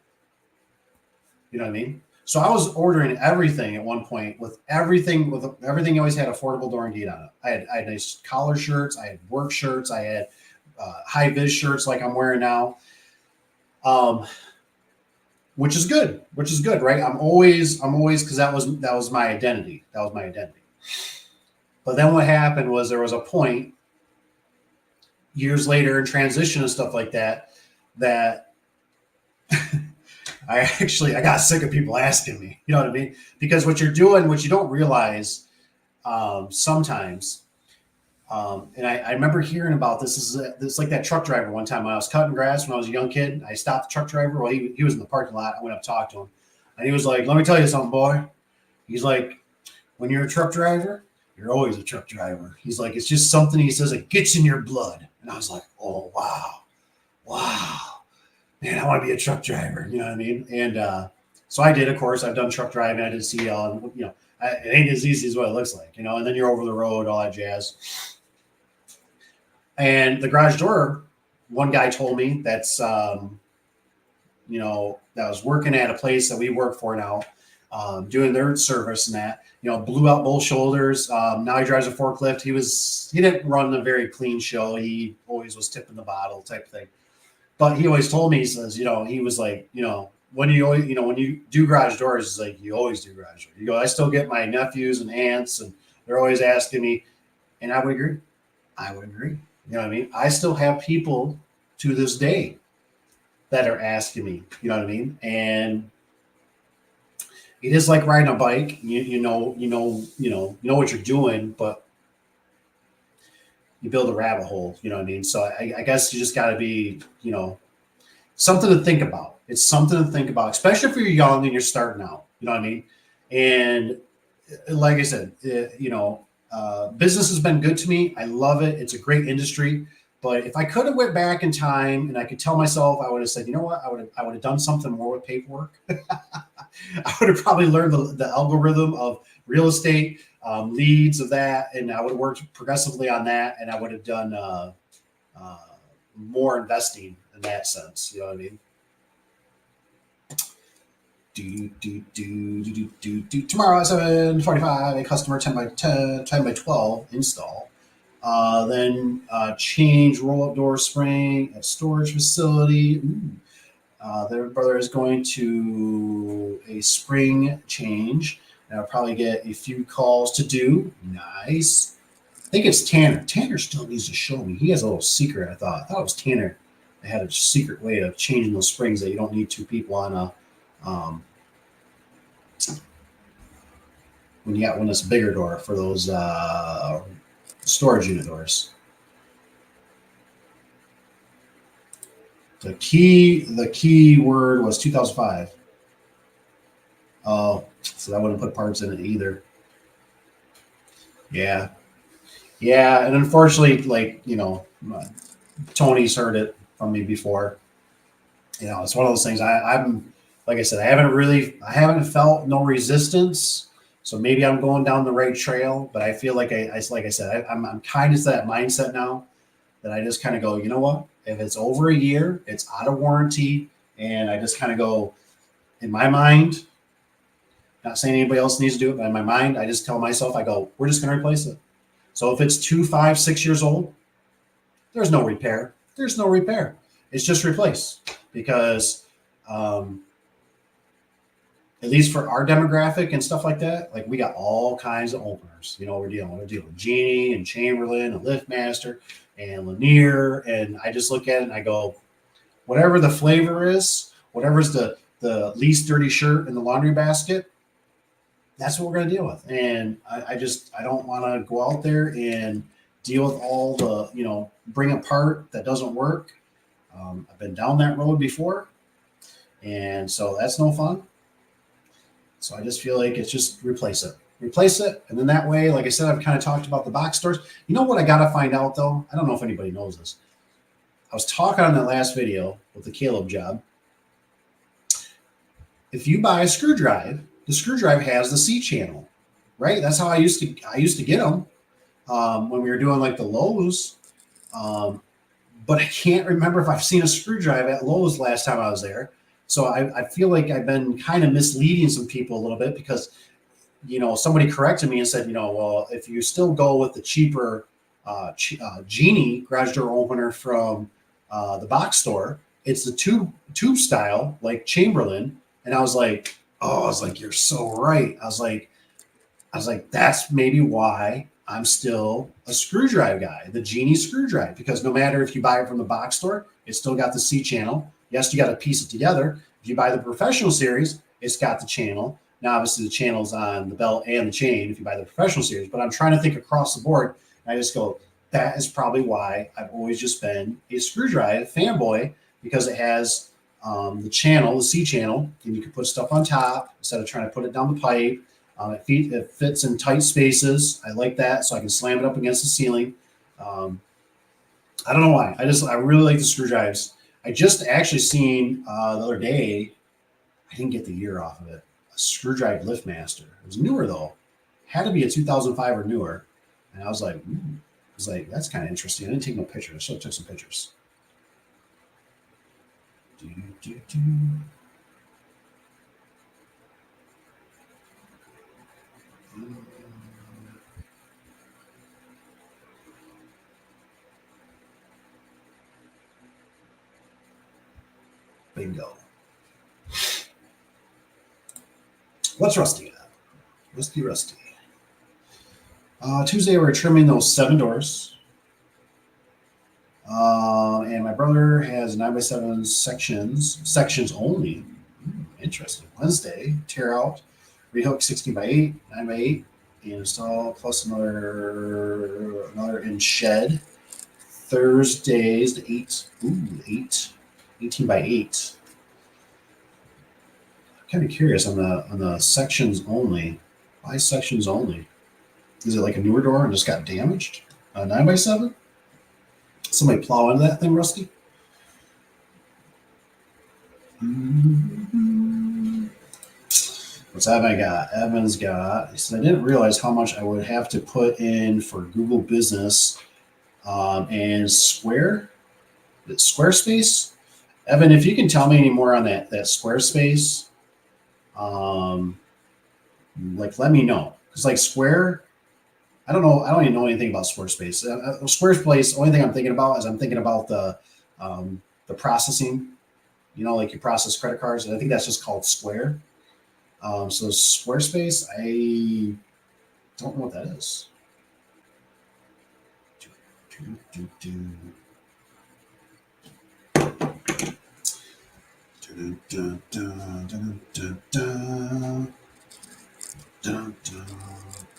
You know what I mean? So I was ordering everything at one point with everything always had Affordable Door and Gate on it. I had nice collar shirts, I had work shirts, I had high vis shirts like I'm wearing now, which is good, right? I'm always because that was my identity. That was my identity. But then what happened was there was a point years later in transition and stuff like that I got sick of people asking me, you know what I mean? Because what you're doing, what you don't realize sometimes, And I remember hearing about this. This like that truck driver one time when I was cutting grass when I was a young kid. I stopped the truck driver. Well, he was in the parking lot. I went up to talk to him, and he was like, "Let me tell you something, boy." He's like, "When you're a truck driver, you're always a truck driver." He's like, "It's just something." He says it gets in your blood. And I was like, "Oh wow, man, I want to be a truck driver." You know what I mean? And so I did. Of course, I've done truck driving. I did CL. You know, it ain't as easy as what it looks like. You know, and then you're over the road, all that jazz. And the garage door, one guy told me that's, you know, that was working at a place that we work for now, doing their service and that, you know, blew out both shoulders. Now he drives a forklift. He didn't run a very clean show. He always was tipping the bottle type of thing. But he always told me, he says, you know, he was like, you know, when you do garage doors, it's like, you always do garage doors. You go, I still get my nephews and aunts and they're always asking me, and I would agree. You know what I mean? I still have people to this day that are asking me, you know what I mean? And it is like riding a bike. You know what you're doing, but you build a rabbit hole, you know what I mean? So I guess you just got to be, you know, something to think about. It's something to think about, especially if you're young and you're starting out, you know what I mean? And like I said, you know, business has been good to me. I love it. It's a great industry. But if I could have went back in time and I could tell myself, I would have said, you know what, I would have done something more with paperwork. I would have probably learned the algorithm of real estate, leads of that, and I would have worked progressively on that, and I would have done more investing in that sense. You know what I mean? Tomorrow at 7:45, a customer 10 by 12 install. Then change roll-up door spring at storage facility. Their brother is going to a spring change. And I'll probably get a few calls to do. Nice. I think it's Tanner. Tanner still needs to show me. He has a little secret, I thought. I thought it was Tanner. They had a secret way of changing those springs that you don't need two people on a when you got one that's a bigger door for those storage unit doors. The key word was 2005. Oh, so I wouldn't put parts in it either. Yeah, and unfortunately, like, you know, Tony's heard it from me before. You know, it's one of those things. I'm like I said, I haven't felt no resistance. So maybe I'm going down the right trail, but I feel like like I said, I'm kind of to that mindset now that I just kind of go, you know what? If it's over a year, it's out of warranty, and I just kind of go, in my mind, not saying anybody else needs to do it, but in my mind, I just tell myself, I go, we're just going to replace it. So if it's 2, 5, 6 years old, there's no repair. It's just replace, because at least for our demographic and stuff like that, like we got all kinds of openers. You know, we're dealing with Genie and Chamberlain and Liftmaster and Lanier. And I just look at it and I go, whatever the flavor is, whatever's the least dirty shirt in the laundry basket, that's what we're going to deal with. And I don't want to go out there and deal with all the, you know, bring a part that doesn't work. I've been down that road before. And so that's no fun. So I just feel like it's just replace it. And then that way, like I said, I've kind of talked about the box stores. You know what I got to find out though? I don't know if anybody knows this. I was talking on that last video with the Caleb job. If you buy a screw drive, the screw drive has the C channel, right? That's how I used to get them when we were doing like the Lowe's. But I can't remember if I've seen a screw drive at Lowe's last time I was there. So I feel like I've been kind of misleading some people a little bit, because, you know, somebody corrected me and said, you know, well, if you still go with the cheaper Genie garage door opener from the box store, it's the tube style, like Chamberlain. And I was like, you're so right. I was like, that's maybe why I'm still a screw drive guy, the Genie screw drive, because no matter if you buy it from the box store, it's still got the C channel. Yes, you got to piece it together. If you buy the professional series, it's got the channel. Now, obviously, the channel's on the belt and the chain if you buy the professional series. But I'm trying to think across the board. And I just go, that is probably why I've always just been a screwdriver fanboy, because it has the channel, the C channel, and you can put stuff on top instead of trying to put it down the pipe. It fits in tight spaces. I like that, so I can slam it up against the ceiling. I don't know why. I really like the screwdrivers. I just actually seen the other day. I didn't get the year off of it. A screwdriver LiftMaster. It was newer though. Had to be a 2005 or newer. And I was like, that's kind of interesting. I didn't take no pictures. I should have took some pictures. Bingo. What's Rusty at? Rusty. Tuesday, we're trimming those 7 doors. And my brother has 9x7 sections only. Interesting. Wednesday, tear out, rehook 16x8, 9x8, and install plus another in shed. Thursdays, the 18x8. I'm kind of curious on the sections only. Why sections only? Is it like a newer door and just got damaged? 9x7? Somebody plow into that thing, Rusty? What's Evan got? Evan's got, he said, I didn't realize how much I would have to put in for Google Business and Squarespace. Evan, if you can tell me any more on that Squarespace, like let me know. Because like Square, I don't know. I don't even know anything about Squarespace. Squarespace, only thing I'm thinking about is the processing. You know, like you process credit cards, and I think that's just called Square. So Squarespace, I don't know what that is.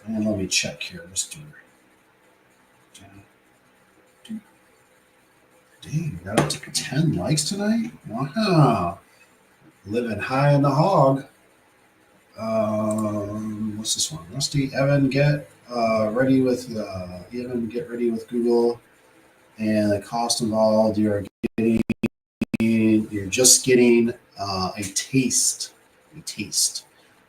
And let me check here. Let's do. Dang, we got up to 10 likes tonight. Wow. Living high in the hog. What's this one? Rusty, Evan, get ready with Google, and the cost involved. You're just getting a taste.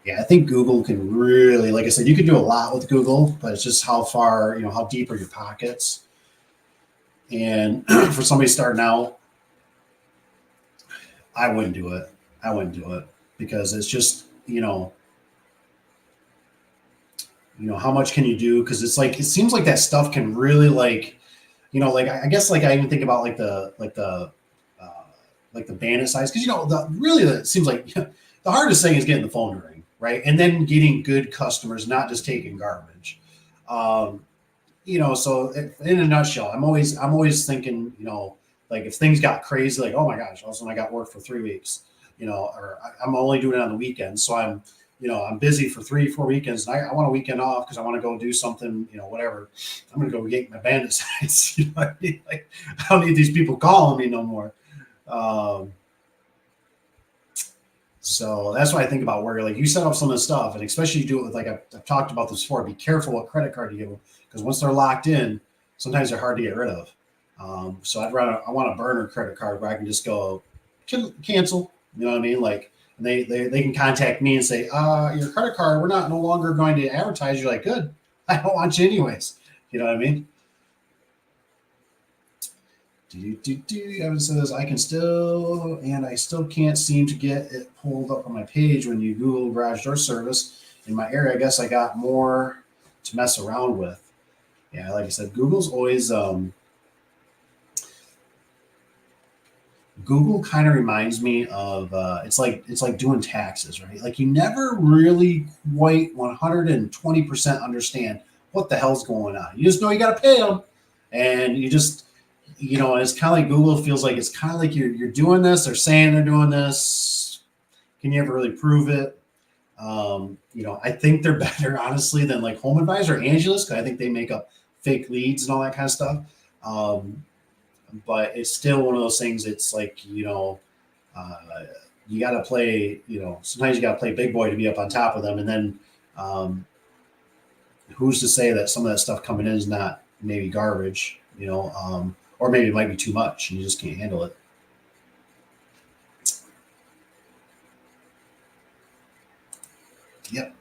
Yeah, I think Google can really, like I said, you can do a lot with Google, but it's just how far, how deep are your pockets. And for somebody starting out, I wouldn't do it. Because it's just, how much can you do? Because it's like, it seems like that stuff can really like I guess like I even think about like the bandit size, because it seems like the hardest thing is getting the phone to ring, right? And then getting good customers, not just taking garbage. So in a nutshell, I'm always thinking, like if things got crazy, like, oh my gosh, all of a sudden I got work for 3 weeks, or I'm only doing it on the weekends. So I'm busy for 3-4 weekends, and I want a weekend off because I want to go do something, whatever. I'm going to go get my bandit size. You know what I mean? Like, I don't need these people calling me no more. So that's why I think about where, like, you set up some of this stuff, and especially you do it with, like, I've talked about this before, be careful what credit card you give them, because once they're locked in, sometimes they're hard to get rid of. So I want a burner credit card where I can just go cancel, you know what I mean? Like, they can contact me and say, your credit card, we're no longer going to advertise. You're like, good, I don't want you anyways. You know what I mean? Evan says, I still can't seem to get it pulled up on my page when you Google garage door service in my area. I guess I got more to mess around with. Yeah, like I said, Google's always Google kind of reminds me of it's like doing taxes, right? Like you never really quite 120% understand what the hell's going on. You just know you got to pay them, and you just and it's kind of like Google feels like it's kind of like you're doing this. They're saying they're doing this. Can you ever really prove it? I think they're better, honestly, than like Home Advisor or Angelus, because I think they make up fake leads and all that kind of stuff. Um, but it's still one of those things. It's like, uh, you got to play, sometimes you got to play big boy to be up on top of them. And then um, who's to say that some of that stuff coming in is not maybe garbage, or maybe it might be too much and you just can't handle it. Yep.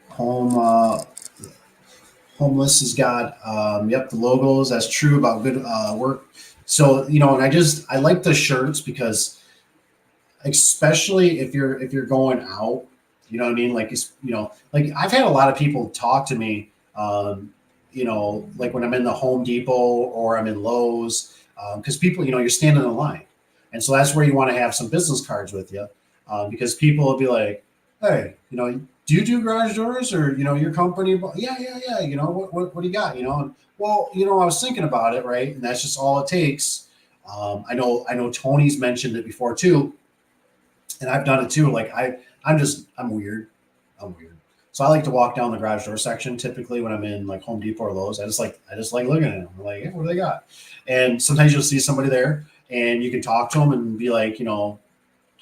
Homeless has got, yep, the logos. That's true about good work. So, and I like the shirts because especially if you're going out, you know what I mean? Like, like I've had a lot of people talk to me, like when I'm in the Home Depot or I'm in Lowe's, because people, you're standing in line. And so that's where you want to have some business cards with you, because people will be like, hey, do you do garage doors or, your company? Yeah, yeah, yeah. What do you got? And, well, I was thinking about it. Right. And that's just all it takes. I know Tony's mentioned it before too, and I've done it too. Like I'm weird. I'm weird. So I like to walk down the garage door section typically when I'm in like Home Depot or Lowe's. I just like looking at them. I'm like, hey, what do they got? And sometimes you'll see somebody there and you can talk to them and be like, how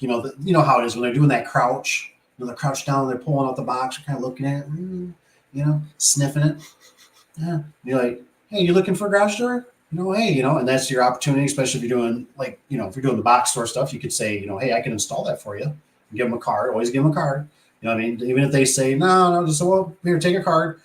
it is when they're doing that crouch. They're crouched down, they're pulling out the box, you're kind of looking at it, sniffing it. Yeah. And you're like, hey, you looking for a garage door? Hey, and that's your opportunity, especially if you're doing if you're doing the box store stuff, you could say, hey, I can install that for you. And give them a card. Always give them a card. You know what I mean? Even if they say no, just well, here, take a card,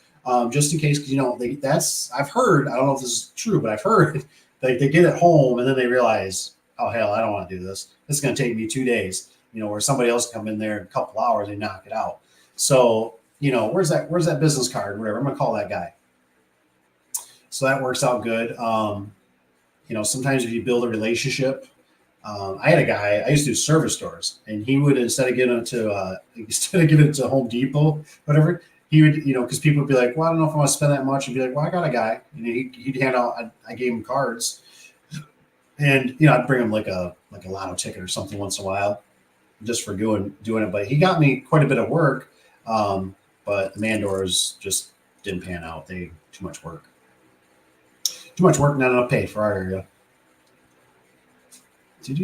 just in case, because that's I've heard. I don't know if this is true, but I've heard they get it home and then they realize, oh hell, I don't want to do this. This is going to take me 2 days. Where somebody else come in there in a couple hours and knock it out. So where's that business card? Whatever. I'm going to call that guy. So that works out good. Sometimes if you build a relationship, I had a guy, I used to do service stores, and he would, instead of giving it to Home Depot, whatever, he would, because people would be like, well, I don't know if I want to spend that much. He'd be like, well, I got a guy. He'd hand out, I gave him cards, and, I'd bring him like a lotto ticket or something once in a while just for doing it. But he got me quite a bit of work. But the man doors just didn't pan out. Too much work. Too much work, not enough pay for our area. It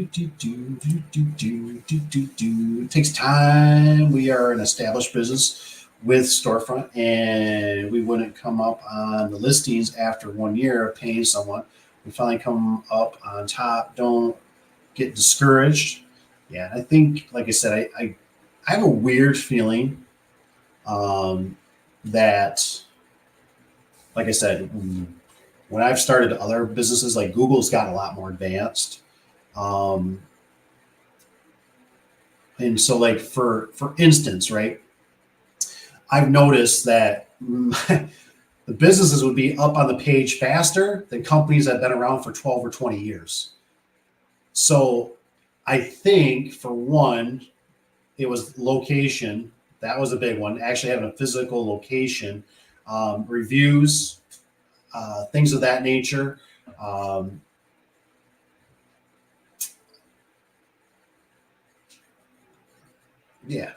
takes time. We are an established business with storefront, and we wouldn't come up on the listings after 1 year of paying someone. We finally come up on top. Don't get discouraged. Yeah, I think, like I said, I have a weird feeling that, like I said, when I've started other businesses, like Google's gotten a lot more advanced. And so, like, for instance, right, I've noticed that the businesses would be up on the page faster than companies that have been around for 12 or 20 years. So I think, for one, it was location. That was a big one. Actually having a physical location, reviews, things of that nature. Yeah.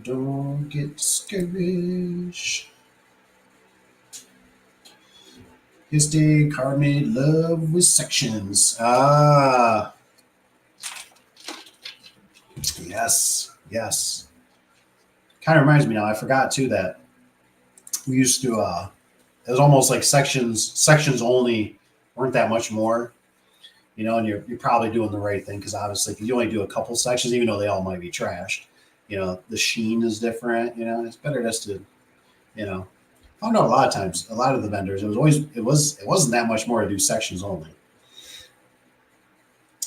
Don't get discouraged. His day card made love with sections. Yes, yes. Kind of reminds me now. I forgot too that we used to. It was almost like sections only weren't that much more. And you're probably doing the right thing, because obviously if you only do a couple sections, even though they all might be trashed, the sheen is different. It's better just to, found out a lot of times, a lot of the vendors, it wasn't that much more to do sections only.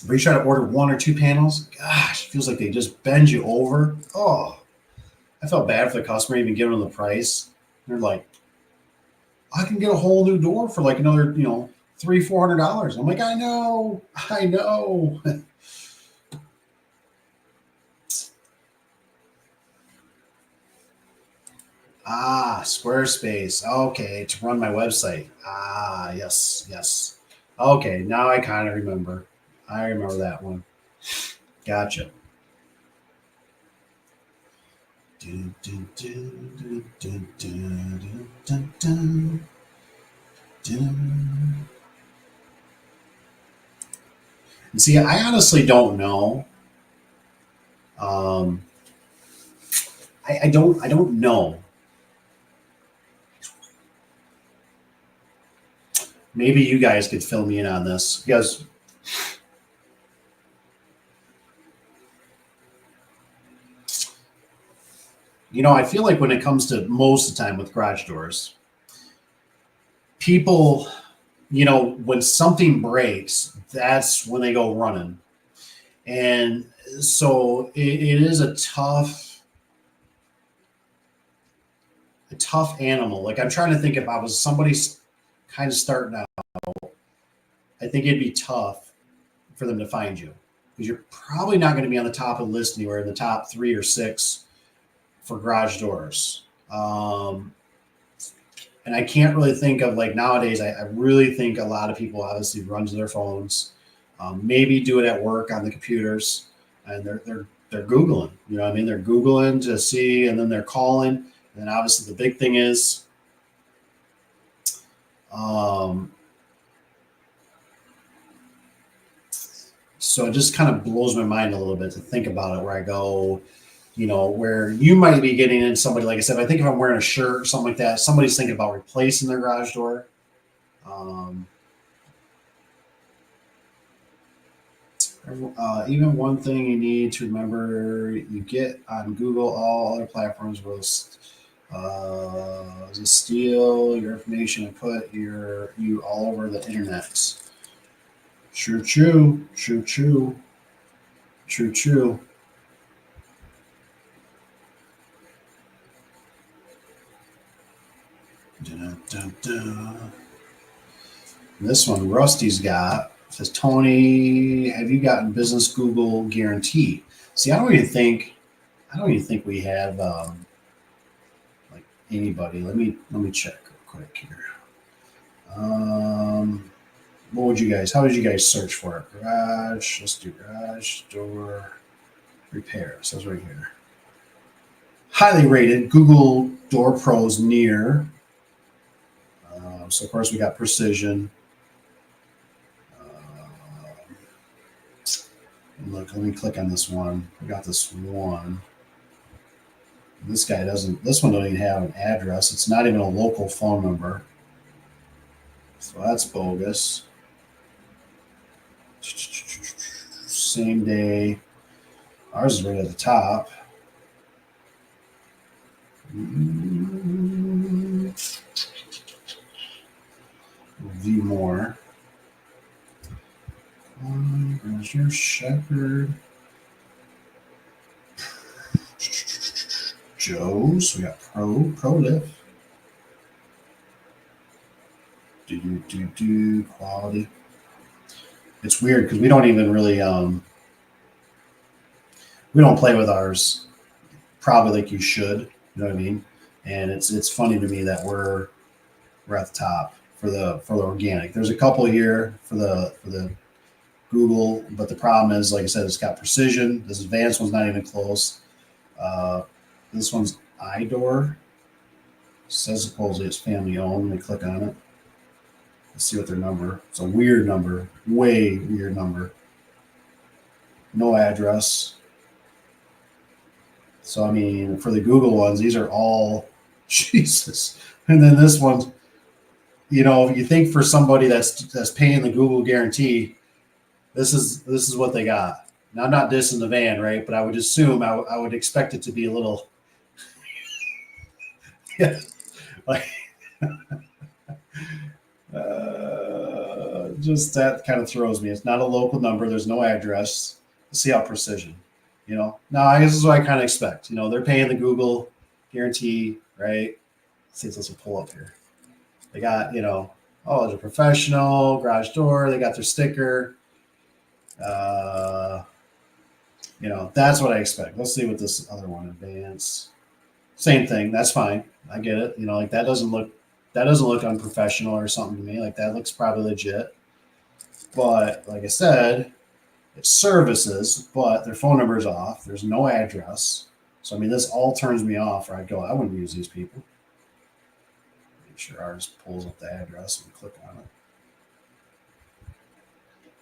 But you try to order 1 or 2 panels, gosh, it feels like they just bend you over. Oh, I felt bad for the customer even giving them the price. They're like, I can get a whole new door for like another, $300-400. I'm like, I know. Squarespace. Okay, to run my website. Yes. Okay, now I kind of remember. I remember that one. Gotcha. And see, I honestly don't know. Um, I don't know. Maybe you guys could fill me in on this because I feel like when it comes to most of the time with garage doors, people, when something breaks, that's when they go running. And so it is a tough animal. Like I'm trying to think if I was somebody kind of starting out, I think it'd be tough for them to find you because you're probably not going to be on the top of the list anywhere in the top 3 or 6 for garage doors. And I can't really think of like nowadays. I really think a lot of people obviously run to their phones, maybe do it at work on the computers, and they're googling. You know what I mean? They're googling to see, and then they're calling. And then obviously the big thing is, um, so it just kind of blows my mind a little bit to think about it. Where I go, where you might be getting in somebody, like I said, I think if I'm wearing a shirt or something like that, somebody's thinking about replacing their garage door. Um, Even one thing you need to remember: you get on Google, all other platforms will steal your information and put you all over the internet. True, true, true, true, true, true. Dun, dun, dun. This one, Rusty's got says, Tony, have you gotten business Google guarantee? See, I don't even think we have like anybody. Let me check real quick here. How did you guys search for it? Garage, let's do garage door repair. So it's right here. Highly rated Google Door Pros near. So of course we got precision. Look, let me click on this one. I got this one. This one doesn't even have an address. It's not even a local phone number. So that's bogus. Same day. Ours is right at the top. View more. Where's your Shepherd? Joe's. We got Pro Lift. Quality. It's weird because we don't even really we don't play with ours probably like you should. You know what I mean? And it's funny to me that we're at the top for the organic. There's a couple here for the Google, but the problem is, like I said, it's got precision. This advanced one's not even close. This one's iDoor. Says supposedly it's family owned. Let me click on it. Let's see what their number. It's a weird number, way weird number. No address. So I mean, for the Google ones, these are all Jesus. And then this one, if you think for somebody that's paying the Google guarantee, this is what they got. Now I'm not dissing the van, right? But I would assume I would expect it to be a little, yeah, like just that kind of throws me. It's not a local number. There's no address. Let's see how precision. Now I guess this is what I kind of expect. They're paying the Google guarantee, right? Let's see if this will pull up here. They got, there's a professional garage door. They got their sticker. That's what I expect. Let's see what this other one, advanced. Same thing. That's fine. I get it. Like that doesn't look unprofessional or something to me. Like that looks probably legit. But like I said, it's services, but their phone number's off. There's no address. So I mean, this all turns me off. Or I'd go, I wouldn't use these people. Make sure ours pulls up the address and click on it.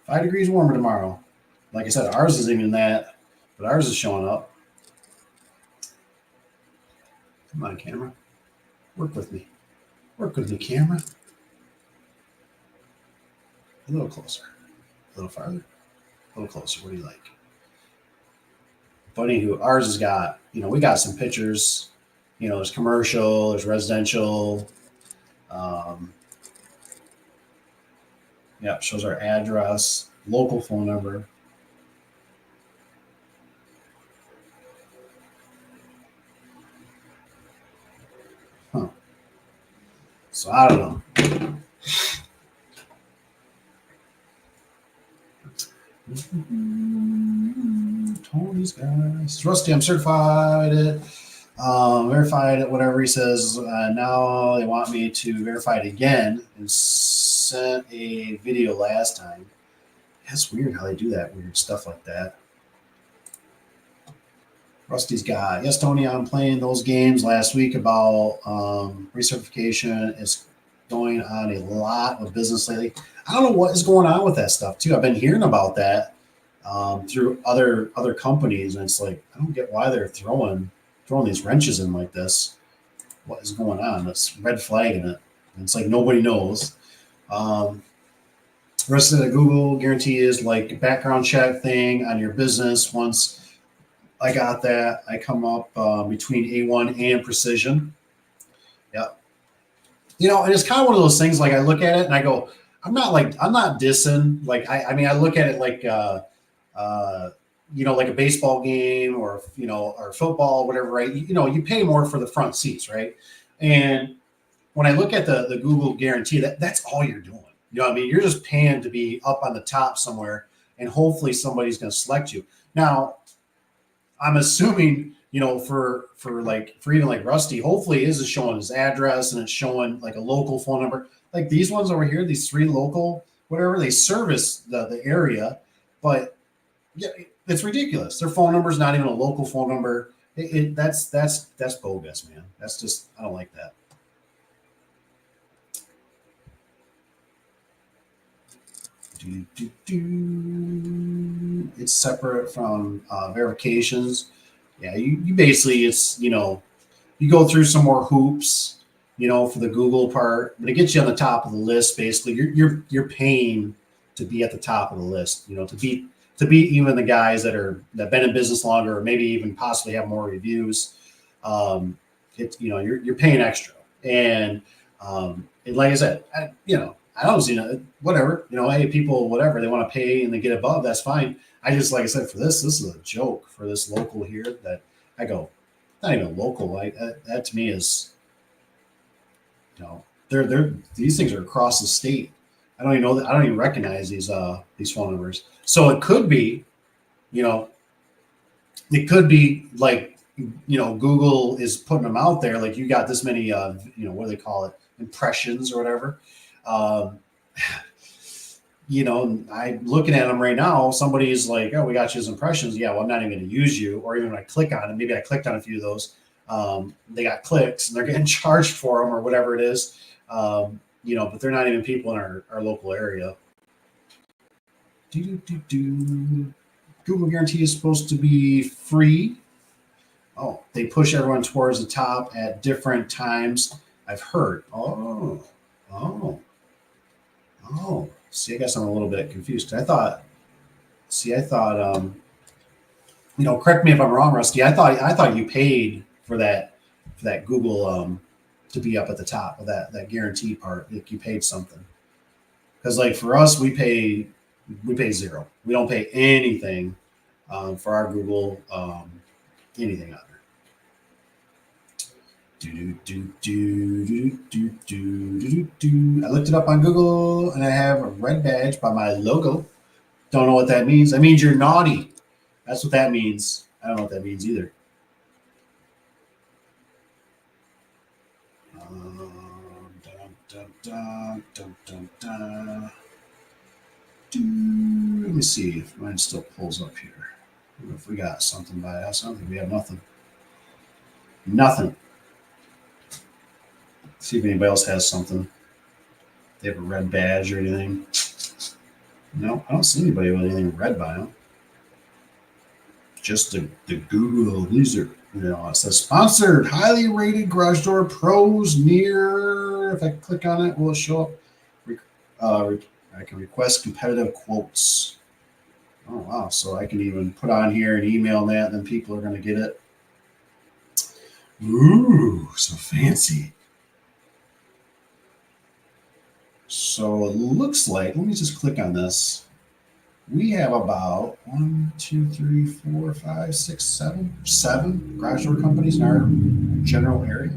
5 degrees warmer tomorrow. Like I said, ours isn't even that, but ours is showing up. Come on, camera. Work with me. Work with me, camera. A little closer. A little farther. A little closer. What do you like? Funny who ours has got, we got some pictures. There's commercial, there's residential. Yeah, shows our address, local phone number. Huh. So I don't know. Tony's guys. Rusty, I'm certified it. Verified it, whatever he says. Now they want me to verify it again and sent a video last time. That's weird how they do that, weird stuff like that. Rusty's got, yes, Tony, I'm playing those games last week about recertification. It's going on a lot of business lately. I don't know what is going on with that stuff too. I've been hearing about that through other companies, and it's like I don't get why they're throwing these wrenches in like this. What is going on? It's red flagging it. And it's like nobody knows. The rest of the Google guarantee is like a background check thing on your business. Once I got that, I come up between A1 and precision. Yeah. And it's kind of one of those things, like I look at it and I go, I'm not dissing. Like, I mean, I look at it like, like a baseball game or football, whatever, right? You pay more for the front seats, right? And when I look at the Google guarantee, that's all you're doing. You know what I mean? You're just paying to be up on the top somewhere, and hopefully somebody's going to select you. Now, I'm assuming, for even like Rusty, hopefully it is showing his address and it's showing like a local phone number. Like these ones over here, these 3 local, whatever, they service the area, but yeah, it's ridiculous. Their phone number is not even a local phone number. That's bogus, man. That's just, I don't like that. It's separate from verifications. Yeah, you basically, it's, you go through some more hoops, for the Google part, but it gets you on the top of the list. Basically, you're paying to be at the top of the list, to beat even the guys that been in business longer, or maybe even possibly have more reviews. You're paying extra, and like I said, I don't whatever, hey, people, whatever they want to pay and they get above, that's fine. I just, like I said, for this is a joke for this local here that I go, not even local. Like that to me is, they're these things are across the state. I don't even know that. I don't even recognize these phone numbers. So it could be, like, Google is putting them out there. Like you got this many, what do they call it? Impressions or whatever. I'm looking at them right now. Somebody's like, oh, we got you as impressions. Yeah, well, I'm not even going to use you. Or even when I click on it, maybe I clicked on a few of those. They got clicks and they're getting charged for them or whatever it is. But they're not even people in our local area. Google guarantee is supposed to be free. Oh, they push everyone towards the top at different times. I've heard. Oh. See, I guess I'm a little bit confused. I thought, correct me if I'm wrong, Rusty. I thought you paid for that Google to be up at the top of that guarantee part. Like you paid something. Because like for us, we pay zero. We don't pay anything for our Google anything out there. I looked it up on Google and I have a red badge by my logo. Don't know what that means. That means you're naughty. That's what that means. I don't know what that means either. Let me see if mine still pulls up here. If we got something by us, I don't think we have nothing. Nothing. See if anybody else has something. They have a red badge or anything. No, I don't see anybody with anything red by them. Just the Google. These are, it says sponsored, highly rated garage door pros near. If I click on it, will it show up? I can request competitive quotes. Oh, wow. So I can even put on here and email that, and then people are going to get it. Ooh, so fancy. So it looks like, let me just click on this. We have about 7 garage door companies in our general area.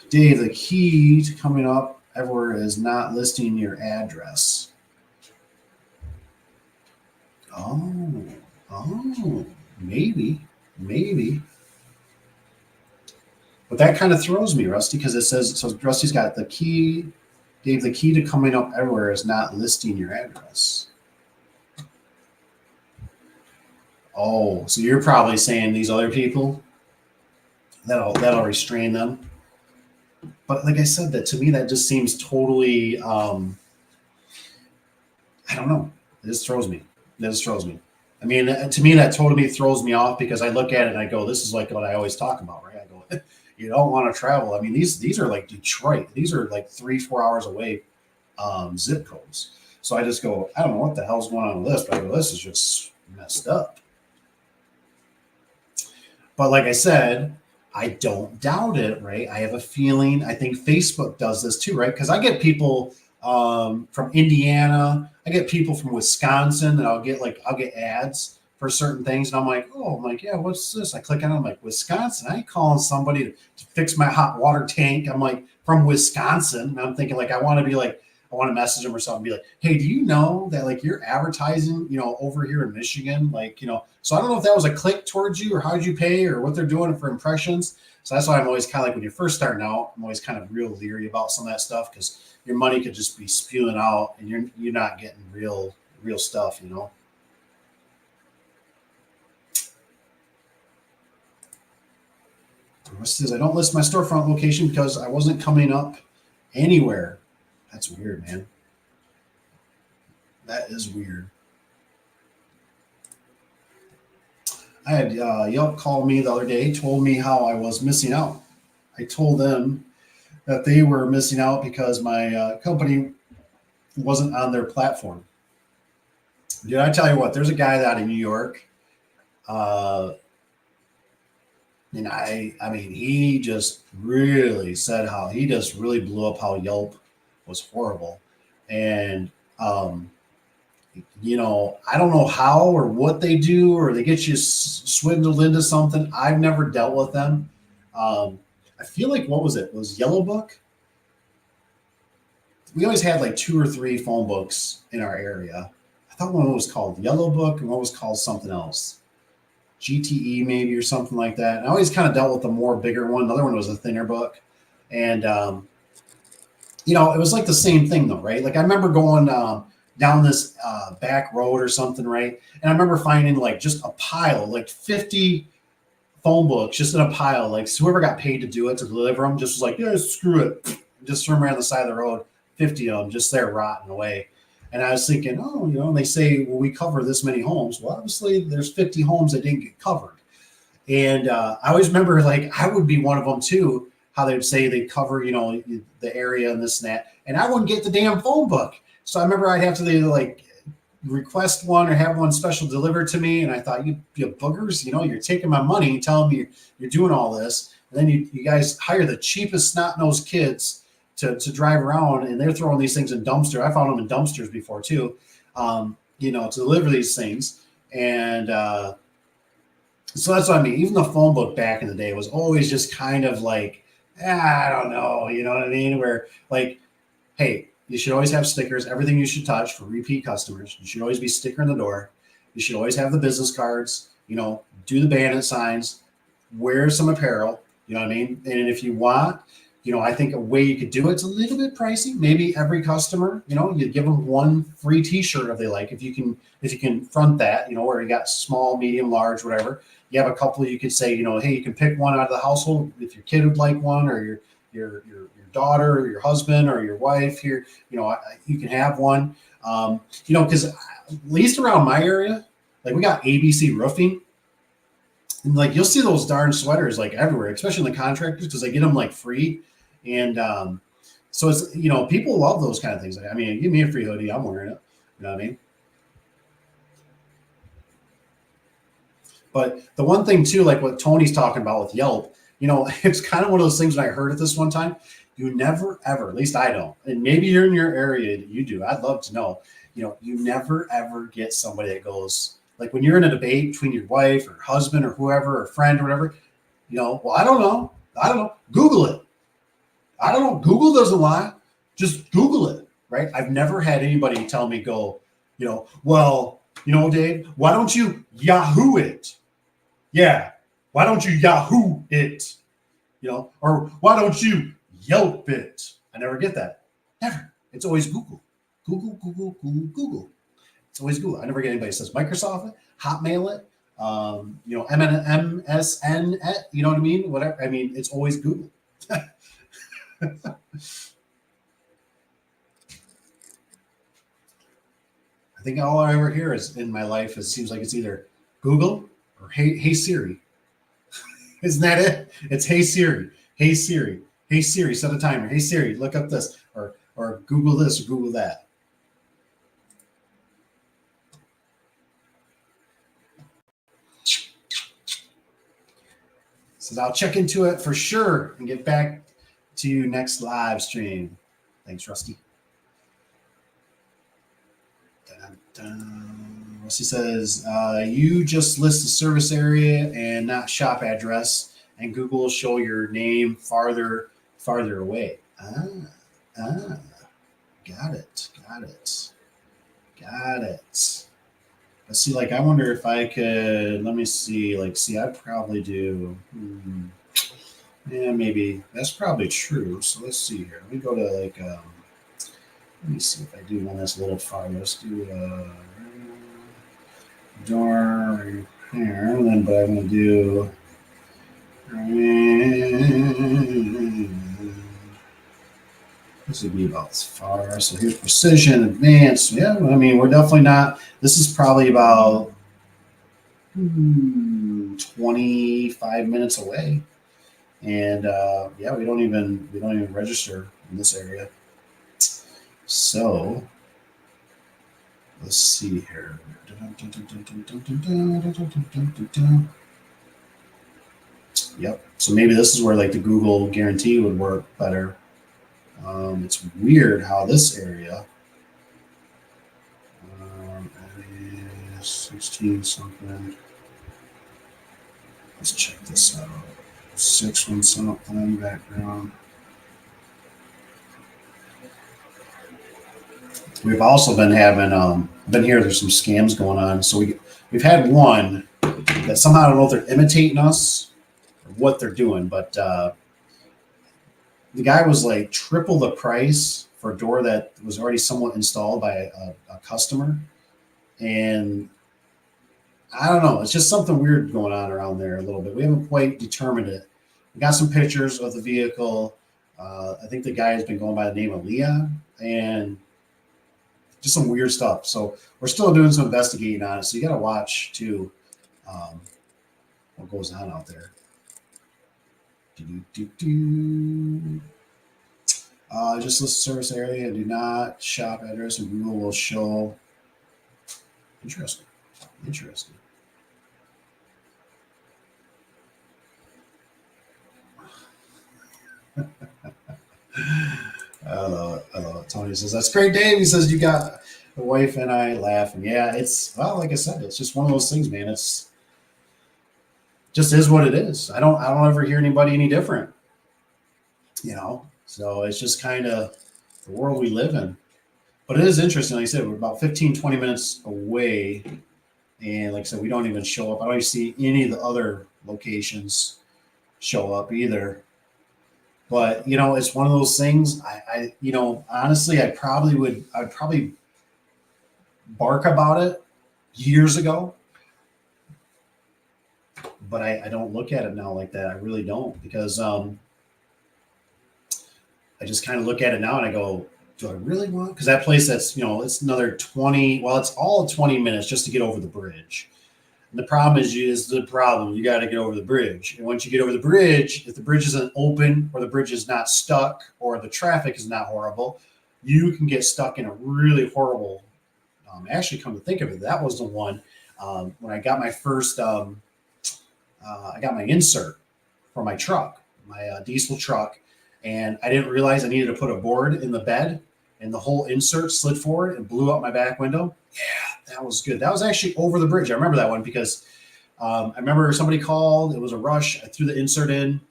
Dave, the key to coming up everywhere is not listing your address. Oh, maybe. But that kind of throws me, Rusty, because it says, so Rusty's got the key, Dave, the key to coming up everywhere is not listing your address. Oh, so you're probably saying these other people, that'll restrain them. But like I said, that to me, that just seems totally, I don't know. It just throws me. I mean, to me, that totally throws me off because I look at it and I go, this is like what I always talk about, right? I go, you don't want to travel. I mean, these are like Detroit. These are like 3-4 hours away zip codes. So I just go, I don't know what the hell's going on with this, but I go, this is just messed up. But like I said, I don't doubt it, right? I have a feeling, I think Facebook does this too, right? Because I get people from Indiana, I get people from Wisconsin, and I'll get ads for certain things, and I'm like, yeah, what's this? I click on it, I'm like, Wisconsin? I ain't calling somebody to fix my hot water tank. I'm like, from Wisconsin, and I'm thinking like, I want to message them or something, be like, hey, do you know that like you're advertising, over here in Michigan, so I don't know if that was a click towards you or how did you pay or what they're doing for impressions. So that's why I'm always kind of like, when you're first starting out, I'm always kind of real leery about some of that stuff because your money could just be spewing out and you're not getting real stuff, It says I don't list my storefront location because I wasn't coming up anywhere. That's weird, man. That is weird. I had Yelp call me the other day, told me how I was missing out. I told them that they were missing out because my company wasn't on their platform. Dude, I tell you what, there's a guy out in New York, and I mean, he just really said how he just really blew up how Yelp was horrible, and I don't know how or what they do, or they get you swindled into something. I've never dealt with them. I feel like, what was it? It was Yellow Book. We always had like 2 or 3 phone books in our area. I thought one was called Yellow Book and one was called something else. GTE maybe or something like that. And I always kind of dealt with the more bigger one. The other one was a thinner book. And, it was like the same thing though, right? Like I remember going down this back road or something, right? And I remember finding like just a pile, like 50 phone books just in a pile. Like whoever got paid to do it, to deliver them, just was like, yeah, screw it. Just threw them around the side of the road, 50 of them just there rotting away. And I was thinking, and they say, well, we cover this many homes. Well, obviously there's 50 homes that didn't get covered. And I always remember, like, I would be one of them too, how they would say they cover, the area and this and that. And I wouldn't get the damn phone book. So I remember I'd have to either like request one or have one special delivered to me. And I thought, you boogers, you're taking my money, telling me you're doing all this. And then you guys hire the cheapest snot-nosed kids to drive around, and they're throwing these things in dumpsters. I found them in dumpsters before too, to deliver these things. And so that's what I mean. Even the phone book back in the day was always just kind of like, I don't know, you know what I mean? Where like, hey, you should always have stickers, everything you should touch for repeat customers. You should always be sticker in the door. You should always have the business cards, do the bandit signs, wear some apparel, you know what I mean? And if you want I think a way you could do it's a little bit pricey. Maybe every customer, you give them one free T-shirt if they like. If you can front that, where you got small, medium, large, whatever. You have a couple. You could say, hey, you can pick one out of the household if your kid would like one, or your daughter, or your husband, or your wife. Here, you can have one. Because at least around my area, like we got ABC Roofing. And like you'll see those darn sweaters like everywhere, especially in the contractors, because they get them like free. And so it's people love those kind of things. I mean, give me a free hoodie, I'm wearing it. You know what I mean? But the one thing too, like what Tony's talking about with Yelp, it's kind of one of those things when I heard it this one time. You never ever, at least I don't, and maybe you're in your area, you do. I'd love to know. You never ever get somebody that goes like when you're in a debate between your wife or husband or whoever or friend or whatever. Well, I don't know. Google it. I don't know. Google doesn't lie. Just Google it, right? I've never had anybody tell me well, Dave, why don't you Yahoo it? Yeah. Why don't you Yahoo it? Or why don't you Yelp it? I never get that. Never. It's always Google. Google, Google, Google, Google. It's always Google. I never get anybody that says Microsoft it, Hotmail it, MSN it, you know what I mean? Whatever. I mean, it's always Google. I think all I ever hear is in my life seems like it's either Google or Hey Siri. Isn't that it? It's Hey Siri, Hey Siri, Hey Siri, set a timer. Hey Siri, look up this, or Google this or Google that. So I'll check into it for sure and get back to you next live stream. Thanks, Rusty. Rusty says, you just list the service area and not shop address, and Google will show your name farther away. Got it. Let's see, like, I wonder if I could, let me see, I'd probably do, yeah, maybe, that's probably true. So let's see here. Let me go to, let me see if I do one that's a little far. Let's do door right here, and then, but I'm going to do, this would be about as far. So here's precision, advanced. Yeah, I mean, we're definitely not. This is probably about 25 minutes away, and yeah, we don't even register in this area. So let's see here. Yep. So maybe this is where like the Google guarantee would work better. It's weird how this area 16 something. Let's check this out. 6 1 something background. We've also been having been here. There's some scams going on. So we've had one that somehow I don't know if they're imitating us or what they're doing, but the guy was like triple the price for a door that was already somewhat installed by a customer. And I don't know. It's just something weird going on around there a little bit. We haven't quite determined it. We got some pictures of the vehicle. I think the guy has been going by the name of Leon, and just some weird stuff. So we're still doing some investigating on it. So you got to watch too what goes on out there. Just list service area. Do not shop address, and Google will show. Interesting. I love it. Tony says, that's great, Dave. He says, you got the wife and I laughing. Yeah, it's, well, like I said, it's just one of those things, man. It's just is what it is. I don't ever hear anybody any different, so it's just kind of the world we live in. But it is interesting. Like I said, we're about 15, 20 minutes away. And like I said, we don't even show up. I don't even see any of the other locations show up either. But it's one of those things. Honestly, I'd probably bark about it years ago, but I don't look at it now like that. I really don't, because I just kind of look at it now and I go, do I really want? Because that place, it's another 20. Well, it's all 20 minutes just to get over the bridge. And the problem is the problem. You got to get over the bridge. And once you get over the bridge, if the bridge isn't open or the bridge is not stuck or the traffic is not horrible, you can get stuck in a really horrible. Actually, come to think of it, that was the one when I got my first. I got my insert for my truck, my diesel truck, and I didn't realize I needed to put a board in the bed, and the whole insert slid forward and blew up my back window. Yeah, that was good. That was actually over the bridge. I remember that one because I remember somebody called. It was a rush. I threw the insert in.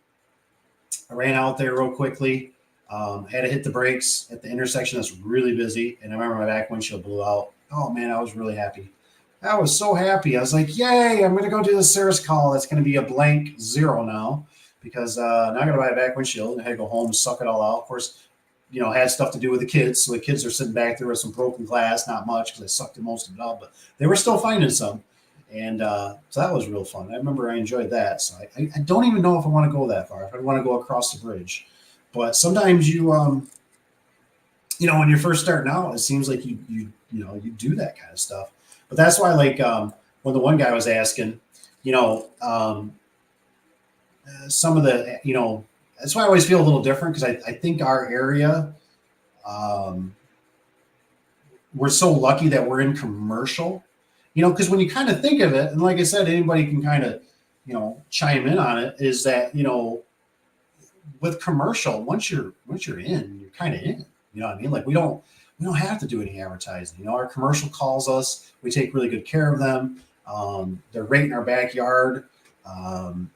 I ran out there real quickly. Had to hit the brakes at the intersection that's really busy, and I remember my back windshield blew out. Oh, man, I was really happy. I was so happy. I was like, yay, I'm going to go do the service call. That's going to be a blank 0 now, because now I got to buy a back windshield, and I had to go home and suck it all out. Of course, had stuff to do with the kids. So the kids are sitting back there with some broken glass, not much because I sucked most of it out, but they were still finding some. And so that was real fun. I remember I enjoyed that. So I don't even know if I want to go that far, if I want to go across the bridge. But sometimes when you're first starting out, it seems like you do that kind of stuff. But that's why, like, when the one guy was asking, some of the, that's why I always feel a little different, because I think our area, we're so lucky that we're in commercial, because when you kind of think of it, and like I said, anybody can kind of, chime in on it, is that, with commercial, once you're in, you're kind of in, you know what I mean? Like, we don't have to do any advertising. Our commercial calls us. We take really good care of them. They're right in our backyard. And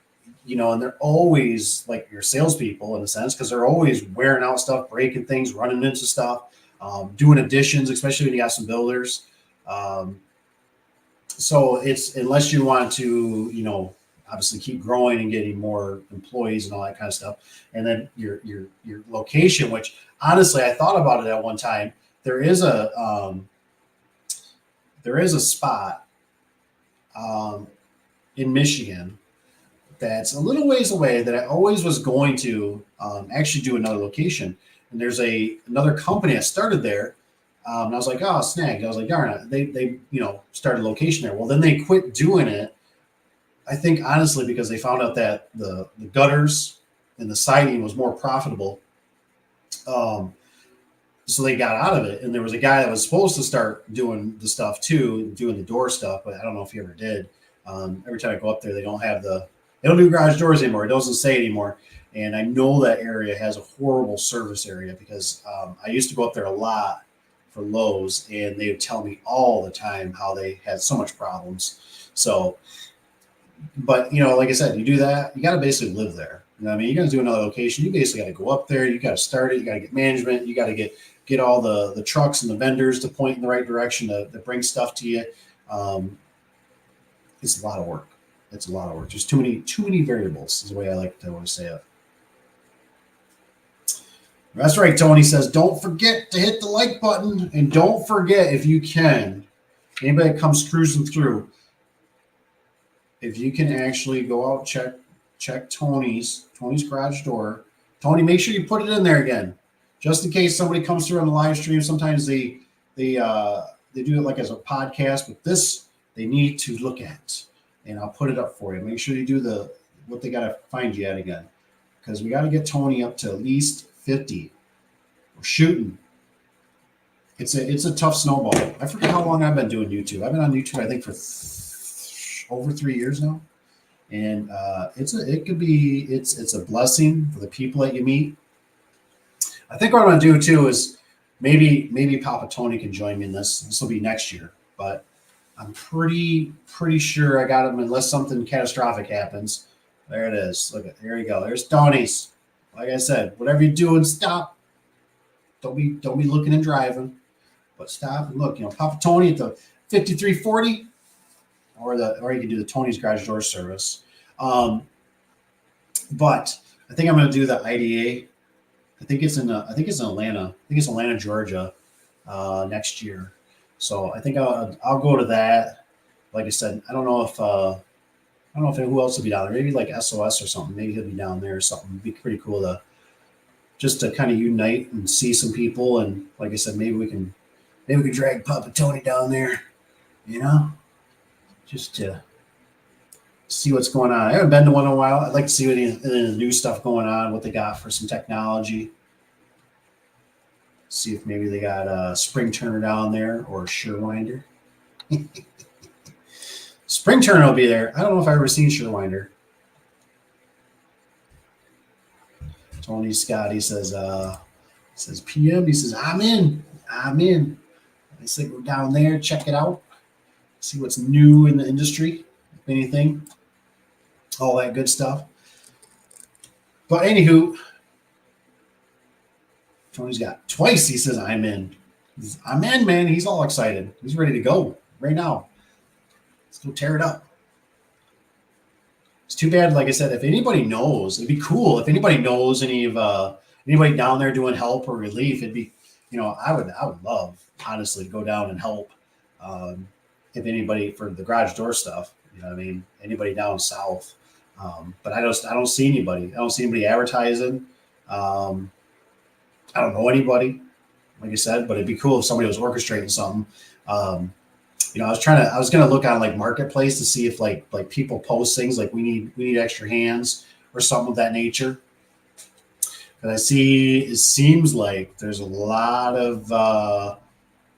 they're always like your salespeople in a sense, because they're always wearing out stuff, breaking things, running into stuff, doing additions, especially when you got some builders. So it's, unless you want to, obviously keep growing and getting more employees and all that kind of stuff. And then your location, which honestly, I thought about it at one time. There is a spot in Michigan that's a little ways away that I always was going to actually do another location. And there's another company that started there. And I was like, oh, snagged. I was like, darn it. They started a location there. Well, then they quit doing it. I think honestly, because they found out that the gutters and the siding was more profitable. So they got out of it. And there was a guy that was supposed to start doing the stuff too, doing the door stuff, but I don't know if he ever did. Every time I go up there, they don't do garage doors anymore. It doesn't say anymore. And I know that area has a horrible service area, because I used to go up there a lot for Lowe's, and they would tell me all the time how they had so much problems. So, but like I said, you do that, you got to basically live there. You know what I mean? You got to do another location. You basically got to go up there. You got to start it. You got to get management. You got to get all the trucks and the vendors to point in the right direction to bring stuff to you. It's a lot of work. It's a lot of work. There's too many variables, is the way I like to always say it. That's right. Tony says, don't forget to hit the like button, and don't forget, if you can, anybody that comes cruising through, if you can actually go out, check Tony's garage door. Tony, make sure you put it in there again, just in case somebody comes through on the live stream. Sometimes they do it like as a podcast, but this they need to look at, and I'll put it up for you. Make sure you do what they got to find you at again, because we got to get Tony up to at least 50. We're shooting. It's a tough snowball. I forget how long I've been doing YouTube. I've been on YouTube, I think, for over 3 years now, and it's a blessing for the people that you meet. I think what I'm going to do too is maybe Papa Tony can join me in this. This will be next year, but I'm pretty sure I got him, unless something catastrophic happens. There it is. Look at, there you go. There's Tony's. Like I said, whatever you're doing, stop. Don't be looking and driving, but stop and look. Papa Tony at the 5340, or you can do the Tony's Garage Door service. But I think I'm going to do the IDA think it's in Atlanta. I think it's Atlanta, Georgia, next year. So I think I'll go to that. Like I said, I don't know if who else will be down there. Maybe like SOS or something. Maybe he'll be down there or something. It'd be pretty cool to just to kind of unite and see some people. And like I said, maybe we can drag Papa Tony down there. You know, just to see what's going on. I haven't been to one in a while. I'd like to see any of the new stuff going on, what they got for some technology. See if maybe they got a spring turner down there or a Surewinder. Spring turner will be there. I don't know if I've ever seen Surewinder. Tony Scott, he says PM. He says, I'm in. I say go down there, check it out, see what's new in the industry, if anything, all that good stuff. But anywho, Tony's got twice. He says, I'm in. I'm in, man. He's all excited. He's ready to go right now. Let's go tear it up. It's too bad, like I said, if anybody knows, it'd be cool. If anybody knows anybody down there doing help or relief, it'd be, I would love, honestly, to go down and help. If anybody for the garage door stuff, you know what I mean? Anybody down south. But I don't see anybody. I don't see anybody advertising. I don't know anybody, like I said, but it'd be cool if somebody was orchestrating something. I was gonna look on like Marketplace to see if like people post things like we need extra hands or something of that nature. But it seems like there's a lot of the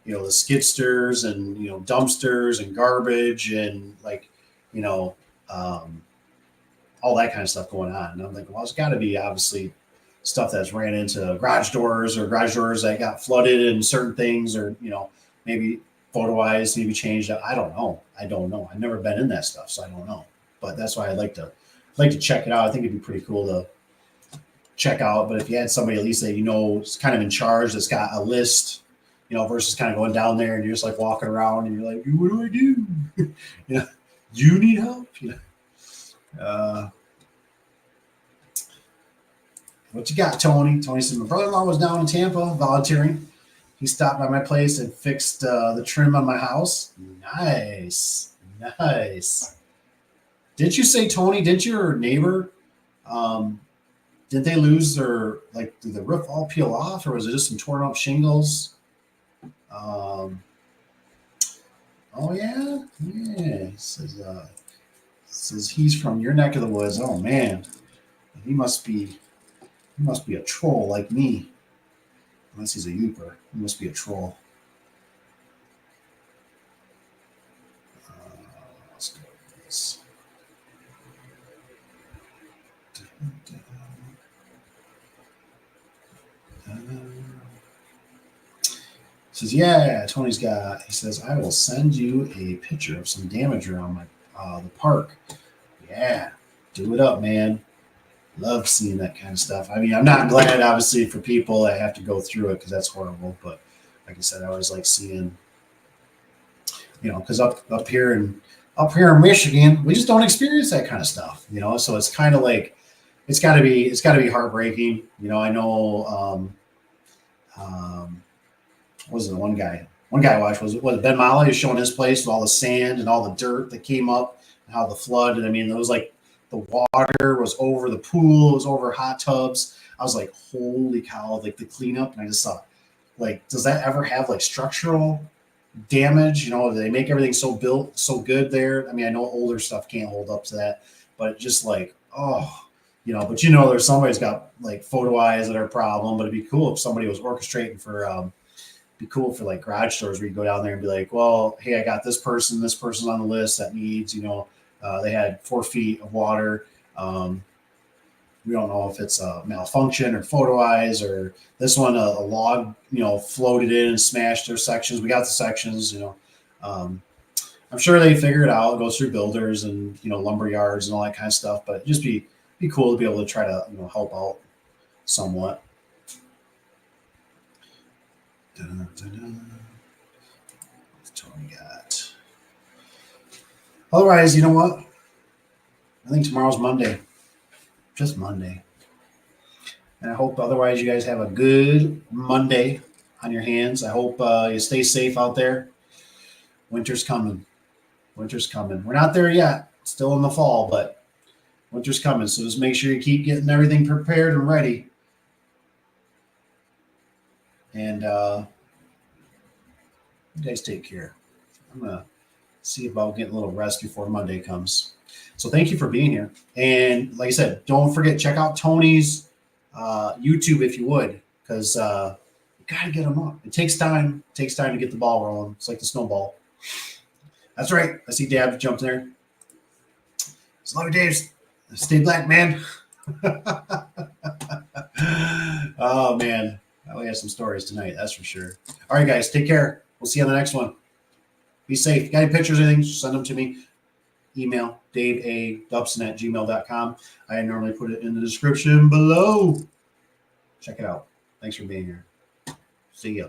skidsters and dumpsters and garbage and all that kind of stuff going on. And I'm like, well, it's got to be obviously stuff that's ran into garage doors or garage doors that got flooded and certain things, or maybe photo-wise maybe changed. I don't know. I've never been in that stuff, so I don't know. But that's why I'd like to check it out. I think it'd be pretty cool to check out. But if you had somebody at least that is kind of in charge, that's got a list, versus kind of going down there and you're just like walking around and you're like, what do I do? You need help. What you got, Tony? Tony says, my brother-in-law was down in Tampa volunteering. He stopped by my place and fixed the trim on my house. Nice. Didn't you say, Tony, didn't your neighbor, did they lose their, did the roof all peel off, or was it just some torn up shingles? Oh, yeah? Yeah. He says he's from your neck of the woods. Oh, man. He must be a troll like me. Unless he's a Youper. He must be a troll. Let's go with this. Says, yeah, he says, I will send you a picture of some damage around the park. Yeah, do it up, man. Love seeing that kind of stuff. I mean, I'm not glad, obviously, for people that have to go through it because that's horrible. But like I said, I always like seeing, because up here in Michigan, we just don't experience that kind of stuff. So it's kind of like it's got to be heartbreaking. I know. What was it? One guy I watched was Ben Molly was showing his place with all the sand and all the dirt that came up and how the flood. And I mean, it was like the water was over the pool, it was over hot tubs. I was like, holy cow, like the cleanup. And I just thought, does that ever have structural damage? They make everything so good there. I mean, I know older stuff can't hold up to that, but just but there's somebody's got photo eyes that are a problem. But it'd be cool if somebody was orchestrating for garage stores where you go down there and be like, well, hey, I got this person's on the list that needs, they had 4 feet of water. We don't know if it's a malfunction or photo eyes, or this one, a log, floated in and smashed their sections. We got the sections, I'm sure they figure it out. It goes through builders and, lumber yards and all that kind of stuff, but it'd just be cool to be able to try to, help out somewhat. What's Tony got? Otherwise, you know what? I think tomorrow's Monday. Just Monday. And I hope otherwise you guys have a good Monday on your hands. I hope you stay safe out there. Winter's coming. Winter's coming. We're not there yet. Still in the fall, but winter's coming. So just make sure you keep getting everything prepared and ready. And you guys take care. I'm going to see about getting a little rest before Monday comes. So thank you for being here. And like I said, don't forget, check out Tony's YouTube if you would, because you got to get them up. It takes time. It takes time to get the ball rolling. It's like the snowball. That's right. I see Dad jumped there. Love you, Dave. Stay black, man. Oh, man. We have some stories tonight. That's for sure. All right, guys. Take care. We'll see you on the next one. Be safe. Got any pictures or anything? Send them to me. Email daveadubson@gmail.com. I normally put it in the description below. Check it out. Thanks for being here. See ya.